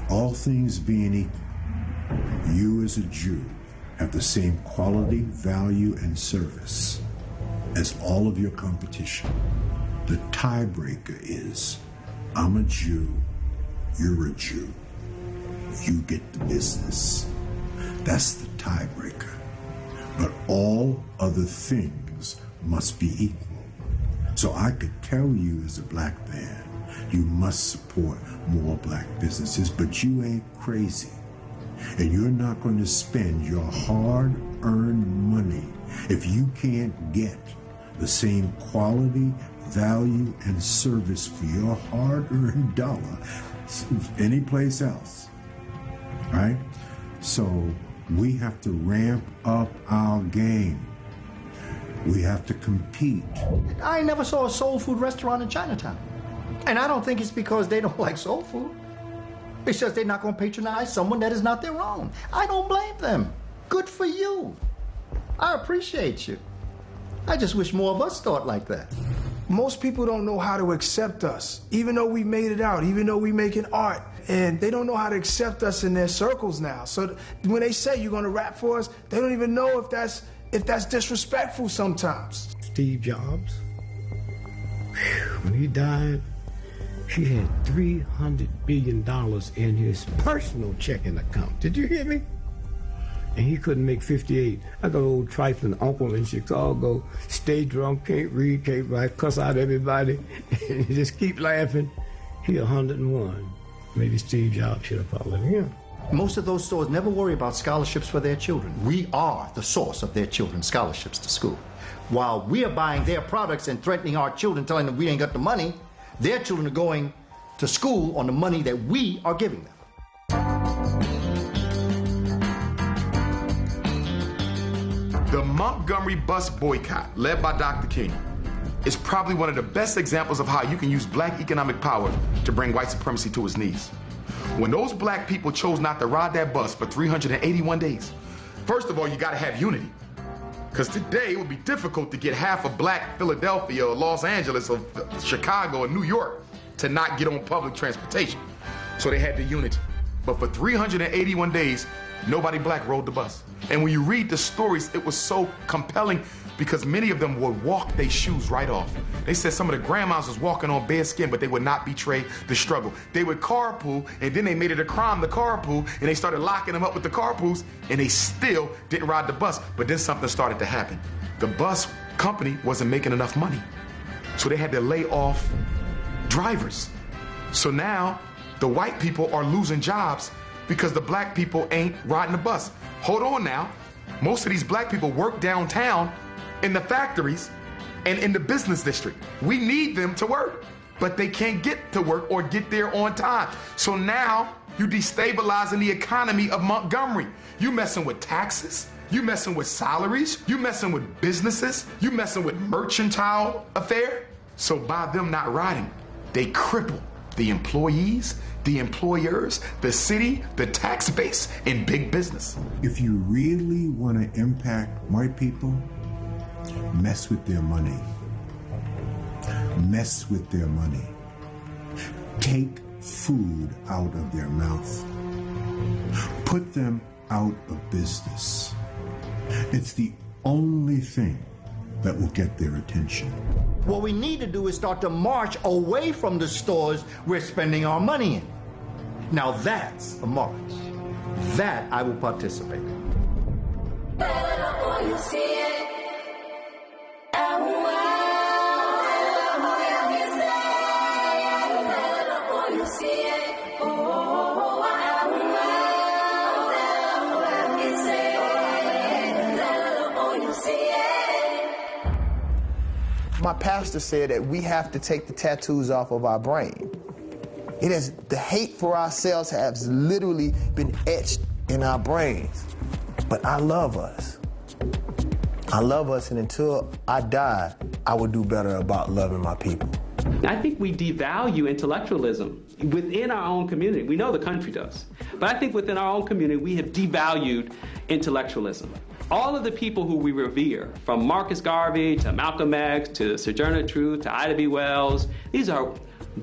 All things being equal, you as a Jew have the same quality, value, and service as all of your competition. The tiebreaker is, I'm a Jew, you're a Jew. You get the business. That's the tiebreaker. But all other things must be equal. So I could tell you as a black man, you must support more black businesses, but you ain't crazy. And you're not going to spend your hard-earned money if you can't get the same quality, value, and service for your hard-earned dollar anyplace else, right? So we have to ramp up our game. We have to compete. I never saw a soul food restaurant in Chinatown. And I don't think it's because they don't like soul food. It's just they're not going to patronize someone that is not their own. I don't blame them. Good for you. I appreciate you. I just wish more of us thought like that. Most people don't know how to accept us, even though we made it out, even though we making art. And they don't know how to accept us in their circles now. So when they say you're going to rap for us, they don't even know if that's disrespectful sometimes. Steve Jobs, when he died, he had $300 billion in his personal checking account. Did you hear me? And he couldn't make 58. I got an old trifling uncle in Chicago, stay drunk, can't read, can't write, cuss out everybody, and just keep laughing. He 101. Maybe Steve Jobs should have followed him. Most of those stores never worry about scholarships for their children. We are the source of their children's scholarships to school. While we are buying their products and threatening our children, telling them we ain't got the money, their children are going to school on the money that we are giving them. The Montgomery bus boycott, led by Dr. King, is probably one of the best examples of how you can use black economic power to bring white supremacy to its knees. When those black people chose not to ride that bus for 381 days, first of all, you gotta have unity. Because today it would be difficult to get half of black Philadelphia or Los Angeles or Chicago or New York to not get on public transportation. So they had the unity. But for 381 days, nobody black rode the bus. And when you read the stories, it was so compelling because many of them would walk their shoes right off. They said some of the grandmas was walking on bare skin, but they would not betray the struggle. They would carpool, and then they made it a crime to carpool, and they started locking them up with the carpools, and they still didn't ride the bus. But then something started to happen. The bus company wasn't making enough money, so they had to lay off drivers. So now the white people are losing jobs because the black people ain't riding the bus. Hold on now. Most of these black people work downtown in the factories and in the business district. We need them to work, but they can't get to work or get there on time. So now you destabilizing the economy of Montgomery. You messing with taxes, you messing with salaries, you messing with businesses, you messing with mercantile affair. So by them not riding, they cripple the employees, the employers, the city, the tax base, and big business. If you really want to impact white people, mess with their money. Mess with their money. Take food out of their mouth. Put them out of business. It's the only thing that will get their attention. What we need to do is start to march away from the stores we're spending our money in. Now that's a march. That I will participate in. My pastor said that we have to take the tattoos off of our brain. It has, the hate for ourselves has literally been etched in our brains. But I love us. I love us, and until I die, I will do better about loving my people. I think we devalue intellectualism within our own community. We know the country does. But I think within our own community, we have devalued intellectualism. All of the people who we revere, from Marcus Garvey to Malcolm X to Sojourner Truth to Ida B. Wells, these are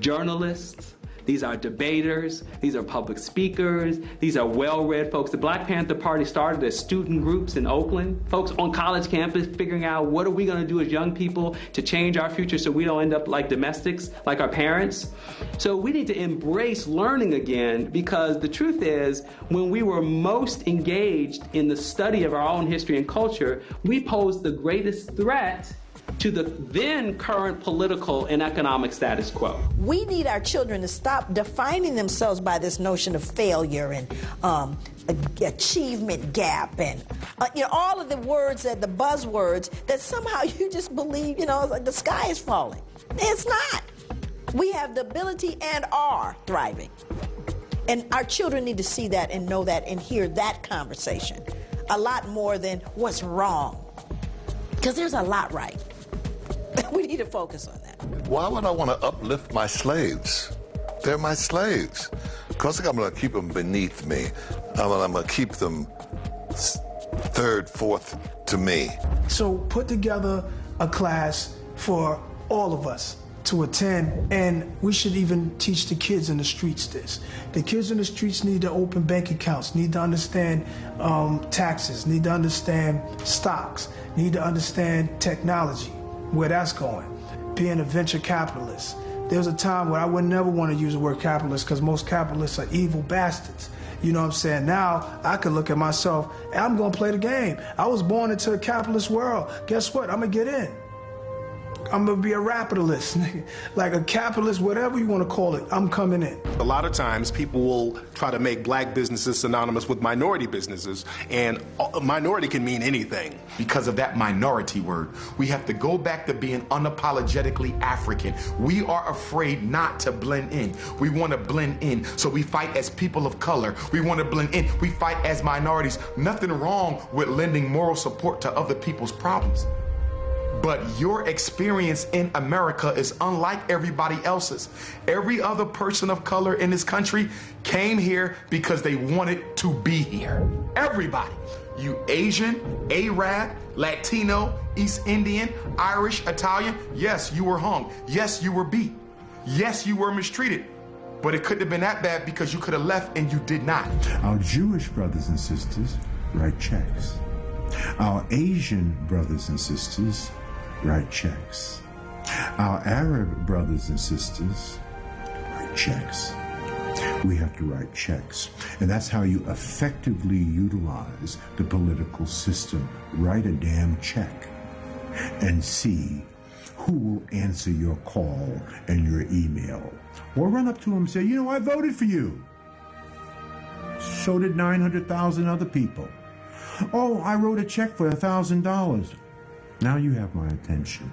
journalists, these are debaters, these are public speakers, these are well-read folks. The Black Panther Party started as student groups in Oakland, folks on college campus figuring out what are we going to do as young people to change our future so we don't end up like domestics, like our parents. So we need to embrace learning again, because the truth is, when we were most engaged in the study of our own history and culture, we posed the greatest threat to the then current political and economic status quo. We need our children to stop defining themselves by this notion of failure and achievement gap and all of the words, that the buzzwords that somehow you just believe, like the sky is falling. It's not. We have the ability and are thriving. And our children need to see that and know that and hear that conversation a lot more than what's wrong. Because there's a lot right. We need to focus on that. Why would I want to uplift my slaves? They're my slaves. Because I'm going to keep them beneath me. I'm going to keep them third, fourth to me. So put together a class for all of us to attend, and we should even teach the kids in the streets this. The kids in the streets need to open bank accounts, need to understand taxes, need to understand stocks, need to understand technology, where that's going, being a venture capitalist. There was a time where I would never want to use the word capitalist because most capitalists are evil bastards. You know what I'm saying? Now I can look at myself and I'm going to play the game. I was born into a capitalist world. Guess what? I'm going to get in. I'm going to be a rapitalist, like a capitalist, whatever you want to call it, I'm coming in. A lot of times people will try to make black businesses synonymous with minority businesses, and minority can mean anything. Because of that minority word, we have to go back to being unapologetically African. We are afraid not to blend in. We want to blend in, so we fight as people of color. We want to blend in. We fight as minorities. Nothing wrong with lending moral support to other people's problems. But your experience in America is unlike everybody else's. Every other person of color in this country came here because they wanted to be here. Everybody. You Asian, Arab, Latino, East Indian, Irish, Italian. Yes, you were hung. Yes, you were beat. Yes, you were mistreated. But it couldn't have been that bad because you could have left and you did not. Our Jewish brothers and sisters write checks. Our Asian brothers and sisters write checks. Our Arab brothers and sisters write checks. We have to write checks. And that's how you effectively utilize the political system. Write a damn check and see who will answer your call and your email. Or run up to them and say, you know, I voted for you. So did 900,000 other people. Oh, I wrote a check for $1,000. Now you have my attention.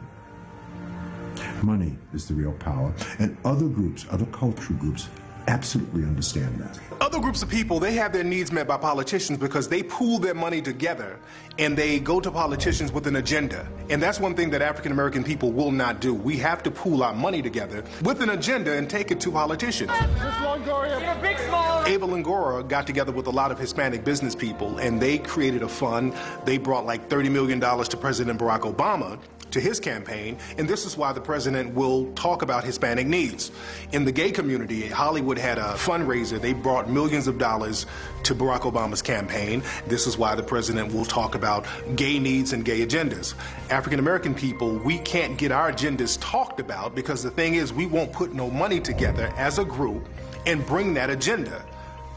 Money is the real power. And other groups, other cultural groups, absolutely understand that. Other groups of people, they have their needs met by politicians because they pool their money together and they go to politicians with an agenda. And that's one thing that African American people will not do. We have to pool our money together with an agenda and take it to politicians. Eva Longoria got together with a lot of Hispanic business people and they created a fund. They brought like $30 million to President Barack Obama to his campaign, and this is why the president will talk about Hispanic needs. In the gay community, Hollywood had a fundraiser. They brought millions of dollars to Barack Obama's campaign. This is why the president will talk about gay needs and gay agendas. African American people, we can't get our agendas talked about because the thing is we won't put no money together as a group and bring that agenda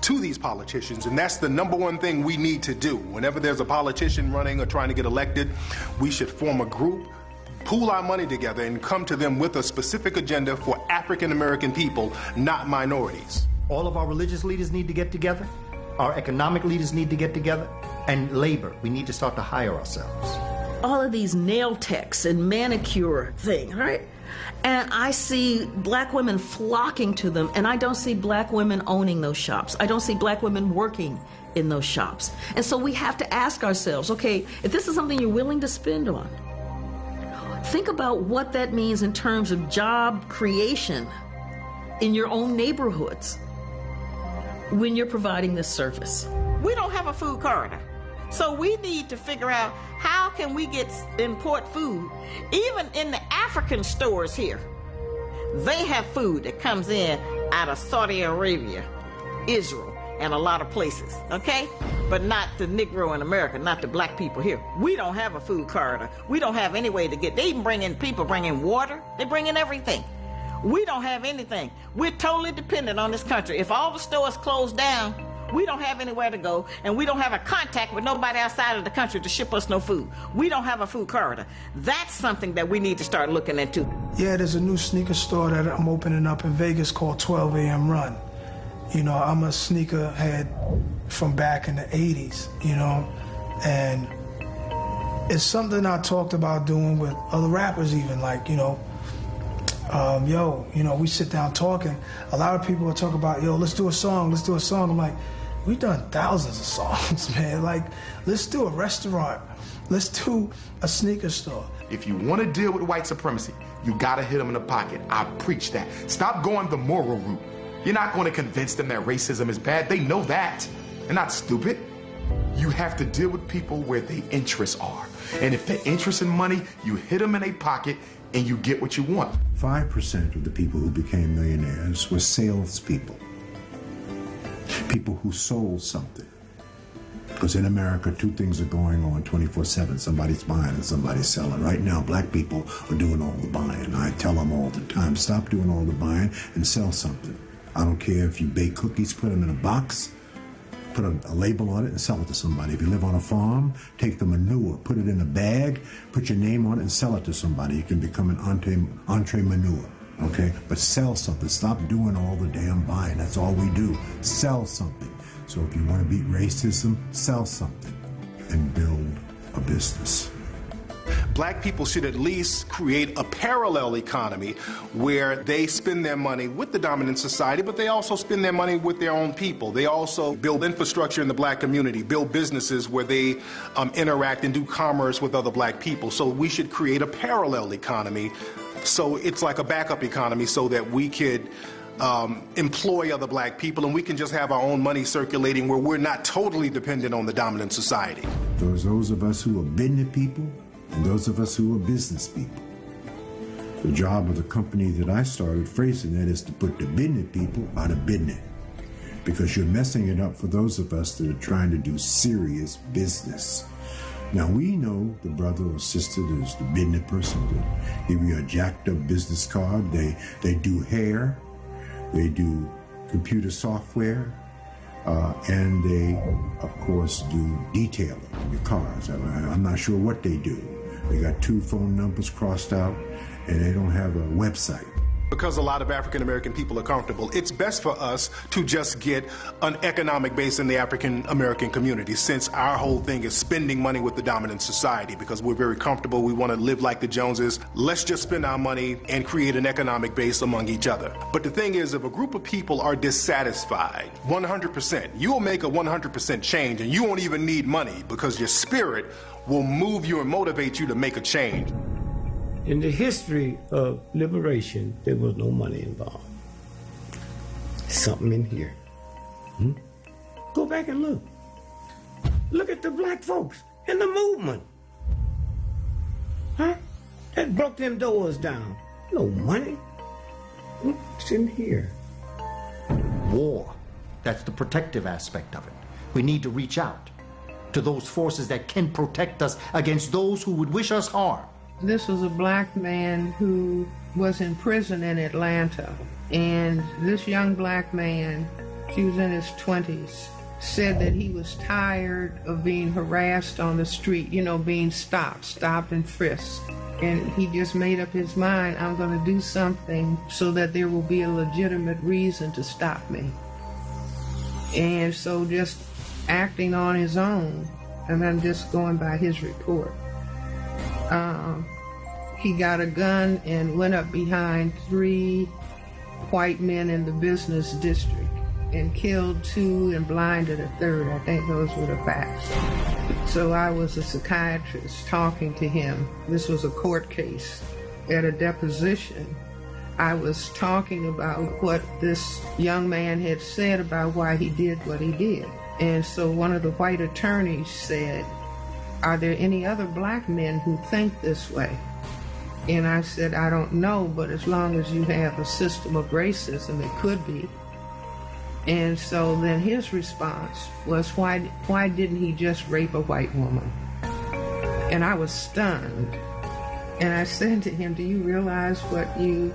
to these politicians, and that's the number one thing we need to do. Whenever there's a politician running or trying to get elected, we should form a group, pool our money together, and come to them with a specific agenda for African American people, not minorities. All of our religious leaders need to get together. Our economic leaders need to get together. And labor, we need to start to hire ourselves. All of these nail techs and manicure things, right? And I see black women flocking to them, and I don't see black women owning those shops. I don't see black women working in those shops. And so we have to ask ourselves, okay, if this is something you're willing to spend on, think about what that means in terms of job creation in your own neighborhoods when you're providing this service. We don't have a food corridor. So we need to figure out how can we import food. Even in the African stores here, they have food that comes in out of Saudi Arabia, Israel, and a lot of places, okay? But not the Negro in America, not the black people here. We don't have a food corridor. We don't have any way to get, they even bring in water, they bring in everything. We don't have anything. We're totally dependent on this country. If all the stores close down, we don't have anywhere to go, and we don't have a contact with nobody outside of the country to ship us no food. We don't have a food corridor. That's something that we need to start looking into. Yeah, there's a new sneaker store that I'm opening up in Vegas called 12 a.m. Run. You know, I'm a sneakerhead from back in the 80s, you know, and it's something I talked about doing with other rappers even, like, you know, we sit down talking. A lot of people will talk about, let's do a song. I'm like, we've done thousands of songs, man. Like, let's do a restaurant. Let's do a sneaker store. If you want to deal with white supremacy, you got to hit them in the pocket. I preach that. Stop going the moral route. You're not going to convince them that racism is bad. They know that. They're not stupid. You have to deal with people where their interests are. And if their interest in money, you hit them in a pocket and you get what you want. 5% of the people who became millionaires were salespeople. People who sold something. Because in America, two things are going on 24/7. Somebody's buying and somebody's selling. Right now, black people are doing all the buying. I tell them all the time, stop doing all the buying and sell something. I don't care if you bake cookies, put them in a box, put a label on it and sell it to somebody. If you live on a farm, take the manure, put it in a bag, put your name on it and sell it to somebody. You can become an entree manure, okay? But sell something. Stop doing all the damn buying. That's all we do. Sell something. So if you want to beat racism, sell something and build a business. Black people should at least create a parallel economy where they spend their money with the dominant society, but they also spend their money with their own people. They also build infrastructure in the black community, build businesses where they interact and do commerce with other black people. So we should create a parallel economy. So it's like a backup economy so that we could employ other black people and we can just have our own money circulating where we're not totally dependent on the dominant society. There's those of us who are business people and those of us who are business people. The job of the company that I started, FraserNet, is to put the business people out of business, because you're messing it up for those of us that are trying to do serious business. Now, we know the brother or sister that's the business person that give you a jacked up business card. They do hair, they do computer software, and they, of course, do detailing of your cars. I'm not sure what they do. They got 2 phone numbers crossed out, and they don't have a website. Because a lot of African American people are comfortable, it's best for us to just get an economic base in the African American community, since our whole thing is spending money with the dominant society, because we're very comfortable, we want to live like the Joneses. Let's just spend our money and create an economic base among each other. But the thing is, if a group of people are dissatisfied, 100%, you'll make a 100% change, and you won't even need money, because your spirit will move you and motivate you to make a change. In the history of liberation, there was no money involved. Something in here. Go back and look. Look at the black folks in the movement. Huh? That broke them doors down. No money. What's in here? War. That's the protective aspect of it. We need to reach out to those forces that can protect us against those who would wish us harm. This was a black man who was in prison in Atlanta. And this young black man, he was in his 20s, said that he was tired of being harassed on the street, being stopped and frisked. And he just made up his mind, I'm going to do something so that there will be a legitimate reason to stop me. And so just acting on his own, and I'm just going by his report. He got a gun and went up behind 3 white men in the business district and killed 2 and blinded a 3rd. I think those were the facts. So I was a psychiatrist talking to him. This was a court case. At a deposition, I was talking about what this young man had said about why he did what he did. And so one of the white attorneys said, are there any other black men who think this way? And I said, I don't know, but as long as you have a system of racism, it could be. And so then his response was, why didn't he just rape a white woman? And I was stunned. And I said to him, do you realize what you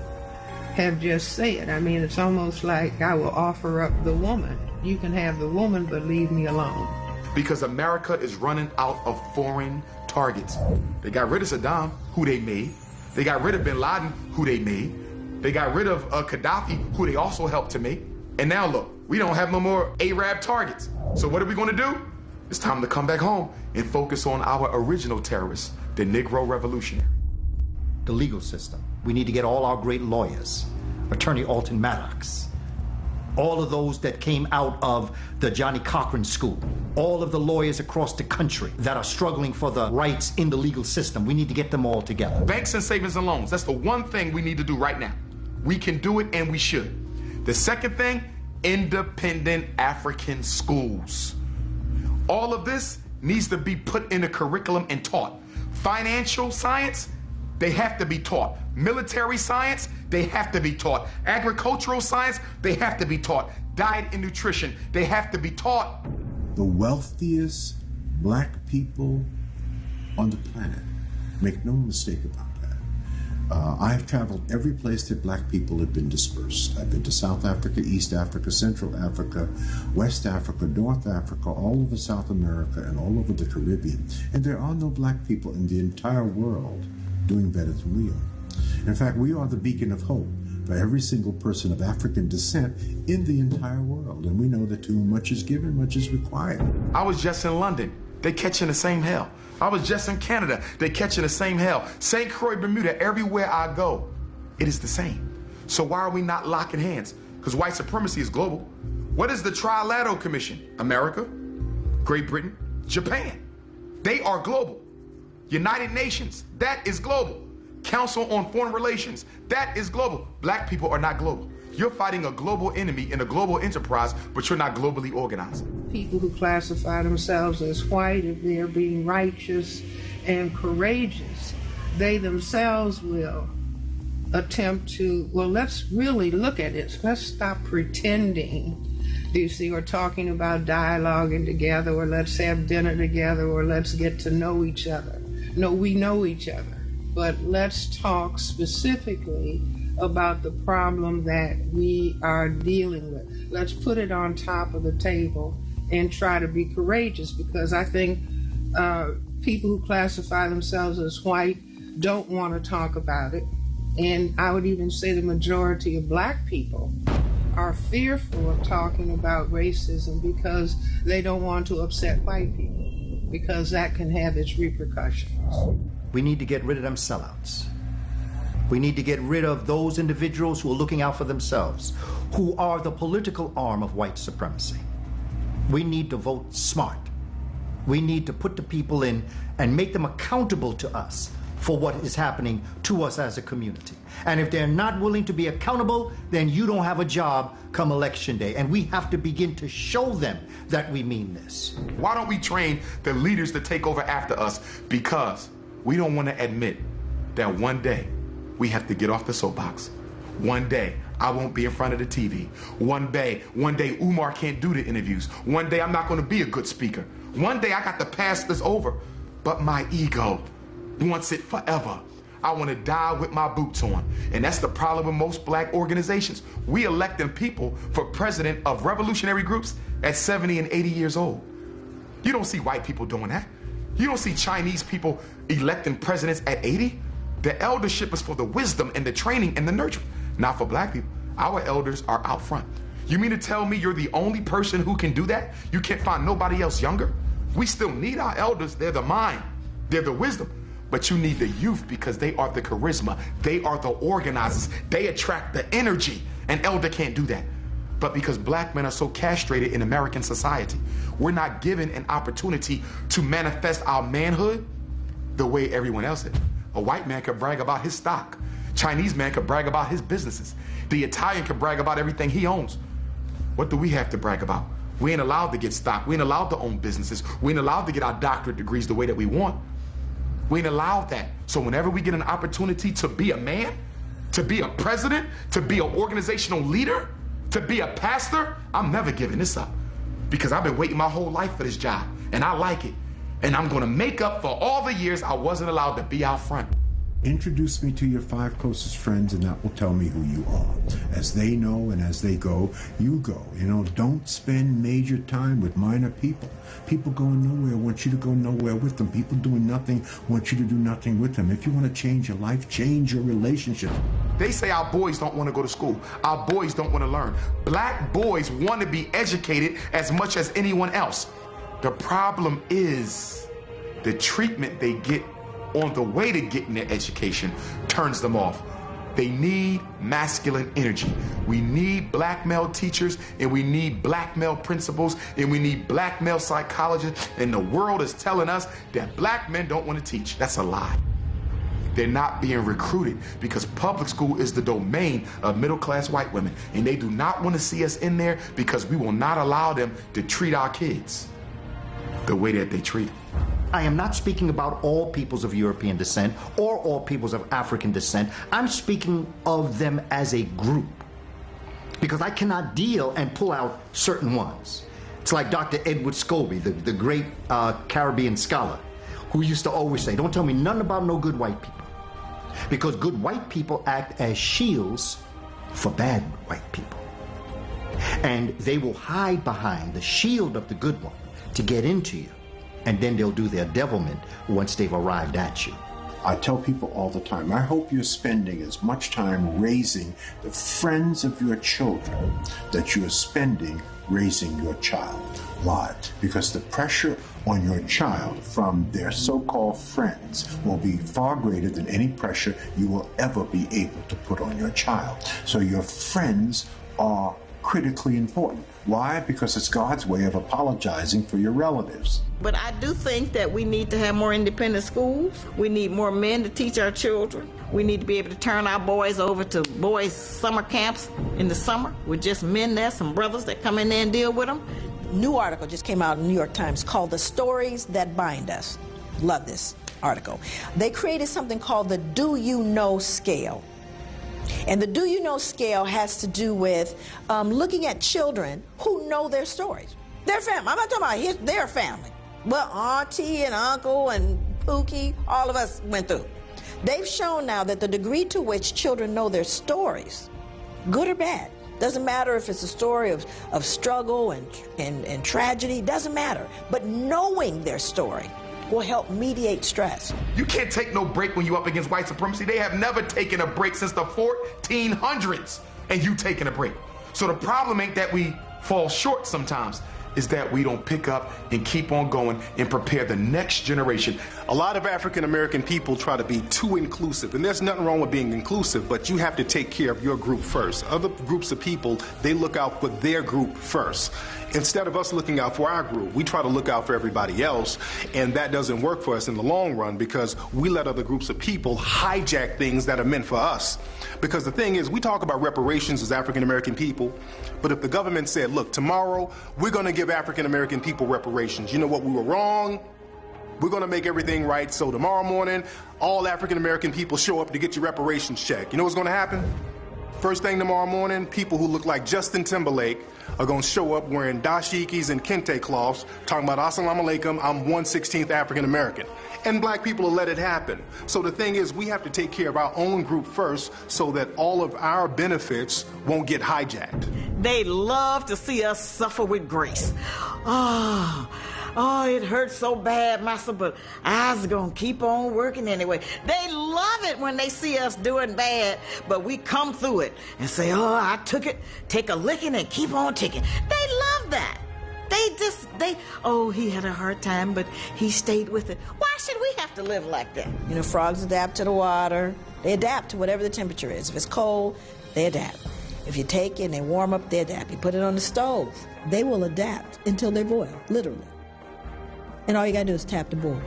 have just said? I mean, it's almost like I will offer up the woman. You can have the woman, but leave me alone. Because America is running out of foreign targets. They got rid of Saddam, who they made. They got rid of bin Laden, who they made. They got rid of Gaddafi, who they also helped to make. And now look, we don't have no more Arab targets. So what are we going to do? It's time to come back home and focus on our original terrorists, the Negro Revolutionary. The legal system. We need to get all our great lawyers, Attorney Alton Maddox, all of those that came out of the Johnny Cochran School, all of the lawyers across the country that are struggling for the rights in the legal system. We need to get them all together. Banks and savings and loans, that's the one thing we need to do right now. We can do it and we should. The second thing, independent African schools. All of this needs to be put in a curriculum and taught. Financial science, they have to be taught. Military science, they have to be taught. Agricultural science, they have to be taught. Diet and nutrition, they have to be taught. The wealthiest black people on the planet. Make no mistake about that. I've traveled every place that black people have been dispersed. I've been to South Africa, East Africa, Central Africa, West Africa, North Africa, all over South America, and all over the Caribbean. And there are no black people in the entire world doing better than we are. In fact, we are the beacon of hope for every single person of African descent in the entire world. And we know that to whom much is given, much is required. I was just in London. They catching the same hell. I was just in Canada. They catching the same hell. St. Croix, Bermuda, everywhere I go, it is the same. So why are we not locking hands? Because white supremacy is global. What is the Trilateral Commission? America, Great Britain, Japan. They are global. United Nations, that is global. Council on Foreign Relations, that is global. Black people are not global. You're fighting a global enemy in a global enterprise, but you're not globally organized. People who classify themselves as white, if they're being righteous and courageous, they themselves will attempt to, well, let's really look at it. Let's stop pretending, do you see, or talking about dialoguing together, or let's have dinner together, or let's get to know each other. No, we know each other, but let's talk specifically about the problem that we are dealing with. Let's put it on top of the table and try to be courageous, because I think people who classify themselves as white don't want to talk about it. And I would even say the majority of black people are fearful of talking about racism because they don't want to upset white people, because that can have its repercussions. We need to get rid of them sellouts. We need to get rid of those individuals who are looking out for themselves, who are the political arm of white supremacy. We need to vote smart. We need to put the people in and make them accountable to us for what is happening to us as a community. And if they're not willing to be accountable, then you don't have a job come election day. And we have to begin to show them that we mean this. Why don't we train the leaders to take over after us? Because we don't want to admit that one day we have to get off the soapbox. One day I won't be in front of the TV. One day Umar can't do the interviews. One day I'm not going to be a good speaker. One day I got to pass this over. But my ego wants it forever. I want to die with my boots on. And that's the problem with most black organizations. We electing people for president of revolutionary groups at 70 and 80 years old. You don't see white people doing that. You don't see Chinese people electing presidents at 80. The eldership is for the wisdom and the training and the nurturing, not for black people. Our elders are out front. You mean to tell me you're the only person who can do that? You can't find nobody else younger? We still need our elders. They're the mind. They're the wisdom. But you need the youth because they are the charisma. They are the organizers. They attract the energy. An elder can't do that. But because black men are so castrated in American society, we're not given an opportunity to manifest our manhood the way everyone else is. A white man could brag about his stock. Chinese man could brag about his businesses. The Italian could brag about everything he owns. What do we have to brag about? We ain't allowed to get stock. We ain't allowed to own businesses. We ain't allowed to get our doctorate degrees the way that we want. We ain't allowed that. So whenever we get an opportunity to be a man, to be a president, to be an organizational leader, to be a pastor, I'm never giving this up. Because I've been waiting my whole life for this job, and I like it. And I'm gonna make up for all the years I wasn't allowed to be out front. Introduce me to your 5 closest friends, and that will tell me who you are. As they know and as they go, you go. You know, don't spend major time with minor people. People going nowhere want you to go nowhere with them. People doing nothing want you to do nothing with them. If you want to change your life, change your relationship. They say our boys don't want to go to school. Our boys don't want to learn. Black boys want to be educated as much as anyone else. The problem is the treatment they get on the way to getting their education turns them off. They need masculine energy. We need black male teachers, and we need black male principals, and we need black male psychologists, and the world is telling us that black men don't want to teach. That's a lie. They're not being recruited because public school is the domain of middle-class white women, and they do not want to see us in there because we will not allow them to treat our kids the way that they treat them. I am not speaking about all peoples of European descent or all peoples of African descent. I'm speaking of them as a group, because I cannot deal and pull out certain ones. It's like Dr. Edward Scobie, the great Caribbean scholar, who used to always say, don't tell me nothing about no good white people, because good white people act as shields for bad white people. And they will hide behind the shield of the good one to get into you. And then they'll do their devilment once they've arrived at you. I tell people all the time, I hope you're spending as much time raising the friends of your children that you are spending raising your child. Why? Because the pressure on your child from their so-called friends will be far greater than any pressure you will ever be able to put on your child. So your friends are critically important. Why? Because it's God's way of apologizing for your relatives. But I do think that we need to have more independent schools. We need more men to teach our children. We need to be able to turn our boys over to boys' summer camps in the summer with just men there, some brothers that come in there and deal with them. New article just came out in the New York Times called The Stories That Bind Us. Love this article. They created something called the Do You Know scale. And the do you know scale has to do with looking at children who know their stories. Their family. I'm not talking about their family. Well, auntie and uncle and Pookie, all of us went through. They've shown now that the degree to which children know their stories, good or bad, doesn't matter if it's a story of struggle and tragedy, doesn't matter. But knowing their story will help mediate stress. You can't take no break when you're up against white supremacy. They have never taken a break since the 1400s, and you taking a break. So the problem ain't that we fall short sometimes, is that we don't pick up and keep on going and prepare the next generation. A lot of African American people try to be too inclusive, and there's nothing wrong with being inclusive, but you have to take care of your group first. Other groups of people, they look out for their group first. Instead of us looking out for our group, we try to look out for everybody else, and that doesn't work for us in the long run because we let other groups of people hijack things that are meant for us. Because the thing is, we talk about reparations as African American people, but if the government said, look, tomorrow we're going to give African American people reparations, you know what, we were wrong, we're going to make everything right, so tomorrow morning all African American people show up to get your reparations check. You know what's going to happen? First thing tomorrow morning, people who look like Justin Timberlake are going to show up wearing dashikis and kente cloths, talking about Assalamu alaikum, I'm 1/16th African American. And black people will let it happen. So the thing is, we have to take care of our own group first so that all of our benefits won't get hijacked. They love to see us suffer with grace. Oh, it hurts so bad, Master, but I was going to keep on working anyway. They love it when they see us doing bad, but we come through it and say, oh, I took it, take a licking and keep on ticking. They love that. Oh, he had a hard time, but he stayed with it. Why should we have to live like that? You know, frogs adapt to the water. They adapt to whatever the temperature is. If it's cold, they adapt. If you take it and they warm up, they adapt. You put it on the stove, they will adapt until they boil, literally. And all you gotta do is tap the bowl,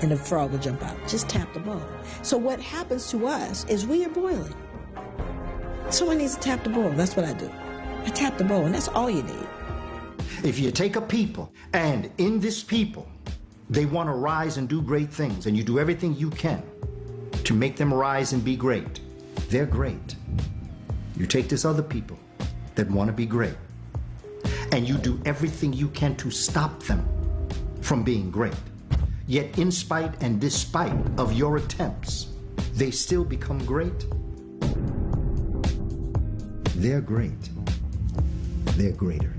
and the frog will jump out. Just tap the bowl. So what happens to us is we are boiling. Someone needs to tap the bowl. That's what I do. I tap the bowl, and that's all you need. If you take a people, and in this people, they want to rise and do great things, and you do everything you can to make them rise and be great, they're great. You take this other people that want to be great, and you do everything you can to stop them from being great. Yet in spite and despite of your attempts, they still become great. They're great. They're greater.